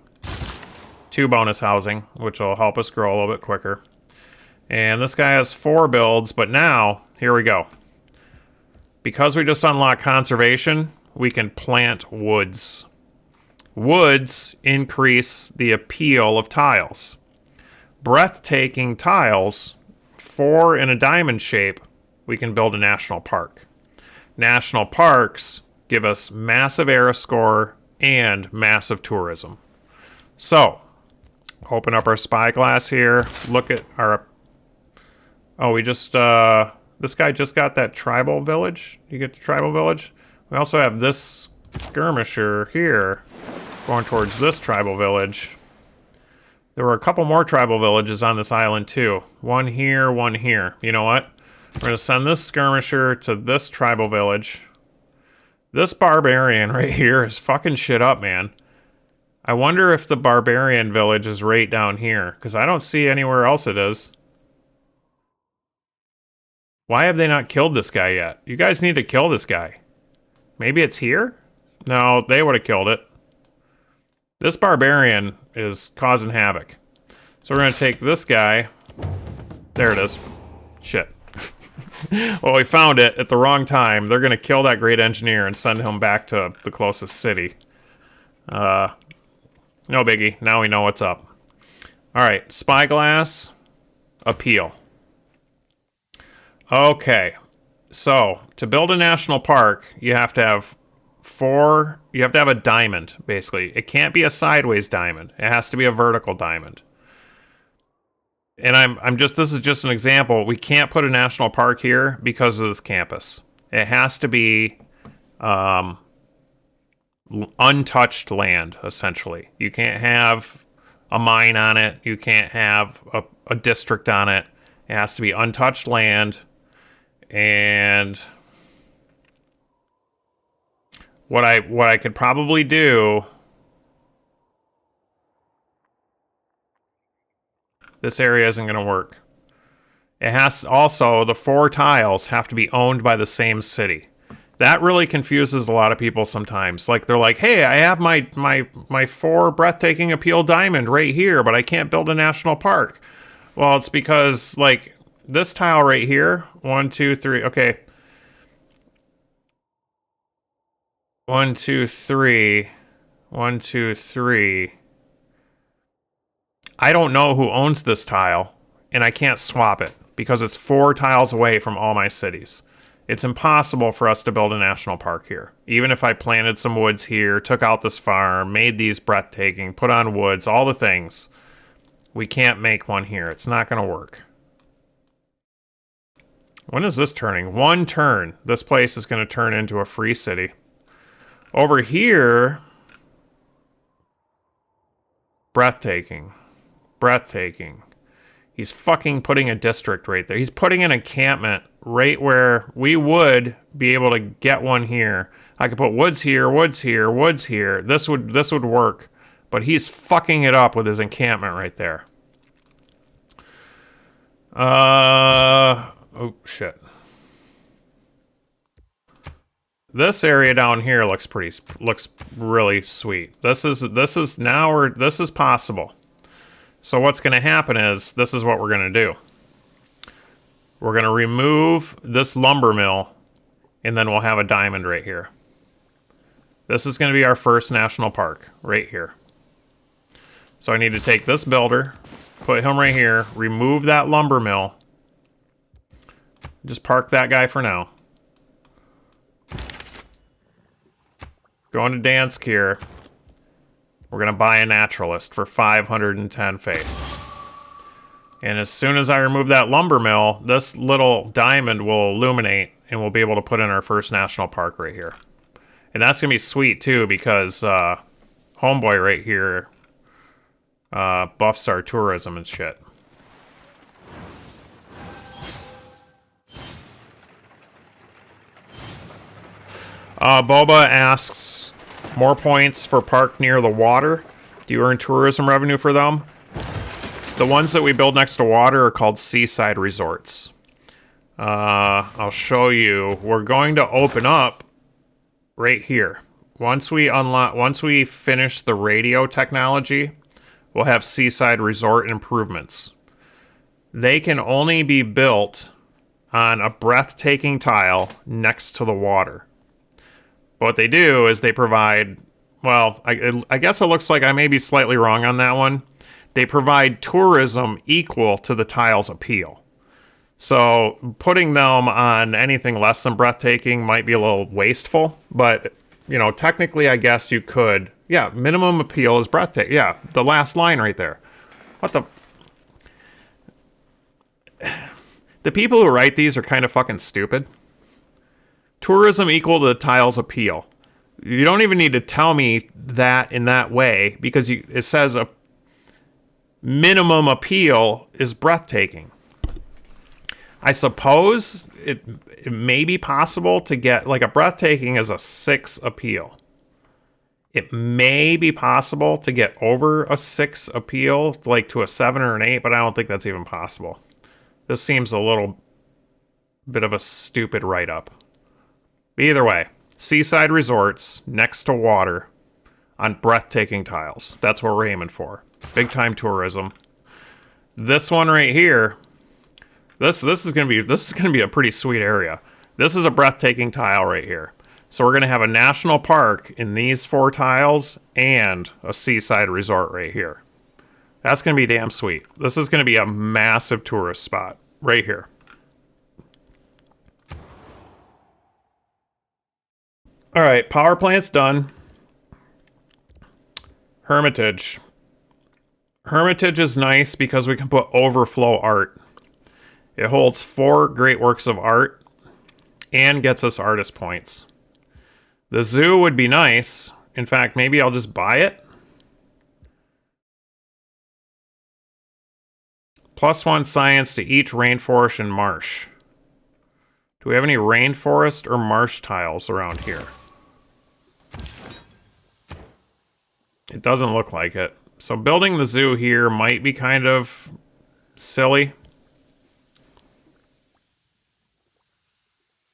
2 bonus housing, which will help us grow a little bit quicker. And this guy has 4 builds, but now, here we go. Because we just unlocked conservation, we can plant woods. Woods increase the appeal of tiles. Breathtaking tiles, 4 in a diamond shape, we can build a national park. National parks give us massive era score and massive tourism. So, open up our spyglass here. Look at our... Oh, we just... this guy just got that tribal village. You get the tribal village? We also have this skirmisher here going towards this tribal village. There were a couple more tribal villages on this island too. One here, one here. You know what? We're going to send this skirmisher to this tribal village. This barbarian right here is fucking shit up, man. I wonder if the barbarian village is right down here, because I don't see anywhere else it is. Why have they not killed this guy yet? You guys need to kill this guy. Maybe it's here? No, they would have killed it. This barbarian is causing havoc. So we're going to take this guy. There it is. Shit. Well, we found it at the wrong time. They're going to kill that great engineer and send him back to the closest city. No biggie. Now we know what's up. Alright, spyglass. Appeal. Okay. So, to build a national park, you have to have you have to have a diamond, basically. It can't be a sideways diamond. It has to be a vertical diamond. And this is just an example. We can't put a national park here because of this campus. It has to be untouched land, essentially. You can't have a mine on it. You can't have a district on it. It has to be untouched land. And what I could probably do... This area isn't going to work. It has also, the 4 tiles have to be owned by the same city. That really confuses a lot of people sometimes. Like, they're like, hey, I have my 4 breathtaking appeal diamond right here, but I can't build a national park. Well, it's because, like, this tile right here, 1, 2, 3, okay. 1, 2, 3, 1, 2, 3. I don't know who owns this tile, and I can't swap it because it's 4 tiles away from all my cities. It's impossible for us to build a national park here. Even if I planted some woods here, took out this farm, made these breathtaking, put on woods, all the things, we can't make one here. It's not going to work. When is this turning? 1 turn. This place is going to turn into a free city. Over here, breathtaking. Breathtaking. He's fucking putting a district right there. He's putting an encampment right where we would be able to get one here. I could put woods here, woods here, woods here. This would work. But he's fucking it up with his encampment right there. Oh shit. This area down here looks really sweet. This is possible. So what's going to happen is, this is what we're going to do. We're going to remove this lumber mill, and then we'll have a diamond right here. This is going to be our first national park, right here. So I need to take this builder, put him right here, remove that lumber mill, Just park that guy for now. Going to Dansk here. We're going to buy a naturalist for 510 faith. And as soon as I remove that lumber mill, this little diamond will illuminate and we'll be able to put in our first national park right here. And that's going to be sweet too because homeboy right here buffs our tourism and shit. Boba asks, more points for park near the water. Do you earn tourism revenue for them? The ones that we build next to water are called seaside resorts. I'll show you. We're going to open up right here. Once we finish the radio technology, we'll have seaside resort improvements. They can only be built on a breathtaking tile next to the water. What they do is they provide, well, I guess it looks like I may be slightly wrong on that one. They provide tourism equal to the tile's appeal. So putting them on anything less than breathtaking might be a little wasteful, but, you know, technically I guess you could. Yeah, minimum appeal is breathtaking. Yeah, the last line right there. What the... The people who write these are kind of fucking stupid. Tourism equal to the tile's appeal. You don't even need to tell me that in that way because it says a minimum appeal is breathtaking. I suppose it may be possible to get, like, a breathtaking is a 6 appeal. It may be possible to get over a 6 appeal, like to a 7 or an 8, but I don't think that's even possible. This seems a little bit of a stupid write-up. Either way, seaside resorts next to water on breathtaking tiles. That's what we're aiming for. Big time tourism. This one right here, this is gonna be a pretty sweet area. This is a breathtaking tile right here. So we're gonna have a national park in these 4 tiles and a seaside resort right here. That's gonna be damn sweet. This is gonna be a massive tourist spot right here. All right, power plant's done. Hermitage. Hermitage is nice because we can put overflow art. It holds 4 great works of art and gets us artist points. The zoo would be nice. In fact, maybe I'll just buy it. +1 science to each rainforest and marsh. Do we have any rainforest or marsh tiles around here? It doesn't look like it. So building the zoo here might be kind of silly.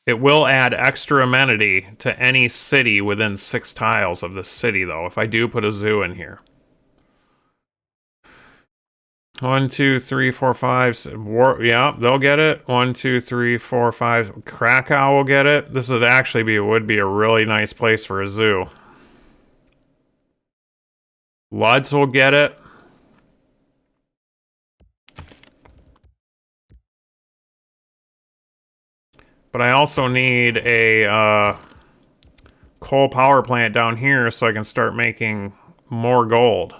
It will add extra amenity to any city within 6 tiles of the city, though, if I do put a zoo in here. 1, 2, 3, 4, 5. Yeah, they'll get it. 1, 2, 3, 4, 5. Krakow will get it. This would actually would be a really nice place for a zoo. Lutz will get it. But I also need a coal power plant down here so I can start making more gold.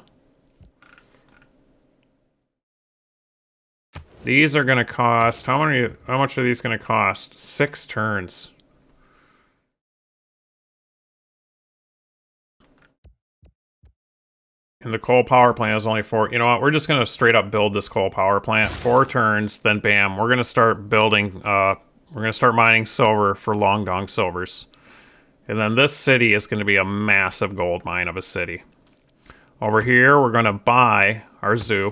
These are going to cost... How much are these going to cost? 6 turns. And the coal power plant is only 4. You know what? We're just going to straight up build this coal power plant. 4 turns, then bam. We're going to start building... we're going to start mining silver for Long Dong silvers. And then this city is going to be a massive gold mine of a city. Over here, we're going to buy our zoo.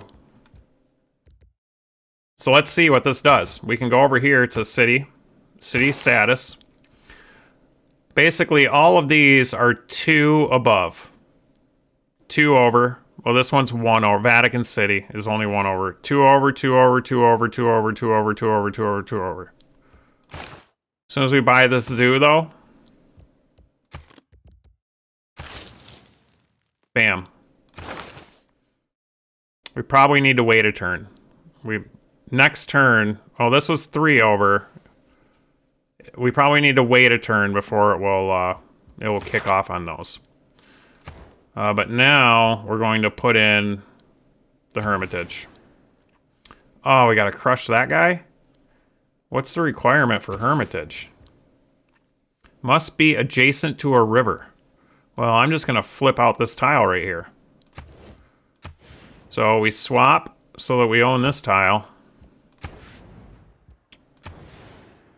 So let's see what this does. We can go over here to city status. Basically, all of these are 2 above. 2 over. Well, this one's 1 over. Vatican City is only 1 over. 2 over, 2 over, 2 over, 2 over, 2 over, 2 over, 2 over, 2 over. As soon as we buy this zoo, though. Bam. We probably need to wait a turn. Next turn... Oh, this was 3 over. we probably need to wait a turn before it will kick off on those. But now we're going to put in the Hermitage. Oh, we gotta crush that guy? What's the requirement for Hermitage? Must be adjacent to a river. Well, I'm just gonna flip out this tile right here. So we swap so that we own this tile.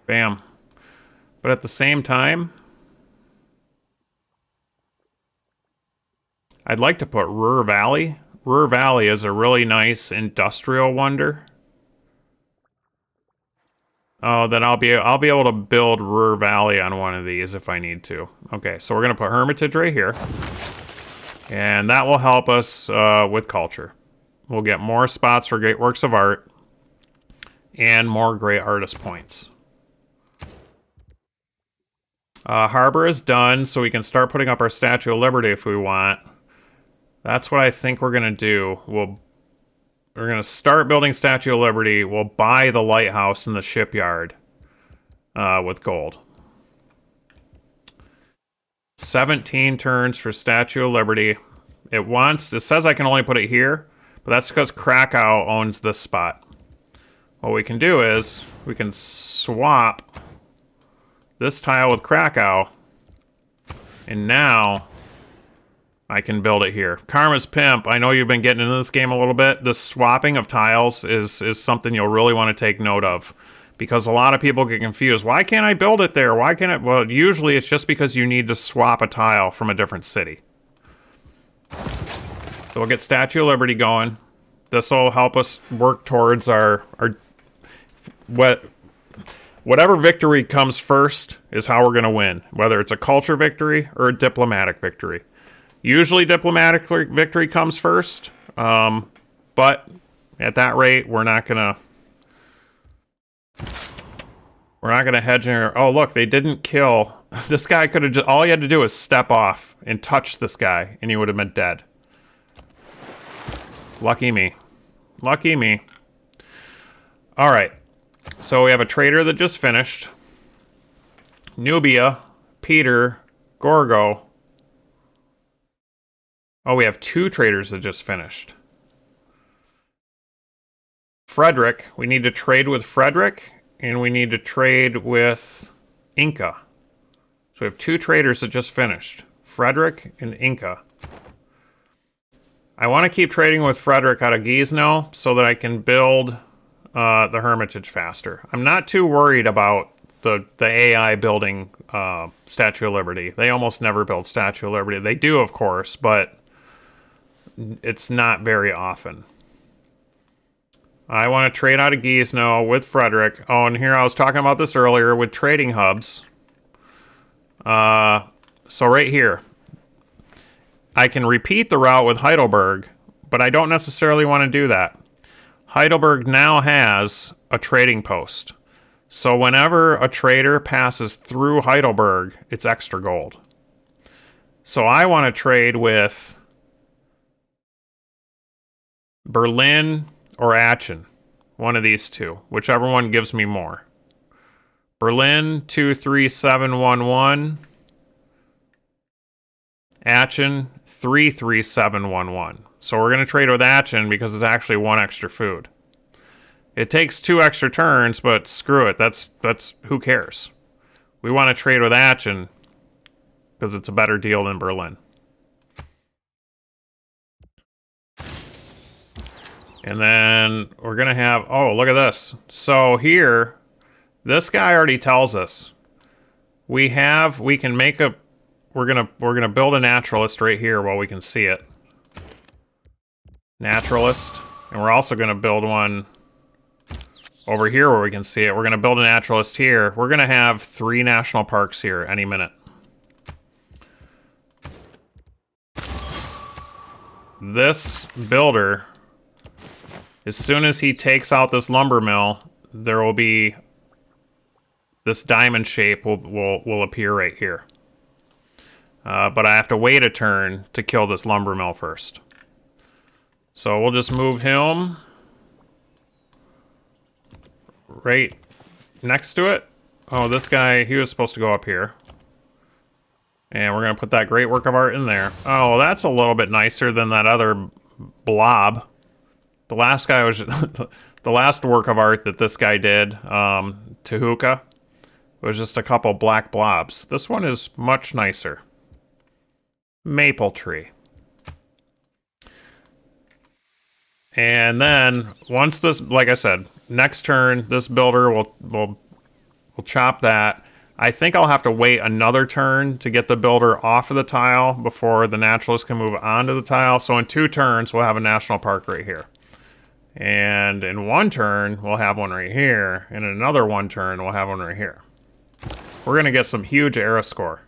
Bam. But at the same time, I'd like to put Ruhr Valley. Ruhr Valley is a really nice industrial wonder. Oh, then I'll be able to build Ruhr Valley on one of these if I need to. Okay, so we're gonna put Hermitage right here, and that will help us with culture. We'll get more spots for great works of art and more great artist points. Harbor is done, so we can start putting up our Statue of Liberty if we want. That's what I think we're gonna do. We're gonna start building Statue of Liberty. We'll buy the lighthouse and the shipyard with gold. 17 turns for Statue of Liberty. It says I can only put it here, but that's because Krakow owns this spot. What we can do is we can swap this tile with Krakow, and now I can build it here. Karma's Pimp, I know you've been getting into this game a little bit. The swapping of tiles is something you'll really want to take note of, because a lot of people get confused. Why can't I build it there? Why can't I? Well, usually it's just because you need to swap a tile from a different city. So we'll get Statue of Liberty going. This will help us work towards whatever victory comes first is how we're going to win, whether it's a culture victory or a diplomatic victory. Usually diplomatic victory comes first, but at that rate, we're not gonna hedge in. Oh, look, they didn't kill this guy. Could have just, all he had to do was step off and touch this guy, and he would have been dead. Lucky me. Lucky me. All right, so we have a trader that just finished. Nubia, Peter, Gorgo. Oh, we have 2 traders that just finished. Frederick. We need to trade with Frederick, and we need to trade with Inca. So we have 2 traders that just finished. Frederick and Inca. I want to keep trading with Frederick out of Gizno so that I can build the Hermitage faster. I'm not too worried about the AI building Statue of Liberty. They almost never build Statue of Liberty. They do, of course, but it's not very often. I want to trade out of Gizno with Frederick. Oh, and here I was talking about this earlier with trading hubs. So right here, I can repeat the route with Heidelberg, but I don't necessarily want to do that. Heidelberg now has a trading post. So whenever a trader passes through Heidelberg, it's extra gold. So I want to trade with Berlin or Aachen. One of these two. Whichever one gives me more. Berlin, 23711. Aachen, 33711. So we're going to trade with Aachen because it's actually 1 extra food. It takes 2 extra turns, but screw it. That's who cares? We want to trade with Aachen because it's a better deal than Berlin. And then we're going to have, oh, look at this. So here, this guy already tells us we're going to build a naturalist right here while we can see it. Naturalist. And we're also going to build one over here where we can see it. We're going to build a naturalist here. We're going to have 3 national parks here any minute. This builder, as soon as he takes out this lumber mill, there will be this diamond shape will appear right here. But I have to wait a turn to kill this lumber mill first. So we'll just move him right next to it. Oh, this guy, he was supposed to go up here. And we're going to put that great work of art in there. Oh, that's a little bit nicer than that other blob. The last guy was... the last work of art that this guy did, Tehuka, was just a couple black blobs. This one is much nicer. Maple tree. And then, once this... Like I said, next turn, this builder will chop that. I think I'll have to wait another turn to get the builder off of the tile before the naturalist can move onto the tile. So in 2 turns, we'll have a national park right here. And in 1 turn, we'll have one right here. And in another 1 turn, we'll have one right here. We're going to get some huge era score.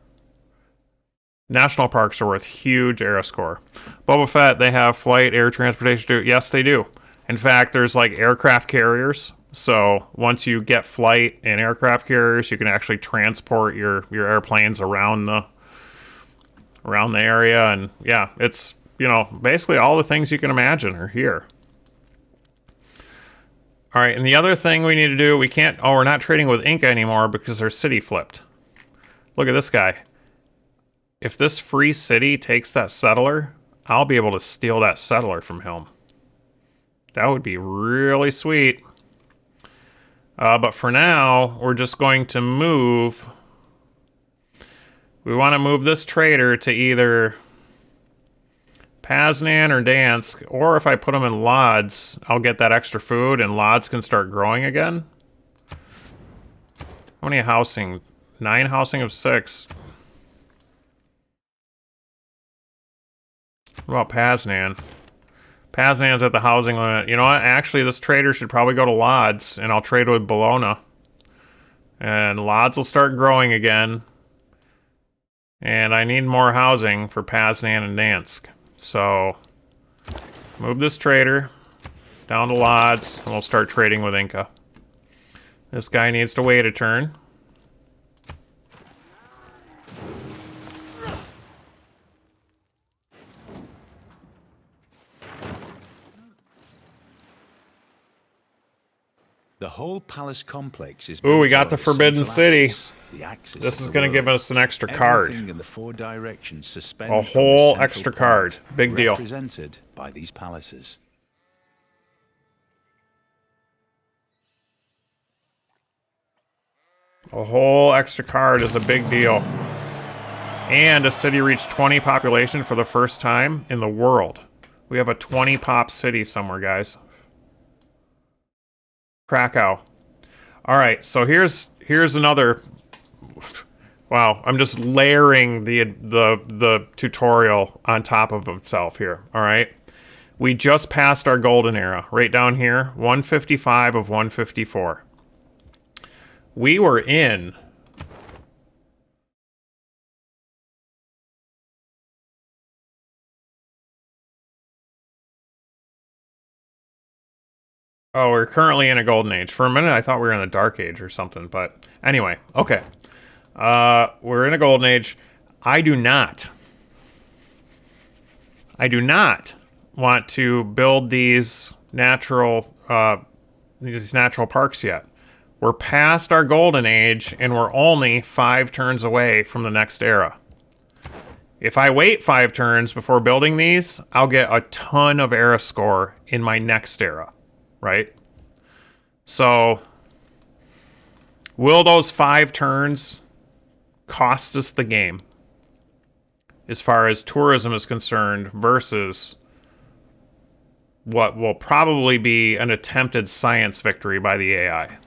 National parks are worth huge era score. Boba Fett, they have flight, air transportation too. Yes, they do. In fact, there's like aircraft carriers. So once you get flight and aircraft carriers, you can actually transport your airplanes around the area. And yeah, it's, you know, basically all the things you can imagine are here. All right, and the other thing we need to do, we're not trading with Inca anymore because their city flipped. Look at this guy. If this free city takes that settler, I'll be able to steal that settler from him. That would be really sweet. But for now, we're just going to move. We want to move this trader to either Paznan or Dansk, or if I put them in Lodz, I'll get that extra food and Lodz can start growing again. How many housing? 9 housing of 6. What about Paznan? Paznan's at the housing limit. You know what? Actually, this trader should probably go to Lodz, and I'll trade with Bologna. And Lodz will start growing again. And I need more housing for Paznan and Dansk. So, move this trader down to Lodz, and we'll start trading with Inca. This guy needs to wait a turn. The whole palace complex is... Ooh, we got the Forbidden City. Axis This is going to give us an extra card. In the 4 directions A whole extra card. Big deal. Represented by these palaces. A whole extra card is a big deal. And a city reached 20 population for the first time in the world. We have a 20 pop city somewhere, guys. Krakow. All right, so here's another. Wow, I'm just layering the tutorial on top of itself here. All right, we just passed our golden era right down here, 155 of 154. We were in. Oh, we're currently in a golden age. For a minute, I thought we were in the dark age or something, but anyway, okay. We're in a golden age. I do not want to build these natural parks yet. We're past our golden age, and we're only 5 turns away from the next era. If I wait 5 turns before building these, I'll get a ton of era score in my next era. Right? So, will those 5 turns cost us the game? As far as tourism is concerned, versus what will probably be an attempted science victory by the AI.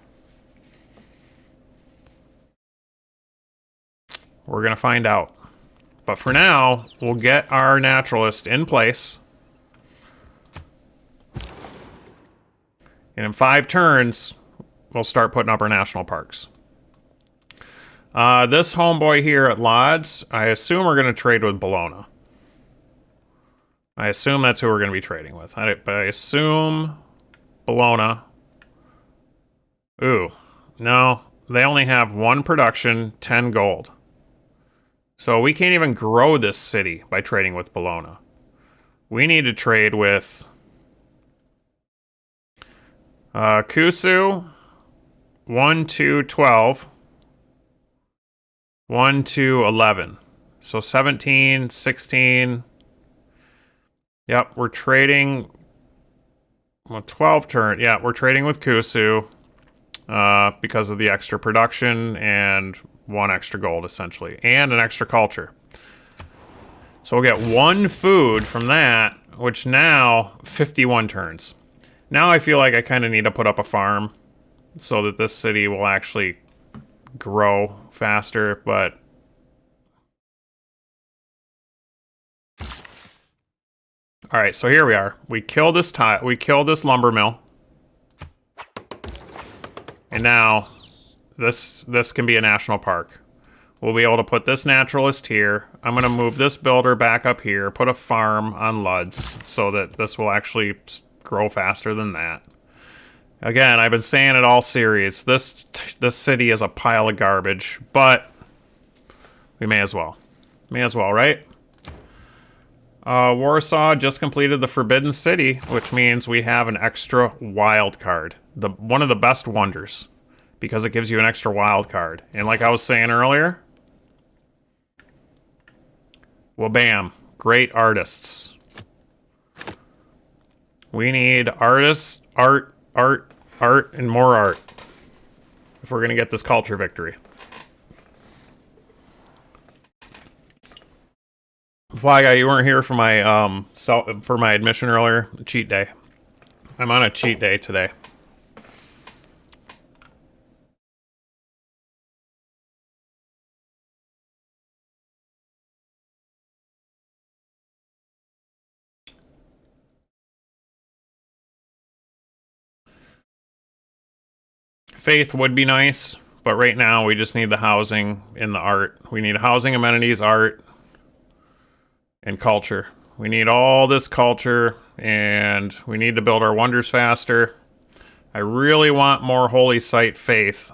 We're going to find out. But for now, we'll get our naturalist in place. And in 5 turns, we'll start putting up our national parks. This homeboy here at Lodz, I assume we're going to trade with Bologna. I assume that's who we're going to be trading with. But I assume Bologna. Ooh, no. They only have 1 production, 10 gold. So we can't even grow this city by trading with Bologna. We need to trade with... Kusu, 1, 2, 12. 1 to 11. So 17, 16. Yep, we're trading. Well, 12 turn. Yeah, we're trading with Kusu because of the extra production and 1 extra gold, essentially, and an extra culture. So we'll get 1 food from that, which now 51 turns. Now I feel like I kind of need to put up a farm so that this city will actually grow faster, but all right, so here we are. We kill this lumber mill. And now this can be a national park. We'll be able to put this naturalist here. I'm going to move this builder back up here, put a farm on Luds so that this will actually grow faster than that. Again, I've been saying it all series. This city is a pile of garbage, but we may as well. May as well, right? Warsaw just completed the Forbidden City, which means we have an extra wild card. One of the best wonders, because it gives you an extra wild card. And like I was saying earlier, well, bam, great artists. We need artists, art, and more art if we're going to get this culture victory. Fly Guy, you weren't here for my admission earlier. Cheat day. I'm on a cheat day today. Faith would be nice, but right now we just need the housing and the art. We need housing, amenities, art, and culture. We need all this culture, and we need to build our wonders faster. I really want more holy site faith,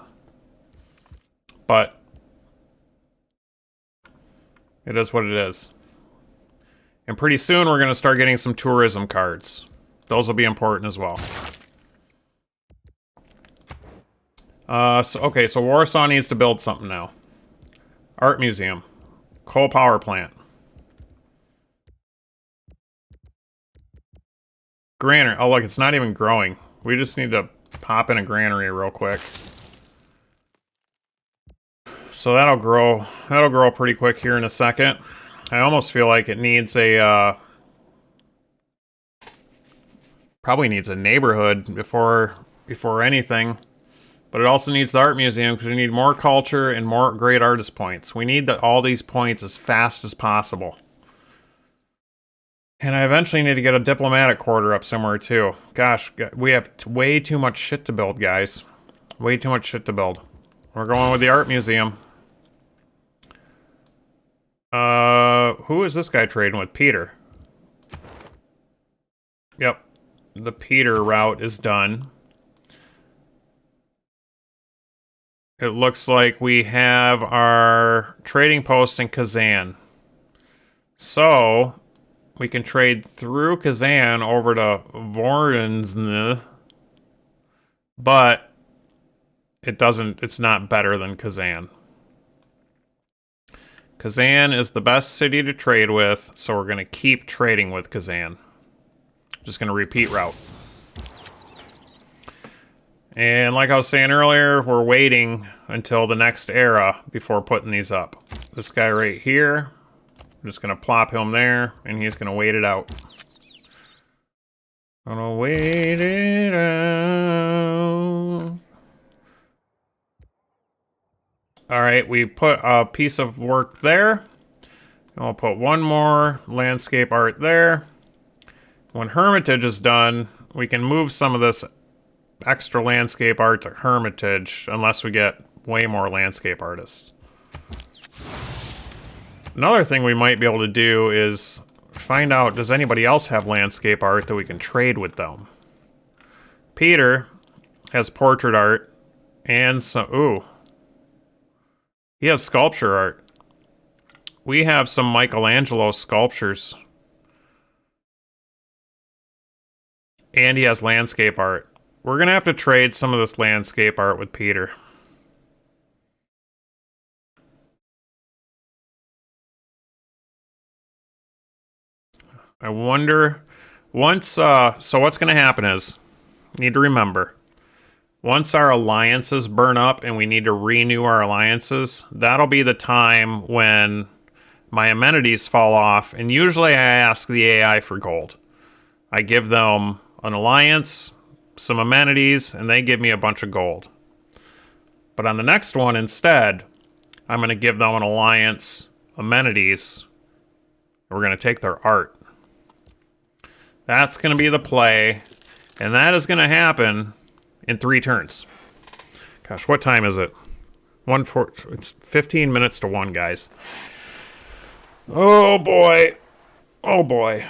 but it is what it is. And pretty soon we're going to start getting some tourism cards. Those will be important as well. So Warsaw needs to build something now. Art museum. Coal power plant. Granary. Oh, look, it's not even growing. We just need to pop in a granary real quick. So that'll grow. That'll grow pretty quick here in a second. I almost feel like it needs a... probably needs a neighborhood before anything. But it also needs the art museum because we need more culture and more great artist points. We need all these points as fast as possible. And I eventually need to get a diplomatic quarter up somewhere too. Gosh, we have way too much shit to build, guys. Way too much shit to build. We're going with the art museum. Who is this guy trading with? Peter. Yep. The Peter route is done. It looks like we have our trading post in Kazan. So, we can trade through Kazan over to Voronezh, but it's not better than Kazan. Kazan is the best city to trade with, so we're going to keep trading with Kazan. Just going to repeat route. And like I was saying earlier, we're waiting until the next era before putting these up. This guy right here, I'm just going to plop him there, and he's going to wait it out. Gonna wait it out. Alright, we put a piece of work there. And we'll put one more landscape art there. When Hermitage is done, we can move some of this extra landscape art to Hermitage, unless we get way more landscape artists. Another thing we might be able to do is find out, does anybody else have landscape art that we can trade with them? Peter has portrait art and some... Ooh. He has sculpture art. We have some Michelangelo sculptures. And he has landscape art. We're going to have to trade some of this landscape art with Peter. I wonder once so what's going to happen is need to remember once our alliances burn up and we need to renew our alliances, that'll be the time when my amenities fall off, and usually I ask the AI for gold. I give them an alliance, some amenities, and they give me a bunch of gold. But on the next one instead, I'm going to give them an alliance, amenities, and we're going to take their art. That's going to be the play, and that is going to happen in 3 turns. Gosh, what time is it? It's 15 minutes to 1, guys. Oh boy. Oh boy.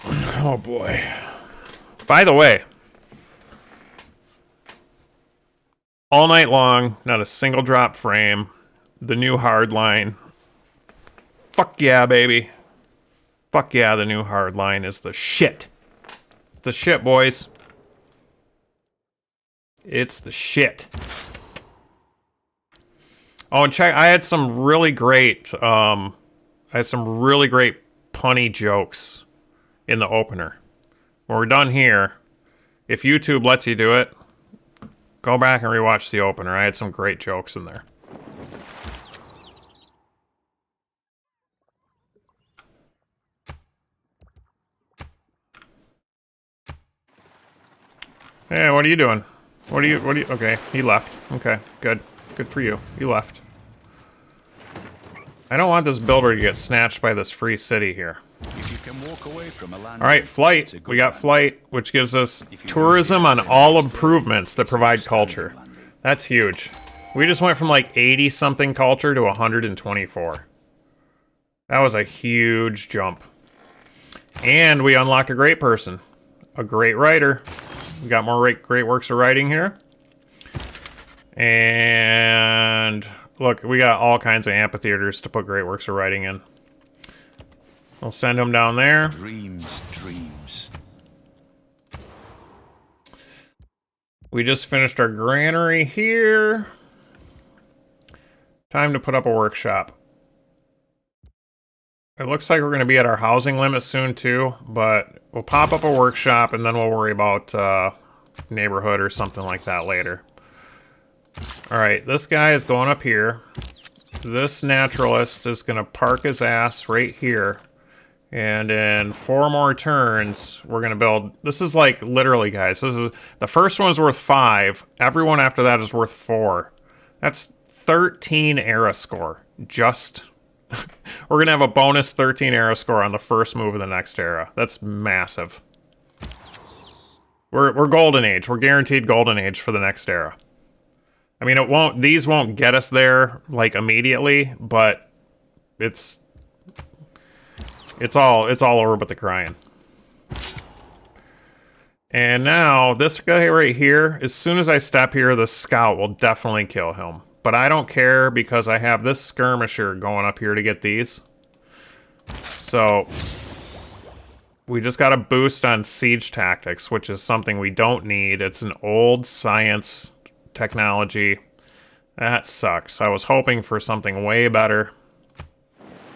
Oh boy. By the way, all night long, not a single drop frame. The new hardline. Fuck yeah, baby. Fuck yeah, the new hardline is the shit. It's the shit, boys. It's the shit. Oh, and check, I had some really great punny jokes in the opener. When we're done here, if YouTube lets you do it, go back and rewatch the opener. I had some great jokes in there. Hey, what are you doing? What are you, okay, he left. Okay, good. Good for you. You left. I don't want this builder to get snatched by this free city here. If you can walk away from a land, Alright, flight. We got flight, which gives us tourism on all improvements that provide culture. That's huge. We just went from like 80-something culture to 124. That was a huge jump. And we unlocked a great person. A great writer. We got more great works of writing here. And look, we got all kinds of amphitheaters to put great works of writing in. We'll send them down there. dreams. We just finished our granary here. Time to put up a workshop. It looks like we're going to be at our housing limit soon too, but we'll pop up a workshop and then we'll worry about neighborhood or something like that later. Alright, this guy is going up here. This naturalist is going to park his ass right here. And in 4 more turns, we're going to build... This is like, literally, guys, this is... The first one's worth 5. Everyone after that is worth 4. That's 13 era score. Just... We're going to have a bonus 13 era score on the first move of the next era. That's massive. We're Golden Age. We're guaranteed Golden Age for the next era. I mean, these won't get us there, like, immediately, but it's all over but the crying. And now, this guy right here, as soon as I step here, the scout will definitely kill him. But I don't care because I have this skirmisher going up here to get these. So, we just got a boost on siege tactics, which is something we don't need. It's an old science technology. That sucks. I was hoping for something way better.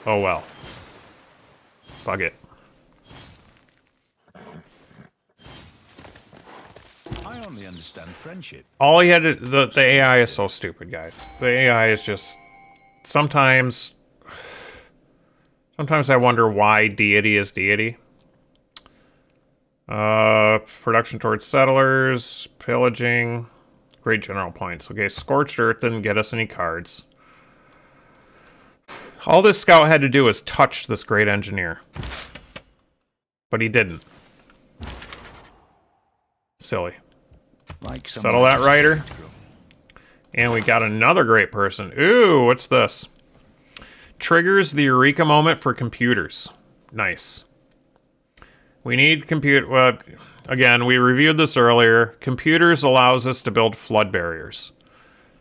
Oh well. Bug it. I only understand friendship. All he had to... The AI is so stupid, guys. The AI is just... Sometimes I wonder why deity is deity. Production towards settlers, pillaging, great general points. Okay, Scorched Earth didn't get us any cards. All this scout had to do was touch this great engineer. But he didn't. Silly. Like Settle that writer. And we got another great person. Ooh, what's this? Triggers the Eureka moment for computers. Nice. We need well, again, we reviewed this earlier. Computers allows us to build flood barriers.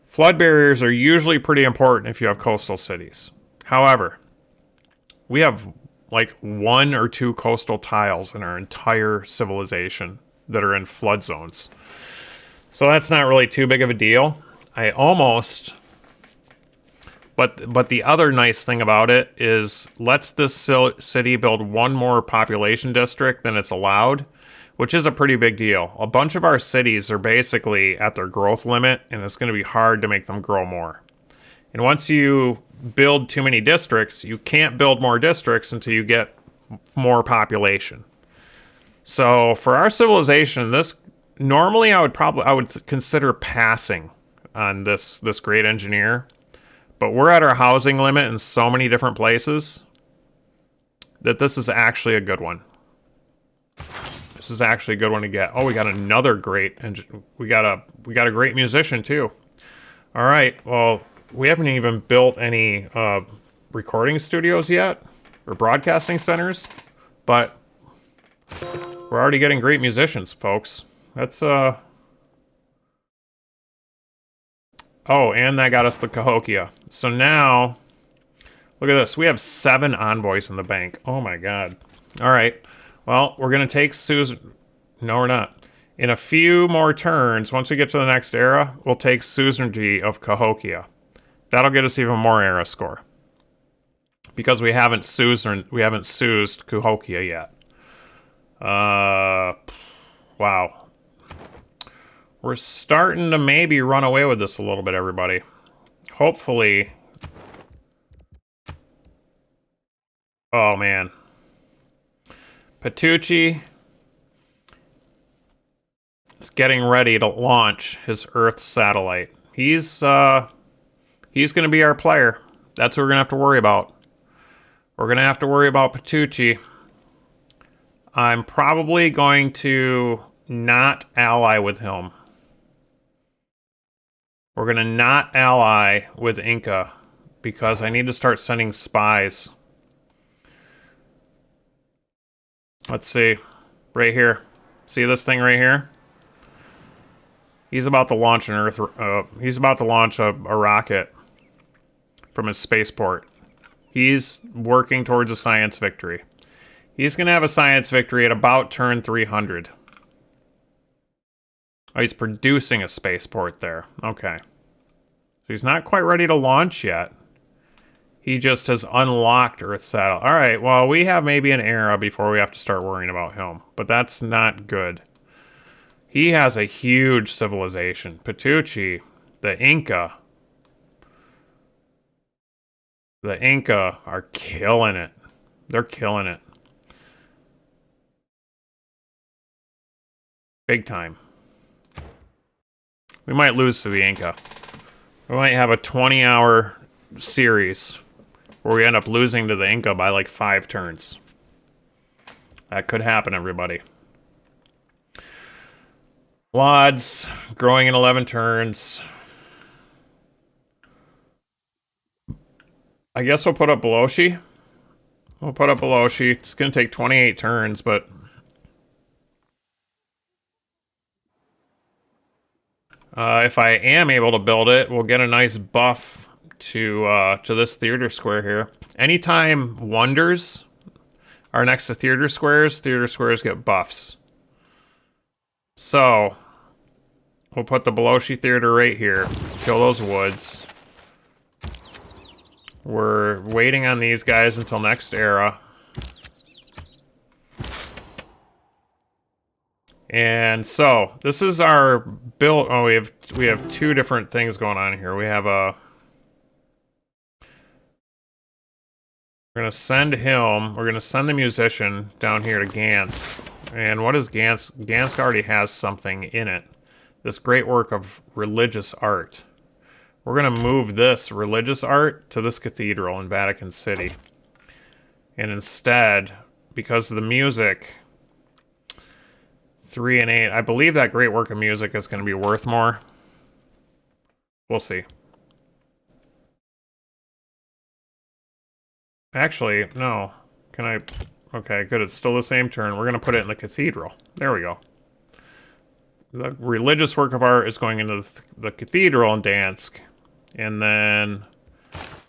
Flood barriers are usually pretty important if you have coastal cities. However, we have like 1 or 2 coastal tiles in our entire civilization that are in flood zones. So that's not really too big of a deal. I almost But the other nice thing about it is lets this city build one more population district than it's allowed, which is a pretty big deal. A bunch of our cities are basically at their growth limit, and it's going to be hard to make them grow more. And once you build too many districts, you can't build more districts until you get more population. So for our civilization, this normally I would consider passing on this great engineer. But we're at our housing limit in so many different places that this is actually a good one. This is actually a good one to get. Oh, we got another great we got a great musician too. All right. Well, we haven't even built any recording studios yet or broadcasting centers, but we're already getting great musicians, folks. That's Oh, and that got us the Cahokia. So now, look at this. We have 7 envoys in the bank. Oh my god. All right. Well, we're going to take Susan. No, we're not. In a few more turns, once we get to the next era, we'll take suzerainty of Cahokia. That'll get us even more era score. Because we haven't suzed Cahokia yet. Wow. We're starting to maybe run away with this a little bit, everybody. Hopefully. Oh, man. Patucci is getting ready to launch his Earth satellite. He's going to be our player. That's what we're going to have to worry about. We're going to have to worry about Patucci. I'm probably going to not ally with him. We're going to not ally with Inca because I need to start sending spies. Let's see. Right here. See this thing right here? He's about to launch an Earth. He's about to launch a rocket from his spaceport. He's working towards a science victory. He's going to have a science victory at about turn 300. Oh, he's producing a spaceport there. Okay. So he's not quite ready to launch yet. He just has unlocked Earth satellite. All right, well, we have maybe an era before we have to start worrying about him. But that's not good. He has a huge civilization. Patucci, the Inca. The Inca are killing it. They're killing it. Big time. We might lose to the Inca. We might have a 20-hour series where we end up losing to the Inca by like 5 turns. That could happen, everybody. Lodz growing in 11 turns. I guess we'll put up Beloshi. We'll put up Beloshi. It's going to take 28 turns, but if I am able to build it, we'll get a nice buff to this theater square here. Anytime wonders are next to theater squares get buffs. So we'll put the Beloshi Theater right here. Kill those woods. We're waiting on these guys until next era. And so this is our build. Oh, we have 2 different things going on here. We have a. We're gonna send him. We're gonna send the musician down here to Gansk. And what is Gansk? Gansk already has something in it. This great work of religious art. We're gonna move this religious art to this cathedral in Vatican City. And instead, because of the music, 3 and 8. I believe that great work of music is going to be worth more. We'll see. Actually, no. Can I? Okay, good. It's still the same turn. We're going to put it in the cathedral. There we go. The religious work of art is going into the cathedral in Dansk. And then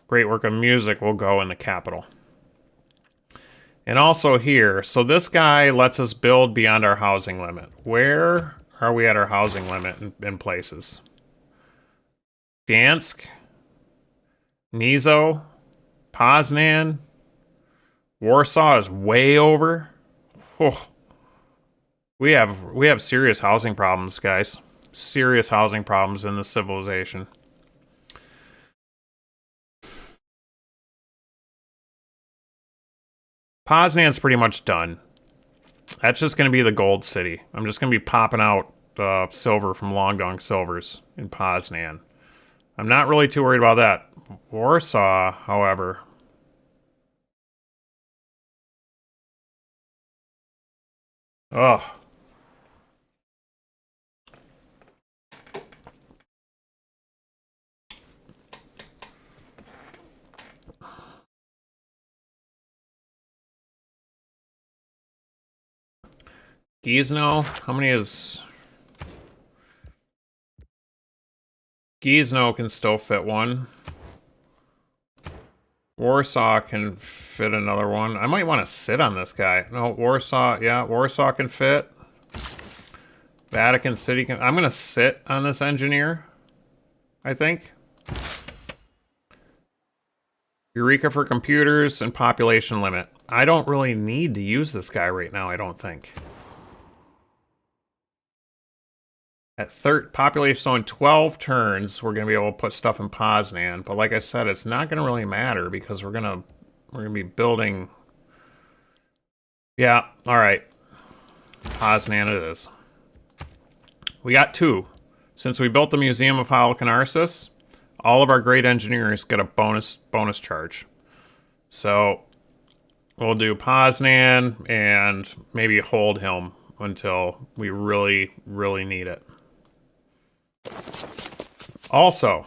great work of music will go in the capital. And also here, so this guy lets us build beyond our housing limit. Where are we at our housing limit in places? Dansk Nizo, Poznan, Warsaw is way over. Oh, we have serious housing problems, guys. Serious housing problems in this civilization. Poznan's pretty much done. That's just going to be the gold city. I'm just going to be popping out silver from Longdong Silvers in Poznan. I'm not really too worried about that. Warsaw, however. Ugh. Gizno, how many is... Gizno can still fit one. Warsaw can fit another one. I might want to sit on this guy. No, Warsaw, yeah, Warsaw can fit. Vatican City can... I'm going to sit on this engineer, I think. Eureka for computers and population limit. I don't really need to use this guy right now, I don't think. At population on 12 turns, we're going to be able to put stuff in Poznan. But like I said, it's not going to really matter because we're going to be building... Yeah, all right. Poznan it is. We got 2. Since we built the Museum of Halicarnassus, all of our great engineers get a bonus charge. So we'll do Poznan and maybe hold him until we really, really need it. Also,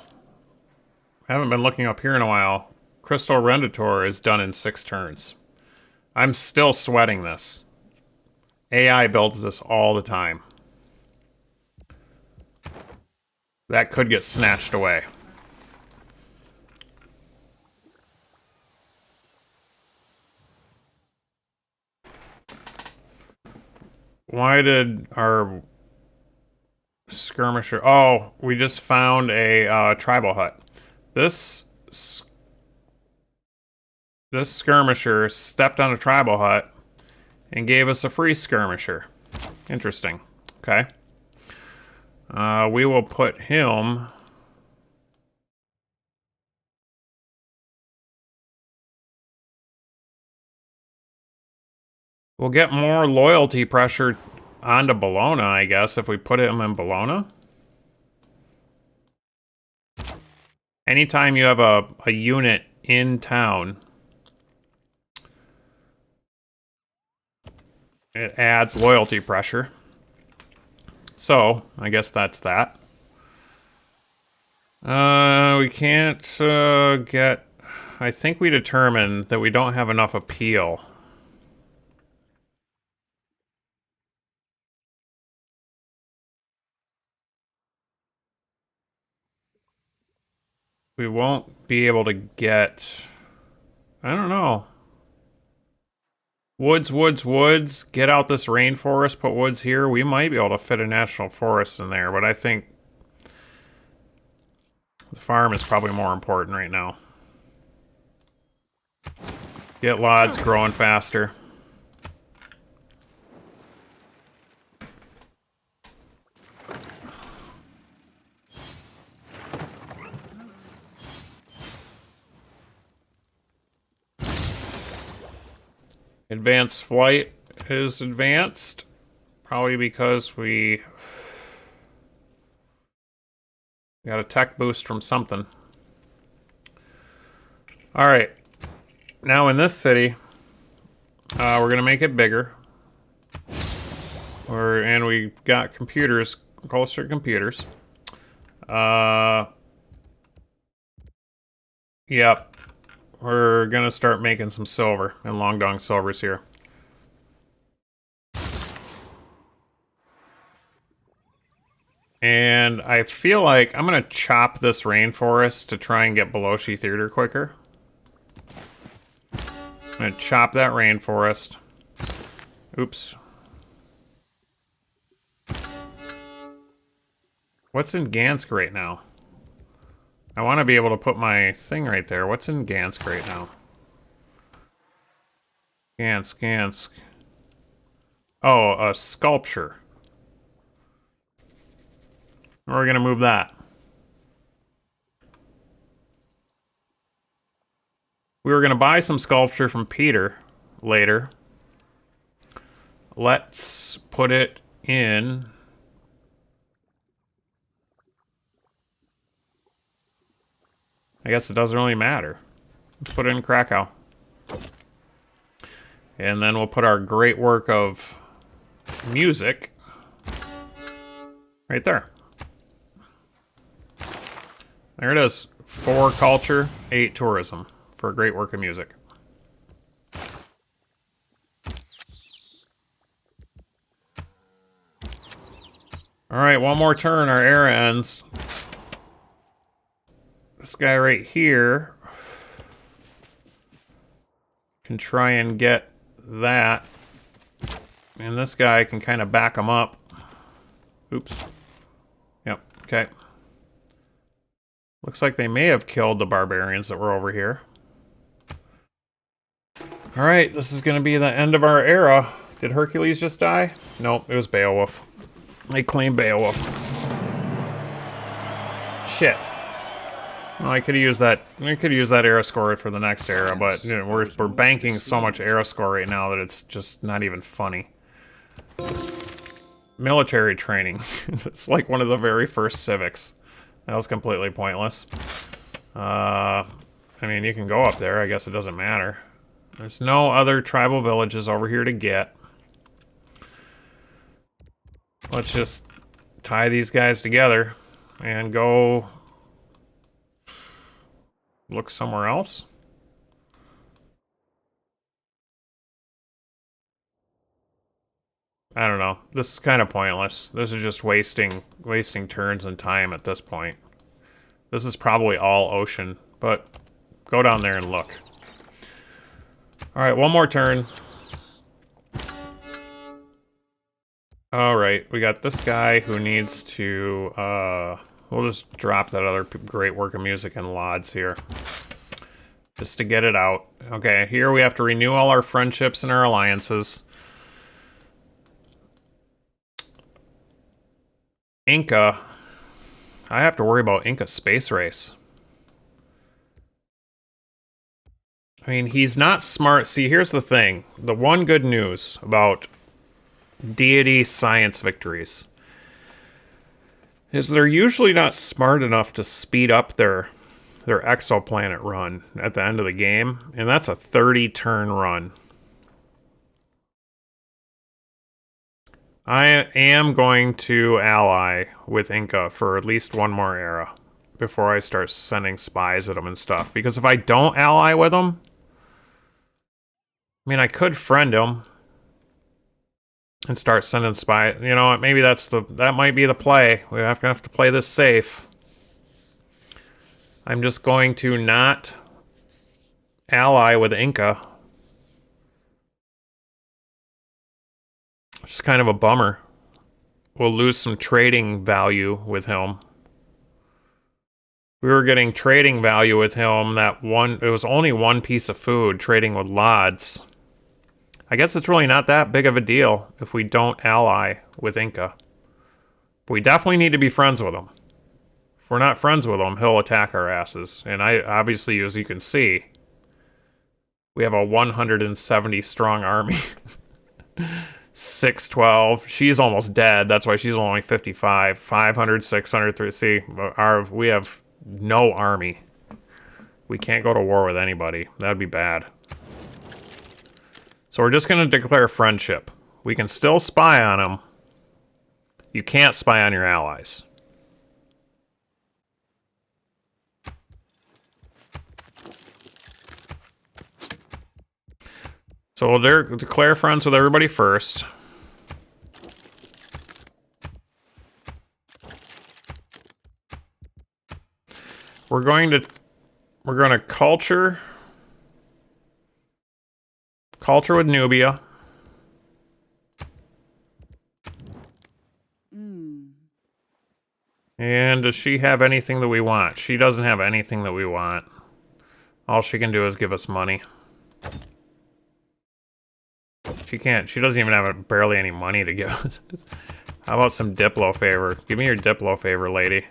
I haven't been looking up here in a while. Crystal Renditor is done in 6 turns. I'm still sweating this. AI builds this all the time. That could get snatched away. Why did our skirmisher... Oh, we just found a tribal hut. This skirmisher stepped on a tribal hut and gave us a free skirmisher. Interesting. Okay. We will put him... We'll get more loyalty pressure onto Bologna, I guess, if we put him in Bologna. Anytime you have a unit in town, it adds loyalty pressure. So, I guess that's that. We can't get... I think we determined that we don't have enough appeal. We won't be able to get... I don't know. Woods. Get out this rainforest, put woods here. We might be able to fit a national forest in there, but I think the farm is probably more important right now. Get Lodz growing faster. Advanced flight is advanced. Probably because we got a tech boost from something. Alright. Now in this city, we're going to make it bigger. And we got computers, closer computers. Yep. We're gonna start making some silver and Longdong Silvers here. And I feel like I'm gonna chop this rainforest to try and get Beloshi Theater quicker. I'm gonna chop that rainforest. Oops. What's in Gansk right now? I want to be able to put my thing right there. What's in Gansk right now? Gansk. Oh, a sculpture. We're gonna move that. We were gonna buy some sculpture from Peter later. Let's put it in. I guess it doesn't really matter. Let's put it in Krakow. And then we'll put our great work of music right there. There it is. 4 culture, 8 tourism for a great work of music. Alright, one more turn, our era ends. This guy right here can try and get that. And this guy can kind of back him up. Oops. Yep, okay. Looks like they may have killed the barbarians that were over here. Alright, this is going to be the end of our era. Did Hercules just die? Nope, it was Beowulf. They claimed Beowulf. Shit. Well, I could have used that. We could use that era score for the next era, but you know, we're banking so much era score right now that it's just not even funny. Military training. It's like one of the very first civics. That was completely pointless. I mean, you can go up there. I guess it doesn't matter. There's no other tribal villages over here to get. Let's just tie these guys together and go look somewhere else. I don't know. This is kind of pointless. This is just wasting turns and time at this point. This is probably all ocean, but go down there and look. Alright, one more turn. Alright, we got this guy who needs to, we'll just drop that other great work of music in Lodz here. Just to get it out. Okay, here we have to renew all our friendships and our alliances. Inca. I have to worry about Inca space race. I mean, he's not smart. See, here's the thing. The one good news about deity science victories is they're usually not smart enough to speed up their exoplanet run at the end of the game, and that's a 30-turn run. I am going to ally with Inca for at least one more era before I start sending spies at them and stuff. Because if I don't ally with them, I mean, I could friend them and start sending spies. You know what? Maybe that might be the play. We have to play this safe. I'm just going to not ally with Inca. It's kind of a bummer. We'll lose some trading value with him. We were getting trading value with him. It was only one piece of food trading with Lodz. I guess it's really not that big of a deal if we don't ally with Inca. But we definitely need to be friends with him. If we're not friends with him, he'll attack our asses. And obviously, as you can see, we have a 170 strong army. 612. She's almost dead. That's why she's only 55. 500, 600. See, we have no army. We can't go to war with anybody. That'd be bad. So we're just going to declare friendship. We can still spy on them. You can't spy on your allies. So we'll declare friends with everybody first. We're going to culture with Nubia. And does she have anything that we want? She doesn't have anything that we want. All she can do is give us money. She doesn't even have barely any money to give us. How about some Diplo favor? Give me your Diplo favor, lady.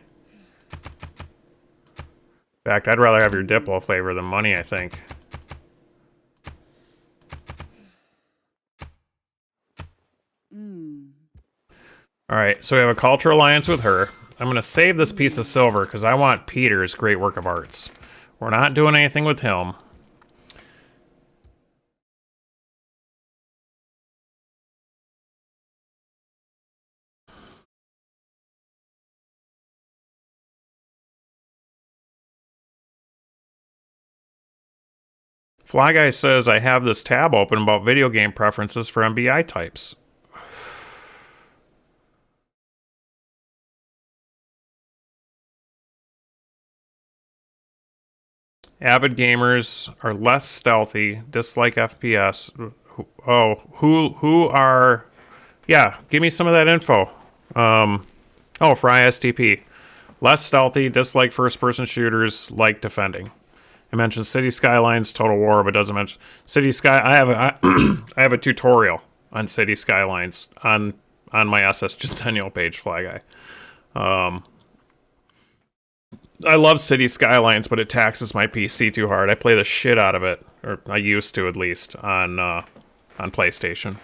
In fact, I'd rather have your Diplo flavor than money, I think. Alright, so we have a cultural alliance with her. I'm going to save this piece of silver because I want Peter's great work of arts. We're not doing anything with him. Fly Guy says I have this tab open about video game preferences for MBI types. Avid gamers are less stealthy, dislike FPS. Oh, who are... Yeah, give me some of that info. Oh, for ISTP. Less stealthy, dislike first-person shooters, like defending. It mentions City Skylines, Total War, but doesn't mention City Sky. I have a tutorial on City Skylines on my SS Centennial page, Fly Guy. I love City Skylines, but it taxes my PC too hard. I play the shit out of it, or I used to at least on PlayStation.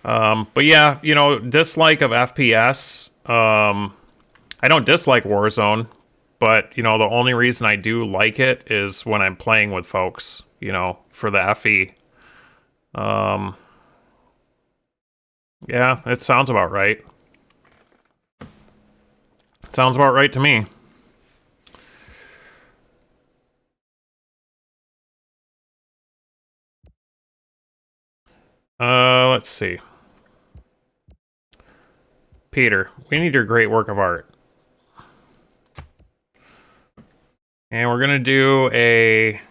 But yeah, you know, dislike of FPS. I don't dislike Warzone, but you know, the only reason I do like it is when I'm playing with folks. You know, for the FE. Yeah, it sounds about right. Sounds about right to me. Let's see. Peter, we need your great work of art. And we're gonna do a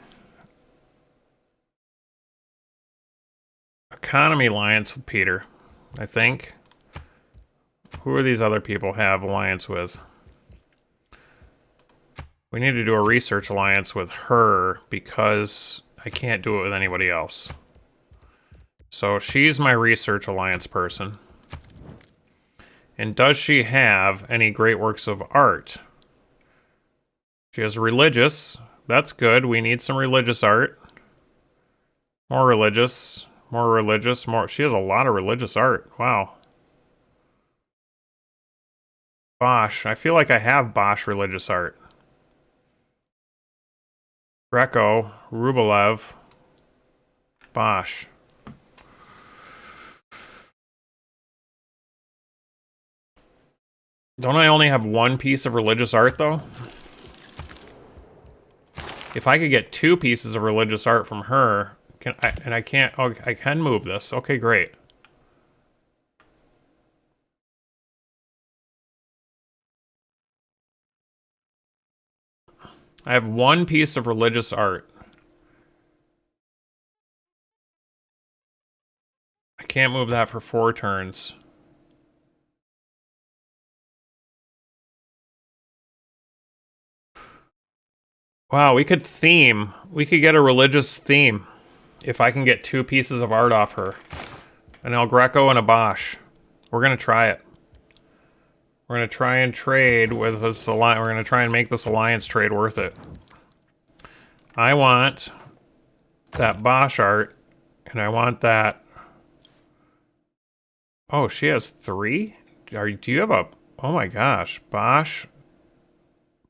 economy alliance with Peter, I think. Who are these other people have alliance with? We need to do a research alliance with her because I can't do it with anybody else. So she's my research alliance person. And does she have any great works of art? She has religious. That's good. We need some religious art. More religious. More religious. More. She has a lot of religious art. Wow. Bosch. I feel like I have Bosch religious art. Greco. Rublev. Bosch. Don't I only have one piece of religious art, though? If I could get 2 pieces of religious art from her, I can't... Oh, I can move this. Okay, great. I have 1 piece of religious art. I can't move that for 4 turns. Wow, we could theme. We could get a religious theme if I can get 2 pieces of art off her. An El Greco and a Bosch. We're going to try it. We're going to try and trade with this alliance. We're going to try and make this alliance trade worth it. I want that Bosch art, and I want that... Oh, she has 3? Do you have a... Oh my gosh. Bosch.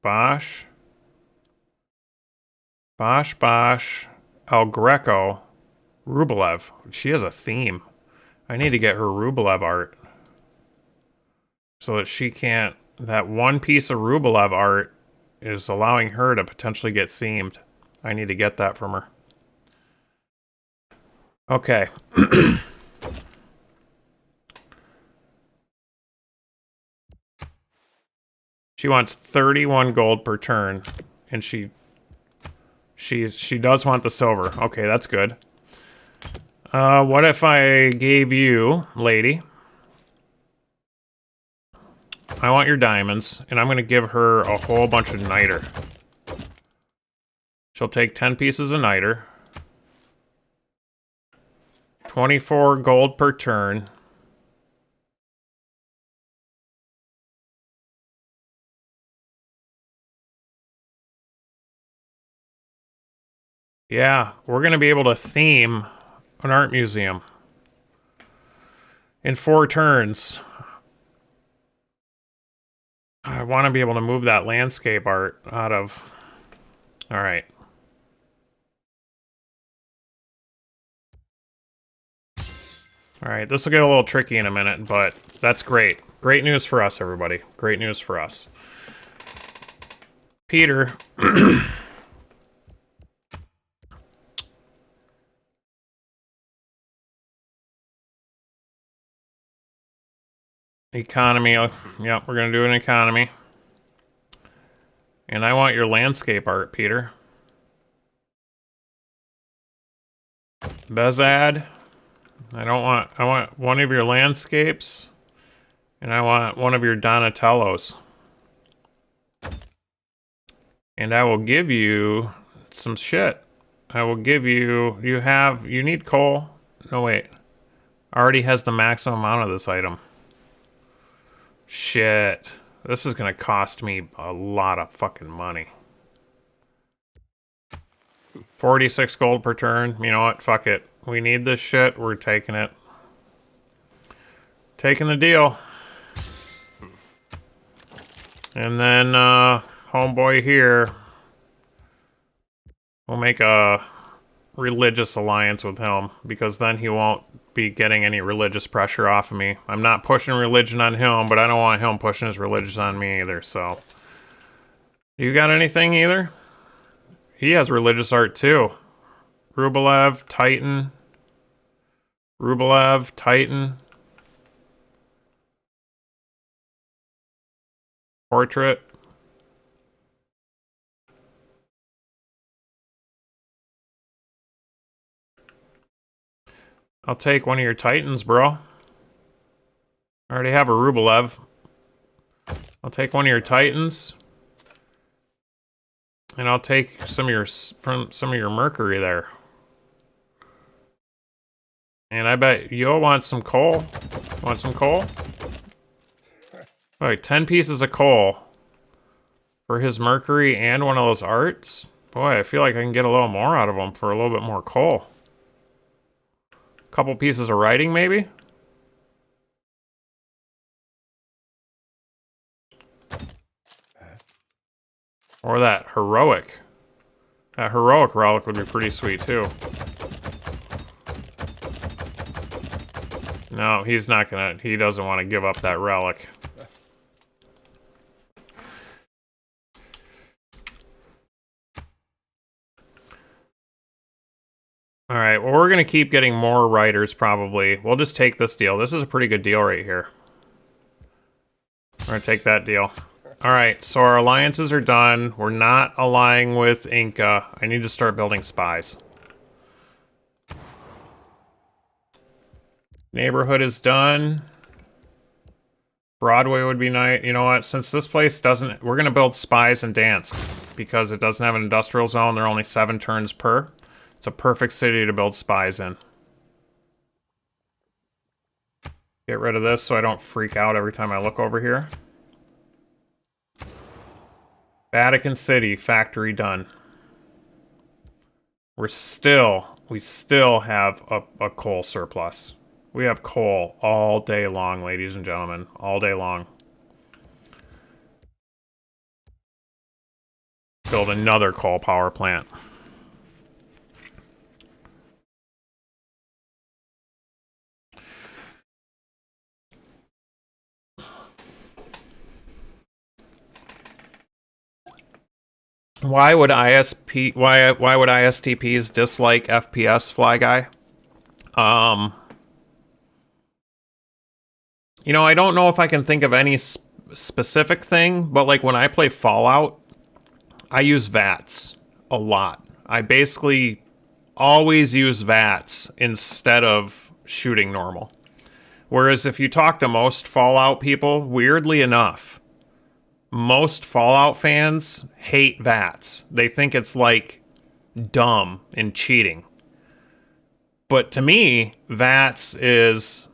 Bosch. Bosch, El Greco, Rublev. She has a theme. I need to get her Rublev art. So that she can't... That 1 piece of Rublev art is allowing her to potentially get themed. I need to get that from her. Okay. She wants 31 gold per turn. And she does want the silver. Okay, that's good. What if I gave you, lady, I want your diamonds, and I'm going to give her a whole bunch of niter. She'll take 10 pieces of niter. 24 gold per turn. Yeah, we're going to be able to theme an art museum in 4 turns. I want to be able to move that landscape art out of... All right. All right, this will get a little tricky in a minute, but that's great. Great news for us, everybody. Great news for us. Peter. Economy. Yep, we're going to do an economy. And I want your landscape art, Peter. Bezad. I want one of your landscapes. And I want one of your Donatellos. And I will give you some shit. I will give you... You need coal? No, wait. Already has the maximum amount of this item. Shit. This is gonna cost me a lot of fucking money. 46 gold per turn. You know what? Fuck it. We need this shit. We're taking it. Taking the deal. And then, homeboy here. We'll make a religious alliance with him, because then he won't be getting any religious pressure off of me. I'm not pushing religion on him, but I don't want him pushing his religion on me either, so. You got anything either? He has religious art too. Rublev, Titan. Rublev, Titan. Portrait. I'll take one of your Titans, bro. I already have a Rublev. I'll take one of your Titans. And I'll take some of your Mercury there. And I bet you'll want some coal. Want some coal? Alright, 10 pieces of coal for his Mercury and one of those arts. Boy, I feel like I can get a little more out of him for a little bit more coal. Couple pieces of writing, maybe? Or that heroic. That heroic relic would be pretty sweet, too. No, he's not gonna... He doesn't want to give up that relic. Alright, well, we're going to keep getting more writers, probably. We'll just take this deal. This is a pretty good deal right here. We're going to take that deal. Alright, so our alliances are done. We're not allying with Inca. I need to start building spies. Neighborhood is done. Broadway would be nice. You know what? Since this place doesn't... We're going to build spies in Dansk. Because it doesn't have an industrial zone. They're only 7 turns per. It's a perfect city to build spies in. Get rid of this so I don't freak out every time I look over here. Vatican City, factory done. We still have a coal surplus. We have coal all day long, ladies and gentlemen. All day long. Build another coal power plant. Why would ISTPs dislike FPS, Fly Guy? You know, I don't know if I can think of any specific thing, but like when I play Fallout, I use VATS a lot. I basically always use VATS instead of shooting normal. Whereas if you talk to most Fallout people, weirdly enough, most Fallout fans hate VATS. They think it's like dumb and cheating. But to me, VATS is...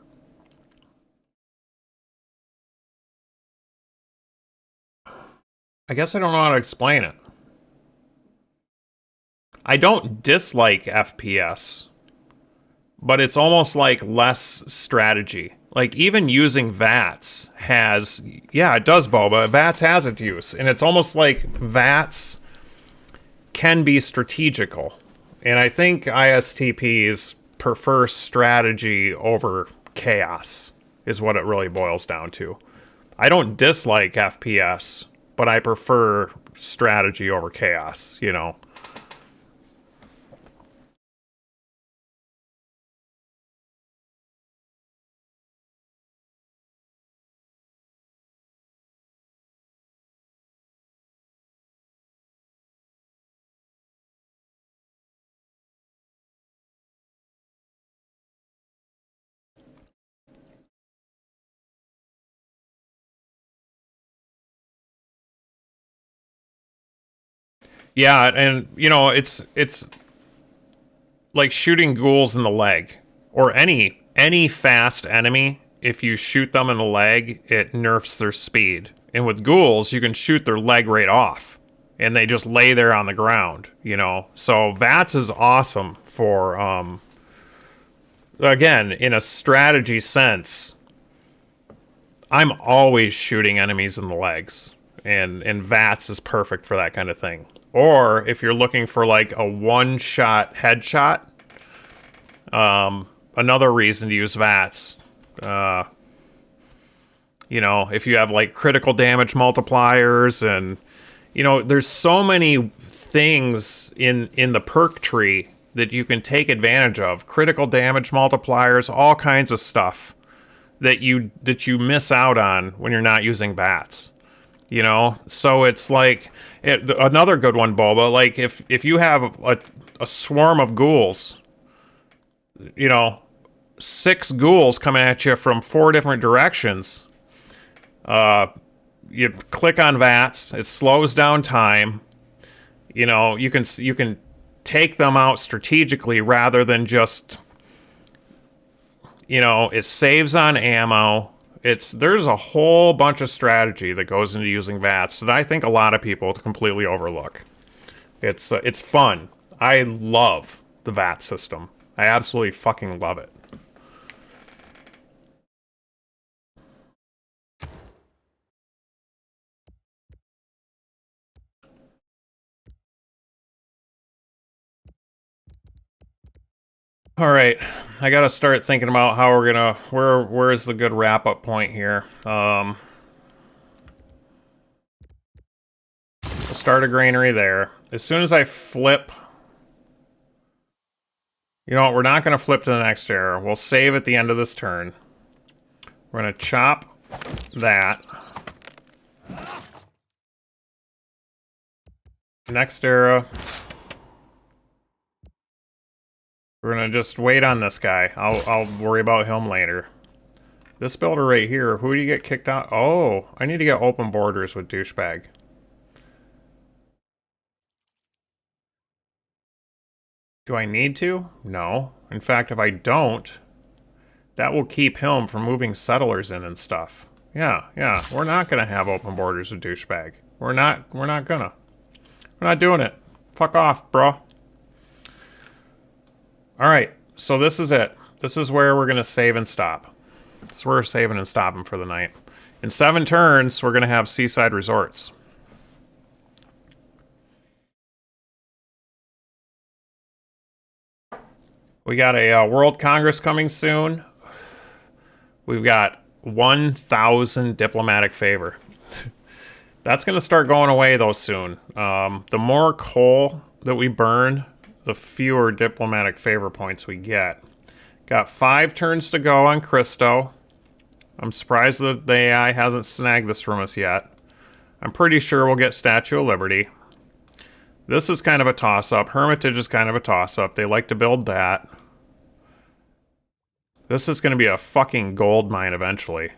I guess I don't know how to explain it. I don't dislike FPS, but it's almost like less strategy. Like, even using VATS has... Yeah, it does, Boba. VATS has its use. And it's almost like VATS can be strategical. And I think ISTPs prefer strategy over chaos, is what it really boils down to. I don't dislike FPS, but I prefer strategy over chaos, you know. Yeah, and you know, it's like shooting ghouls in the leg, or any fast enemy. If you shoot them in the leg, it nerfs their speed. And with ghouls, you can shoot their leg right off, and they just lay there on the ground. You know, so VATS is awesome for again, in a strategy sense. I'm always shooting enemies in the legs, and VATS is perfect for that kind of thing. Or if you're looking for like a one-shot headshot, another reason to use VATS. You know, if you have like critical damage multipliers, and you know, there's so many things in the perk tree that you can take advantage of. Critical damage multipliers, all kinds of stuff that you miss out on when you're not using VATS. You know, so it's like another good one, Boba. Like if you have a swarm of ghouls, you know, 6 ghouls coming at you from 4 different directions. You click on VATS, it slows down time. You know, you can take them out strategically rather than just, you know, it saves on ammo. There's a whole bunch of strategy that goes into using VATS that I think a lot of people completely overlook. It's fun. I love the VATS system. I absolutely fucking love it. All right, I gotta start thinking about how we're gonna where's the good wrap up point here. We'll start a granary there. As soon as I flip, you know what? We're not gonna flip to the next era. We'll save at the end of this turn. We're gonna chop that. Next era. We're gonna just wait on this guy. I'll worry about him later. This builder right here, who do you get kicked out? Oh, I need to get open borders with douchebag. Do I need to? No. In fact, if I don't, that will keep him from moving settlers in and stuff. Yeah. We're not gonna have open borders with douchebag. We're not gonna. We're not doing it. Fuck off, bro. Alright, so this is it. This is where we're going to save and stop. This is where we're saving and stopping for the night. In 7 turns, we're going to have Seaside Resorts. We got a World Congress coming soon. We've got 1,000 diplomatic favor. That's going to start going away, though, soon. The more coal that we burn, the fewer diplomatic favor points we get. Got 5 turns to go on Christo. I'm surprised that the AI hasn't snagged this from us yet. I'm pretty sure we'll get Statue of Liberty. This is kind of a toss-up. Hermitage is kind of a toss-up. They like to build that. This is going to be a fucking gold mine eventually.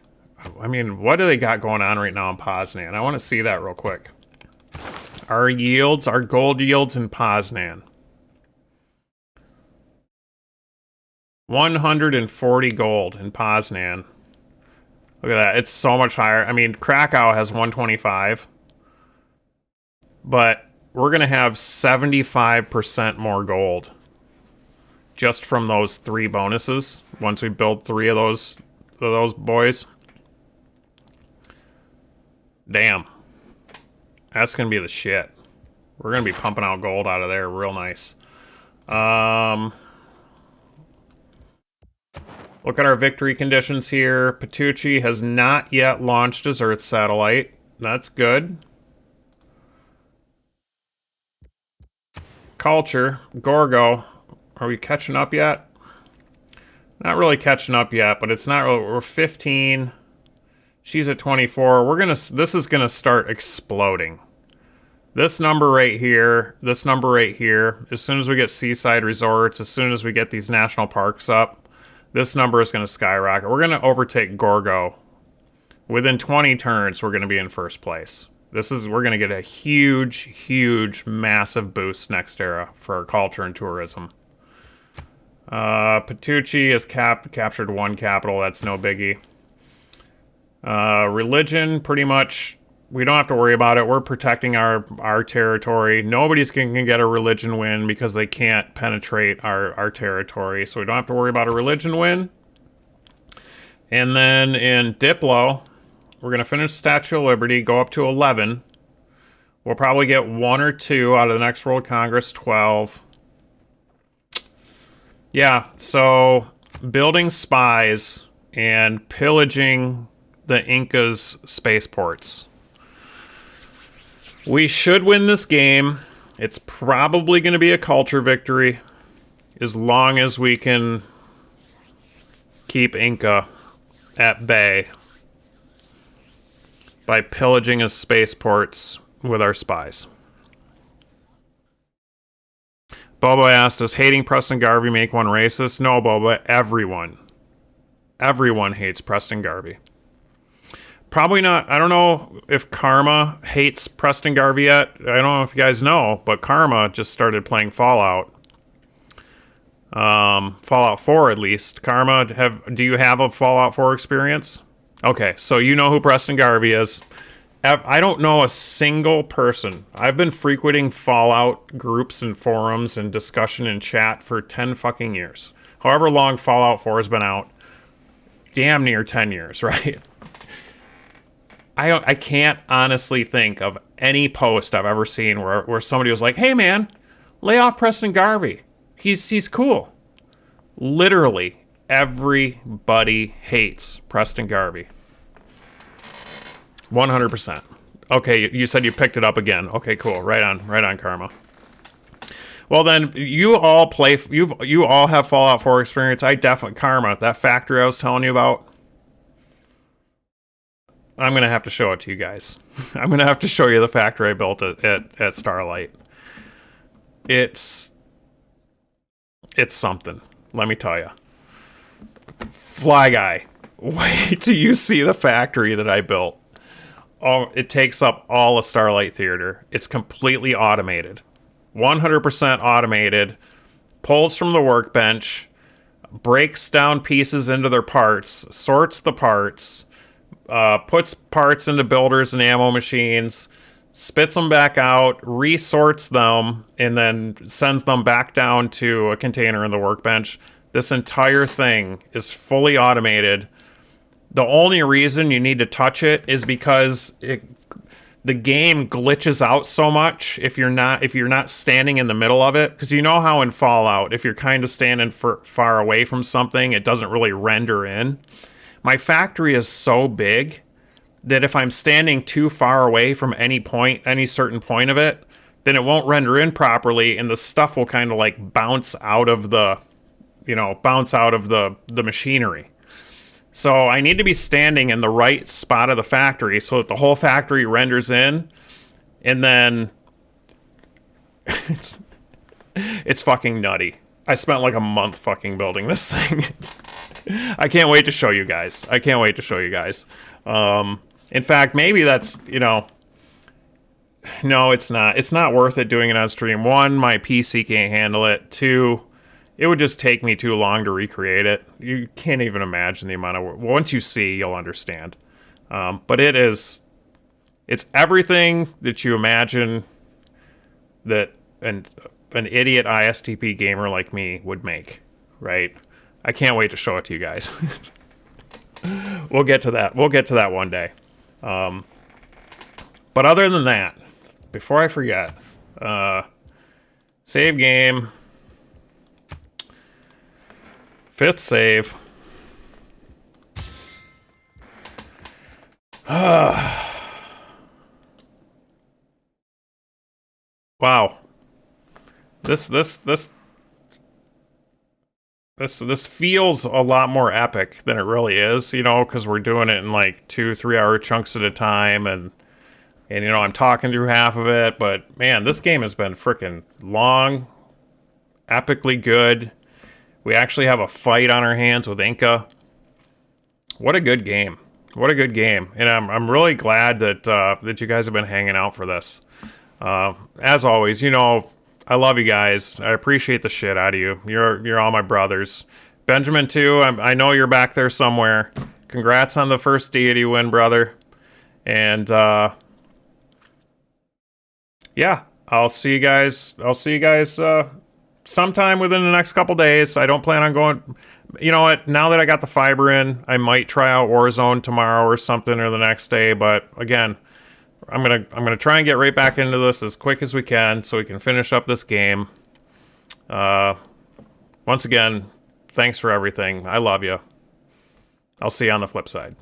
I mean, what do they got going on right now in Poznan? I want to see that real quick. Our yields, our gold yields in Poznan. 140 gold in Poznan. Look at that. It's so much higher. I mean, Krakow has 125. But we're going to have 75% more gold. Just from those 3 bonuses. Once we build 3 of those boys. Damn. That's going to be the shit. We're going to be pumping out gold out of there real nice. Look at our victory conditions here. Patucci has not yet launched his Earth satellite. That's good. Culture. Gorgo. Are we catching up yet? Not really catching up yet, but it's not really. We're 15. She's at 24. This is gonna start exploding. This number right here, this number right here, as soon as we get seaside resorts, as soon as we get these national parks up, this number is going to skyrocket. We're going to overtake Gorgo. Within 20 turns, we're going to be in first place. We're going to get a huge, huge, massive boost next era for our culture and tourism. Patucci has captured 1 capital. That's no biggie. Religion, pretty much, we don't have to worry about it. We're protecting our territory. Nobody's going to get a religion win because they can't penetrate our territory. So we don't have to worry about a religion win. And then in Diplo, we're going to finish Statue of Liberty, go up to 11. We'll probably get 1 or 2 out of the next World Congress, 12. Yeah, so building spies and pillaging the Inca's spaceports. We should win this game. It's probably going to be a culture victory as long as we can keep Inca at bay by pillaging his spaceports with our spies. Boba asked, does hating Preston Garvey make one racist? No, Boba, everyone. Everyone hates Preston Garvey. Probably not. I don't know if Karma hates Preston Garvey yet. I don't know if you guys know, but Karma just started playing Fallout. Fallout 4 at least. Karma, do you have a Fallout 4 experience? Okay, so you know who Preston Garvey is. I don't know a single person. I've been frequenting Fallout groups and forums and discussion and chat for 10 fucking years. However long Fallout 4 has been out. Damn near 10 years, right? I can't honestly think of any post I've ever seen where somebody was like, hey man, lay off Preston Garvey. He's cool. Literally everybody hates Preston Garvey. 100%. Okay, you said you picked it up again. Okay, cool. Right on, Karma. Well then, you all have Fallout 4 experience. I definitely, Karma, that factory I was telling you about. I'm going to have to show it to you guys. I'm going to have to show you the factory I built at Starlight. It's something. Let me tell you. Fly Guy, wait till you see the factory that I built. Oh, it takes up all of Starlight Theater. It's completely automated. 100% automated. Pulls from the workbench. Breaks down pieces into their parts. Sorts the parts. Puts parts into builders and ammo machines, spits them back out, resorts them, and then sends them back down to a container in the workbench. This entire thing is fully automated. The only reason you need to touch it is because the game glitches out so much if you're not standing in the middle of it. Because you know how in Fallout, if you're kind of standing far away from something, it doesn't really render in. My factory is so big that if I'm standing too far away from any certain point of it, then it won't render in properly, and the stuff will kind of like bounce out of the machinery. So I need to be standing in the right spot of the factory so that the whole factory renders in, and then it's fucking nutty. I spent like a month fucking building this thing. I can't wait to show you guys. I can't wait to show you guys. In fact, maybe that's, no, it's not. It's not worth it doing it on stream. One, my PC can't handle it. Two, it would just take me too long to recreate it. You can't even imagine the amount of work. Once you see, you'll understand. But it's everything that you imagine that an idiot ISTP gamer like me would make, right? I can't wait to show it to you guys. We'll get to that. We'll get to that one day. But other than that, before I forget, save game, 5th save. Wow. This feels a lot more epic than it really is, because we're doing it in like 2-3 hour chunks at a time, and I'm talking through half of it, but man, this game has been freaking long, epically good. We actually have a fight on our hands with Inca. What a good game. What a good game. And I'm really glad that you guys have been hanging out for this. As always, I love you guys. I appreciate the shit out of you. You're all my brothers. Benjamin, too, I know you're back there somewhere. Congrats on the first deity win, brother. And, yeah, I'll see you guys sometime within the next couple days. I don't plan on going... You know what? Now that I got the fiber in, I might try out Warzone tomorrow or something, or the next day. But, again... I'm gonna try and get right back into this as quick as we can so we can finish up this game. Once again, thanks for everything. I love you. I'll see you on the flip side.